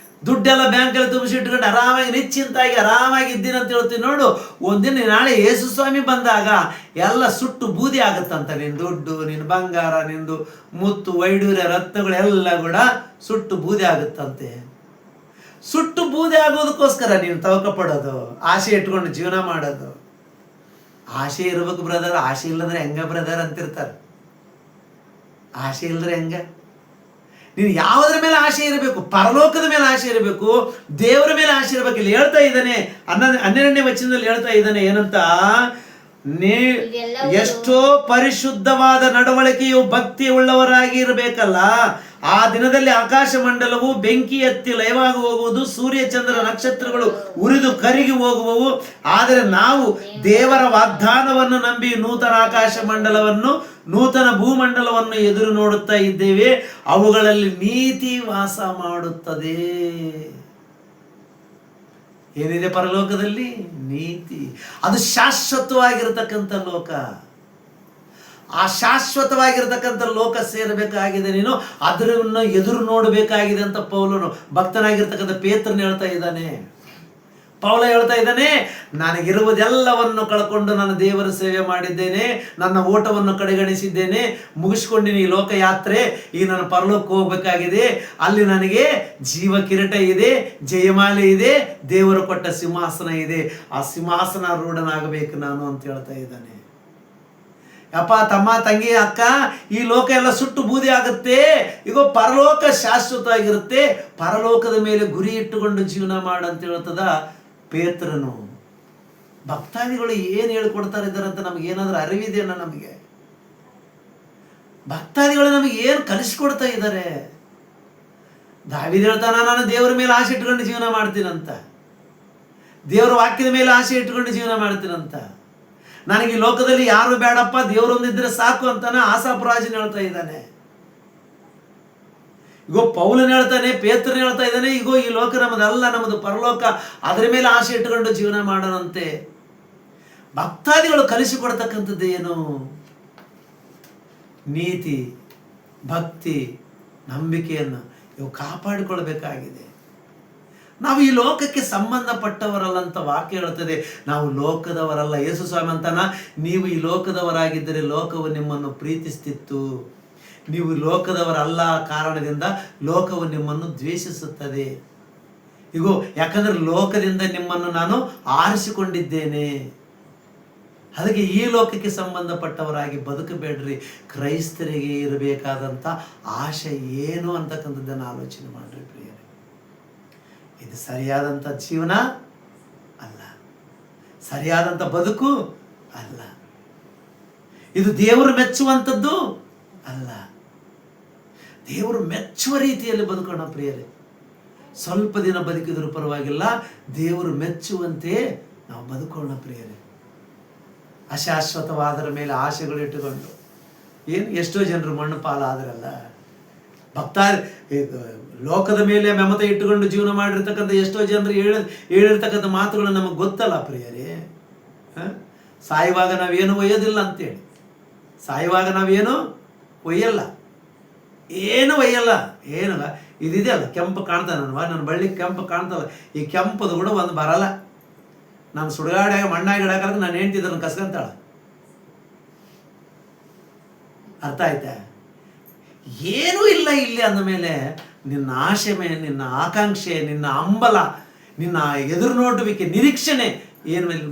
ದುಡ್ಡೆಲ್ಲ ಬ್ಯಾಂಕಲ್ಲಿ ತುಂಬಿಸಿ ಇಟ್ಕೊಂಡು ಆರಾಮಾಗಿ ನಿಶ್ಚಿಂತಾಗಿ ಆರಾಮಾಗಿ ಇದ್ದೀನಿ ಅಂತ ಹೇಳ್ತೀನಿ ನೋಡು. ಒಂದಿನ ನಾಳೆ ಯೇಸು ಸ್ವಾಮಿ ಬಂದಾಗ ಎಲ್ಲ ಸುಟ್ಟು ಬೂದಿ ಆಗುತ್ತಂತ. ನಿನ್ನ ದುಡ್ಡು, ನಿನ್ನ ಬಂಗಾರ, ನಿಂದು ಮುತ್ತು ವೈಡೂರ್ಯ ರತ್ನಗಳು ಎಲ್ಲ ಕೂಡ ಸುಟ್ಟು ಬೂದಿ ಆಗುತ್ತಂತೆ. ಸುಟ್ಟು ಬೂದಿ ಆಗೋದಕ್ಕೋಸ್ಕರ ನೀನು ತವಕ ಪಡೋದು, ಆಸೆ ಇಟ್ಕೊಂಡು ಜೀವನ ಮಾಡೋದು. ಆಸೆ ಇರ್ಬೇಕು ಬ್ರದರ್, ಆಸೆ ಇಲ್ಲಂದ್ರೆ ಹೆಂಗ ಬ್ರದರ್ ಅಂತಿರ್ತಾರೆ. ಆಸೆ ಇಲ್ಲದ್ರೆ ಹೆಂಗ? ನೀನು ಯಾವುದ್ರ ಮೇಲೆ ಆಸೆ ಇರಬೇಕು? ಪರಲೋಕದ ಮೇಲೆ ಆಸೆ ಇರಬೇಕು, ದೇವರ ಮೇಲೆ ಆಸೆ ಇರಬೇಕು. ಇಲ್ಲಿ ಹೇಳ್ತಾ ಇದ್ದಾನೆ 12ನೇ ವಚನದಲ್ಲಿ ಹೇಳ್ತಾ ಇದ್ದಾನೆ ಏನಂತ? ಎಷ್ಟೋ ಪರಿಶುದ್ಧವಾದ ನಡವಳಿಕೆಯು ಭಕ್ತಿ ಉಳ್ಳವರಾಗಿ ಇರಬೇಕಲ್ಲ. ಆ ದಿನದಲ್ಲಿ ಆಕಾಶ ಮಂಡಲವು ಬೆಂಕಿ ಎತ್ತಿ ಲಯವಾಗಿ ಹೋಗುವುದು, ಸೂರ್ಯ ಚಂದ್ರ ನಕ್ಷತ್ರಗಳು ಉರಿದು ಕರಗಿ ಹೋಗುವವು. ಆದರೆ ನಾವು ದೇವರ ವಾಗ್ದಾನವನ್ನು ನಂಬಿ ನೂತನ ಆಕಾಶ ಮಂಡಲವನ್ನು, ನೂತನ ಭೂಮಂಡಲವನ್ನು ಎದುರು ನೋಡುತ್ತಾ ಇದ್ದೇವೆ. ಅವುಗಳಲ್ಲಿ ನೀತಿ ವಾಸ ಮಾಡುತ್ತದೆ. ಏನಿದೆ ಪರಲೋಕದಲ್ಲಿ? ನೀತಿ. ಅದು ಶಾಶ್ವತವಾಗಿರತಕ್ಕಂಥ ಲೋಕ. ಆ ಶಾಶ್ವತವಾಗಿರತಕ್ಕಂಥ ಲೋಕ ಸೇರಬೇಕಾಗಿದೆ. ನೀನು ಅದನ್ನು ಎದುರು ನೋಡಬೇಕಾಗಿದೆ ಅಂತ ಪೌಲನು, ಭಕ್ತನಾಗಿರ್ತಕ್ಕಂಥ ಪೇತ್ರನು ಹೇಳ್ತಾ ಇದ್ದಾನೆ. ಪೌಲ ಹೇಳ್ತಾ ಇದ್ದಾನೆ, ನನಗಿರುವುದೆಲ್ಲವನ್ನು ಕಳ್ಕೊಂಡು ನಾನು ದೇವರ ಸೇವೆ ಮಾಡಿದ್ದೇನೆ, ನನ್ನ ಓಟವನ್ನು ಕಡೆಗಣಿಸಿದ್ದೇನೆ, ಮುಗಿಸ್ಕೊಂಡಿನಿ ಈ ಲೋಕಯಾತ್ರೆ. ಈಗ ನಾನು ಪರಲೋಕಕ್ಕೆ ಹೋಗ್ಬೇಕಾಗಿದೆ. ಅಲ್ಲಿ ನನಗೆ ಜೀವ ಕಿರೀಟ ಇದೆ, ಜಯಮಾಲೆ ಇದೆ, ದೇವರು ಕೊಟ್ಟ ಸಿಂಹಾಸನ ಇದೆ. ಆ ಸಿಂಹಾಸನ ರೂಢನಾಗಬೇಕು ನಾನು ಅಂತ ಹೇಳ್ತಾ ಇದ್ದಾನೆ. ಅಪ್ಪ, ತಮ್ಮ, ತಂಗಿ, ಅಕ್ಕ, ಈ ಲೋಕ ಎಲ್ಲ ಸುಟ್ಟು ಬೂದಿ ಆಗುತ್ತೆ. ಈಗ ಪರಲೋಕ ಶಾಶ್ವತವಾಗಿರುತ್ತೆ. ಪರಲೋಕದ ಮೇಲೆ ಗುರಿ ಇಟ್ಟುಕೊಂಡು ಜೀವನ ಮಾಡಂತ ಹೇಳ್ತದ ಪೇತ್ರನು. ಭಕ್ತಾದಿಗಳು ಏನು ಹೇಳ್ಕೊಡ್ತಾ ಇದ್ದಾರೆ ಅಂತ ನಮ್ಗೆ ಏನಾದ್ರೂ ಅರಿವಿದೆಯನ್ನ? ನಮಗೆ ಭಕ್ತಾದಿಗಳು ನಮಗೆ ಏನು ಕಲಿಸ್ಕೊಡ್ತಾ ಇದ್ದಾರೆ? ದಾವೀದ ಹೇಳ್ತಾನ, ನಾನು ದೇವರ ಮೇಲೆ ಆಸೆ ಇಟ್ಕೊಂಡು ಜೀವನ ಮಾಡ್ತೀನಂತ, ದೇವರ ವಾಕ್ಯದ ಮೇಲೆ ಆಸೆ ಇಟ್ಕೊಂಡು ಜೀವನ ಮಾಡ್ತೀನಂತ. ನನಗೆ ಈ ಲೋಕದಲ್ಲಿ ಯಾರು ಬೇಡಪ್ಪ, ದೇವರೊಂದಿದ್ರೆ ಸಾಕು ಅಂತಾನೆ ಆಸಾಪುರಾಜನ್ ಹೇಳ್ತಾ ಇದ್ದಾನೆ. ಈಗೋ ಪೌಲನ್ ಹೇಳ್ತಾನೆ, ಪೇತ್ರನ ಹೇಳ್ತಾ ಇದ್ದಾನೆ, ಈಗೋ ಈ ಲೋಕ ನಮ್ಮದಲ್ಲ, ನಮ್ಮದು ಪರಲೋಕ, ಅದರ ಮೇಲೆ ಆಸೆ ಇಟ್ಟುಕೊಂಡು ಜೀವನ ಮಾಡೋಣಂತೆ. ಭಕ್ತಾದಿಗಳು ಕಲಿಸಿಕೊಡ್ತಕ್ಕಂಥದ್ದು ಏನು? ನೀತಿ, ಭಕ್ತಿ, ನಂಬಿಕೆಯನ್ನು ಇವು ಕಾಪಾಡಿಕೊಳ್ಬೇಕಾಗಿದೆ. ನಾವು ಈ ಲೋಕಕ್ಕೆ ಸಂಬಂಧಪಟ್ಟವರಲ್ಲ ಅಂತ ವಾಕ್ಯ ಹೇಳುತ್ತದೆ. ನಾವು ಲೋಕದವರಲ್ಲ. ಯೇಸು ಸ್ವಾಮಿ ಅಂತಾನ, ನೀವು ಈ ಲೋಕದವರಾಗಿದ್ದರೆ ಲೋಕವು ನಿಮ್ಮನ್ನು ಪ್ರೀತಿಸ್ತಿತ್ತು. ನೀವು ಲೋಕದವರಲ್ಲ ಕಾರಣದಿಂದ ಲೋಕವು ನಿಮ್ಮನ್ನು ದ್ವೇಷಿಸುತ್ತದೆ. ಇಗೋ, ಯಾಕಂದ್ರೆ ಲೋಕದಿಂದ ನಿಮ್ಮನ್ನು ನಾನು ಆರಿಸಿಕೊಂಡಿದ್ದೇನೆ. ಅದಕ್ಕೆ ಈ ಲೋಕಕ್ಕೆ ಸಂಬಂಧಪಟ್ಟವರಾಗಿ ಬದುಕಬೇಡ್ರಿ. ಕ್ರೈಸ್ತರಿಗೆ ಇರಬೇಕಾದಂಥ ಆಶೆ ಏನು ಅಂತಕ್ಕಂಥದ್ದನ್ನು ಆಲೋಚನೆ ಮಾಡ್ರಿ ಪ್ರಿಯರೇ. ಇದು ಸರಿಯಾದಂಥ ಜೀವನ ಅಲ್ಲ, ಸರಿಯಾದಂಥ ಬದುಕು ಅಲ್ಲ, ಇದು ದೇವರು ಮೆಚ್ಚುವಂಥದ್ದು ಅಲ್ಲ. ದೇವರು ಮೆಚ್ಚುವ ರೀತಿಯಲ್ಲಿ ಬದುಕೋಣ ಪ್ರಿಯರೇ. ಸ್ವಲ್ಪ ದಿನ ಬದುಕಿದರೂ ಪರವಾಗಿಲ್ಲ, ದೇವರು ಮೆಚ್ಚುವಂತೆ ನಾವು ಬದುಕೋಣ ಪ್ರಿಯರೇ. ಅಶಾಶ್ವತವಾದರ ಮೇಲೆ ಆಶೆಗಳು ಇಟ್ಟುಕೊಂಡು ಎಷ್ಟೋ ಜನರು ಮಣ್ಣು ಪಾಲಾದ್ರಲ್ಲ. ಲೋಕದ ಮೇಲೆ ಮಮತೆ ಇಟ್ಟುಕೊಂಡು ಜೀವನ ಮಾಡಿರ್ತಕ್ಕಂಥ ಎಷ್ಟೋ ಜನರು ಹೇಳಿರ್ತಕ್ಕಂಥ ಮಾತುಗಳು ನಮಗೆ ಗೊತ್ತಲ್ಲ ಪ್ರಿಯರೇ. ಸಾಯುವಾಗ ನಾವೇನು ಒಯ್ಯೋದಿಲ್ಲ ಅಂತೇಳಿ, ಸಾಯುವಾಗ ನಾವೇನು ಒಯ್ಯಲ್ಲ, ಏನು ಒಯ್ಯಲ್ಲ. ಏನು ಇದಿದೆಯಲ್ಲ, ಕೆಂಪು ಕಾಣ್ತಾನೆ ನನ್ನ ಬಳ್ಳಿ ಕೆಂಪು ಕಾಣ್ತಲ್ಲ, ಈ ಕೆಂಪದು ಕೂಡ ಒಂದು ಬರಲ್ಲ. ನಾನು ಸುಡುಗಾಡ್ಯಾಗ ಮಣ್ಣಾಗಿ ಇಡಾಕ ನಾನು ಹೆಂಡ್ತಿದ್ದನ್ನು ಕಸ್ಕೊಂತಾಳ. ಅರ್ಥ ಆಯ್ತಾ? ಏನೂ ಇಲ್ಲ ಇಲ್ಲಿ ಅಂದಮೇಲೆ ನಿನ್ನ ಆಶೆ ಮೇಲೆ, ನಿನ್ನ ಆಕಾಂಕ್ಷೆ, ನಿನ್ನ ಹಂಬಲ, ನಿನ್ನ ಎದುರು ನೋಡುವಿಕೆ, ನಿರೀಕ್ಷಣೆ ಏನು ಮೇಲೆ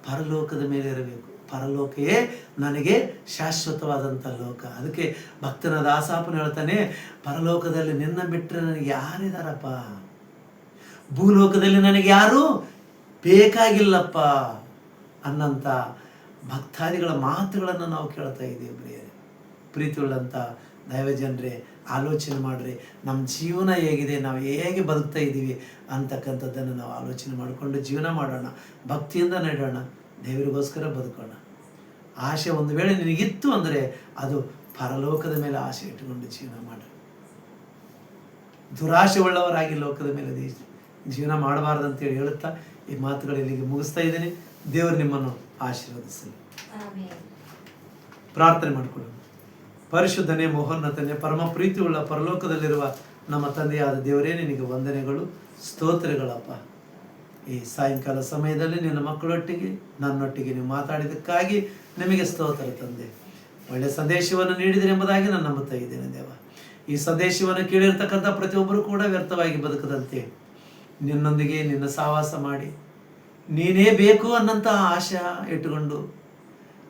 ಪರಲೋಕದ ಮೇಲೆ ಇರಬೇಕು. ಪರಲೋಕವೇ ನನಗೆ ಶಾಶ್ವತವಾದಂಥ ಲೋಕ. ಅದಕ್ಕೆ ಭಕ್ತನಾದ ಆಸಾಪನ ಹೇಳ್ತಾನೆ, ಪರಲೋಕದಲ್ಲಿ ನಿನ್ನ ಬಿಟ್ಟರೆ ನನಗೆ ಯಾರಿದಾರಪ್ಪ, ಭೂಲೋಕದಲ್ಲಿ ನನಗೆ ಯಾರು ಬೇಕಾಗಿಲ್ಲಪ್ಪ ಅನ್ನಂಥ ಭಕ್ತಾದಿಗಳ ಮಾತುಗಳನ್ನು ನಾವು ಕೇಳ್ತಾ ಇದ್ದೀವಿ ಪ್ರಿಯರೇ. ಪ್ರೀತಿಯುಳ್ಳಂಥ ದೈವಜನರೇ, ಆಲೋಚನೆ ಮಾಡಿರಿ, ನಮ್ಮ ಜೀವನ ಹೇಗಿದೆ, ನಾವು ಹೇಗೆ ಬದುಕ್ತಾ ಇದ್ದೀವಿ ಅಂತಕ್ಕಂಥದ್ದನ್ನು ನಾವು ಆಲೋಚನೆ ಮಾಡಿಕೊಂಡು ಜೀವನ ಮಾಡೋಣ, ಭಕ್ತಿಯಿಂದ ನಡೆಯೋಣ, ದೇವರಿಗೋಸ್ಕರ ಬದುಕೋಣ. ಆಸೆ ಒಂದು ವೇಳೆ ನಿನಗಿತ್ತು ಅಂದರೆ ಅದು ಪರಲೋಕದ ಮೇಲೆ ಆಸೆ ಇಟ್ಟುಕೊಂಡು ಜೀವನ ಮಾಡ. ದುರಾಶೆ ಉಳ್ಳವರಾಗಿ ಲೋಕದ ಮೇಲೆ ಜೀವನ ಮಾಡಬಾರ್ದಂತೇಳಿ ಹೇಳುತ್ತಾ ಈ ಮಾತುಗಳು ಇಲ್ಲಿಗೆ ಮುಗಿಸ್ತಾ ಇದ್ದೀನಿ. ದೇವರು ನಿಮ್ಮನ್ನು ಆಶೀರ್ವದಿಸಲಿ. ಪ್ರಾರ್ಥನೆ ಮಾಡಿಕೊಳ್ಳೋಣ. ಪರಿಶುದ್ಧನೇ, ಮಹೋನ್ನತನೇ, ಪರಮ ಪ್ರೀತಿಯುಳ್ಳ ಪರಲೋಕದಲ್ಲಿರುವ ನಮ್ಮ ತಂದೆಯಾದ ದೇವರೇ, ನಿನಗೆ ವಂದನೆಗಳು, ಸ್ತೋತ್ರಗಳಪ್ಪ. ಈ ಸಾಯಂಕಾಲ ಸಮಯದಲ್ಲಿ ನಿನ್ನ ಮಕ್ಕಳೊಟ್ಟಿಗೆ ನನ್ನೊಟ್ಟಿಗೆ ನೀವು ಮಾತಾಡಿದ್ದಕ್ಕಾಗಿ ನಿಮಗೆ ಸ್ತೋತ್ರ ತಂದೆ. ಒಳ್ಳೆಯ ಸಂದೇಶವನ್ನು ನೀಡಿದರೆ ಎಂಬುದಾಗಿ ನಾನು ನಂಬುತ್ತಾ ಇದ್ದೇನೆ ದೇವ. ಈ ಸಂದೇಶವನ್ನು ಕೇಳಿರ್ತಕ್ಕಂಥ ಪ್ರತಿಯೊಬ್ಬರು ಕೂಡ ವ್ಯರ್ಥವಾಗಿ ಬದುಕದಂತೆ ನಿನ್ನೊಂದಿಗೆ ನಿನ್ನ ಸಹವಾಸ ಮಾಡಿ, ನೀನೇ ಬೇಕು ಅನ್ನಂಥ ಆಶೆ ಇಟ್ಟುಕೊಂಡು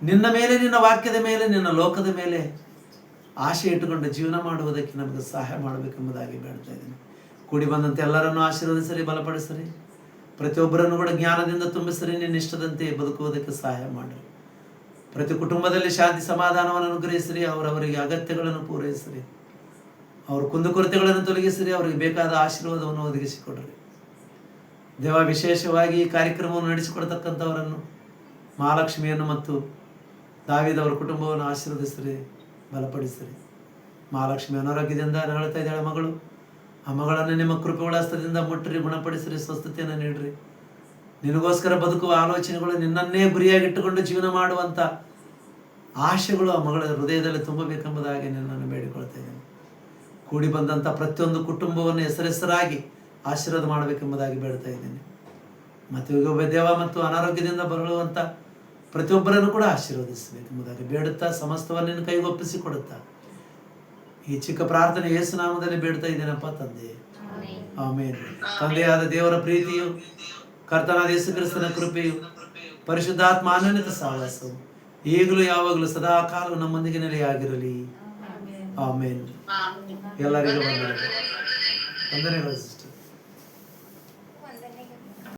ನಿನ್ನ ಮೇಲೆ, ನಿನ್ನ ವಾಕ್ಯದ ಮೇಲೆ, ನಿನ್ನ ಲೋಕದ ಮೇಲೆ ಆಶೆ ಇಟ್ಟುಕೊಂಡು ಜೀವನ ಮಾಡುವುದಕ್ಕೆ ನಮಗೆ ಸಹಾಯ ಮಾಡಬೇಕೆಂಬುದಾಗಿ ಬೇಡ್ತಾ ಇದ್ದೀನಿ. ಕೂಡಿ ಬಂದಂತೆ ಎಲ್ಲರನ್ನೂ ಆಶೀರ್ವದಿಸರಿ, ಬಲಪಡಿಸರಿ, ಪ್ರತಿಯೊಬ್ಬರನ್ನು ಕೂಡ ಜ್ಞಾನದಿಂದ ತುಂಬಿಸರಿ, ನಿನ್ನ ಇಷ್ಟದಂತೆ ಬದುಕುವುದಕ್ಕೆ ಸಹಾಯ ಮಾಡಿರಿ. ಪ್ರತಿ ಕುಟುಂಬದಲ್ಲಿ ಶಾಂತಿ ಸಮಾಧಾನವನ್ನು ಅನುಗ್ರಹಿಸಿರಿ, ಅವರವರಿಗೆ ಅಗತ್ಯಗಳನ್ನು ಪೂರೈಸಿರಿ. ಅವ್ರ ಕುಂದುಕೊರತೆಗಳನ್ನು ತೊಲಗಿಸಿರಿ, ಅವರಿಗೆ ಬೇಕಾದ ಆಶೀರ್ವಾದವನ್ನು ಒದಗಿಸಿಕೊಡ್ರಿ ದೇವ. ವಿಶೇಷವಾಗಿ ಈ ಕಾರ್ಯಕ್ರಮವನ್ನು ನಡೆಸಿಕೊಡ್ತಕ್ಕಂಥವರನ್ನು, ಮಹಾಲಕ್ಷ್ಮಿಯನ್ನು ಮತ್ತು ದಾವಿದವರ ಕುಟುಂಬವನ್ನು ಆಶೀರ್ವದಿಸಿರಿ, ಬಲಪಡಿಸಿರಿ. ಮಹಾಲಕ್ಷ್ಮಿ ಅನಾರೋಗ್ಯದಿಂದ ನರಳುತ್ತಾ ಇದ್ದಾಳೆ ಮಗಳು, ಆ ಮಗಳನ್ನು ನಿಮ್ಮ ಕೃಪೆಗಳ ಹಸ್ತದಿಂದ ಮುಟ್ಟಿರಿ, ಗುಣಪಡಿಸಿರಿ, ಸ್ವಸ್ಥತೆಯನ್ನು ನೀಡಿರಿ. ನಿನಗೋಸ್ಕರ ಬದುಕುವ ಆಲೋಚನೆಗಳು, ನಿನ್ನನ್ನೇ ಗುರಿಯಾಗಿಟ್ಟುಕೊಂಡು ಜೀವನ ಮಾಡುವಂಥ ಆಶೆಗಳು ಆ ಮಗಳ ಹೃದಯದಲ್ಲಿ ತುಂಬಬೇಕೆಂಬುದಾಗಿ ನಿನ್ನನ್ನು ಬೇಡಿಕೊಳ್ತಾ ಇದ್ದೇನೆ. ಕೂಡಿ ಬಂದಂಥ ಪ್ರತಿಯೊಂದು ಕುಟುಂಬವನ್ನು ಹೆಸರಾಗಿ ಆಶೀರ್ವಾದ ಮಾಡಬೇಕೆಂಬುದಾಗಿ ಬೇಡ್ತಾ ಇದ್ದೇನೆ. ಮತ್ತು ಈಗ ದೇವ ಮತ್ತು ಅನಾರೋಗ್ಯದಿಂದ ಬರಳುವಂಥ ಪ್ರತಿಯೊಬ್ಬರನ್ನು ಕೂಡ ಆಶೀರ್ವದಿಸಬೇಕೆಂಬುದಾಗಿ ಬೇಡುತ್ತಾ ಸಮಸ್ತವನ್ನು ನಿನ್ನ ಕೈಗೊಪ್ಪಿಸಿಕೊಡುತ್ತಾ ಈ ಚಿಕ್ಕ ಪ್ರಾರ್ಥನೆ ಯೇಸು ನಾಮದಲ್ಲಿ ಬೇಡ್ತಾ ಇದ್ದೇನಪ್ಪ ತಂದೆ, ಆಮೇನ್. ತಂದೆಯಾದ ದೇವರ ಪ್ರೀತಿಯು, ಕರ್ತನಾದ ಯೇಸು ಕ್ರಿಸ್ತನ ಕೃಪೆಯು, ಪರಿಶುದ್ಧಾತ್ಮ ಅನನ್ಯತ ಸಹವಾಸವು ಈಗಲೂ ಯಾವಾಗಲೂ ಸದಾ ಕಾಲ ನಮ್ಮೊಂದಿಗೆ ನೆಲೆಯಾಗಿರಲಿ. ಆಮೇನ್. ಎಲ್ಲರಿಗೂ ವಂದನೆಗಳು.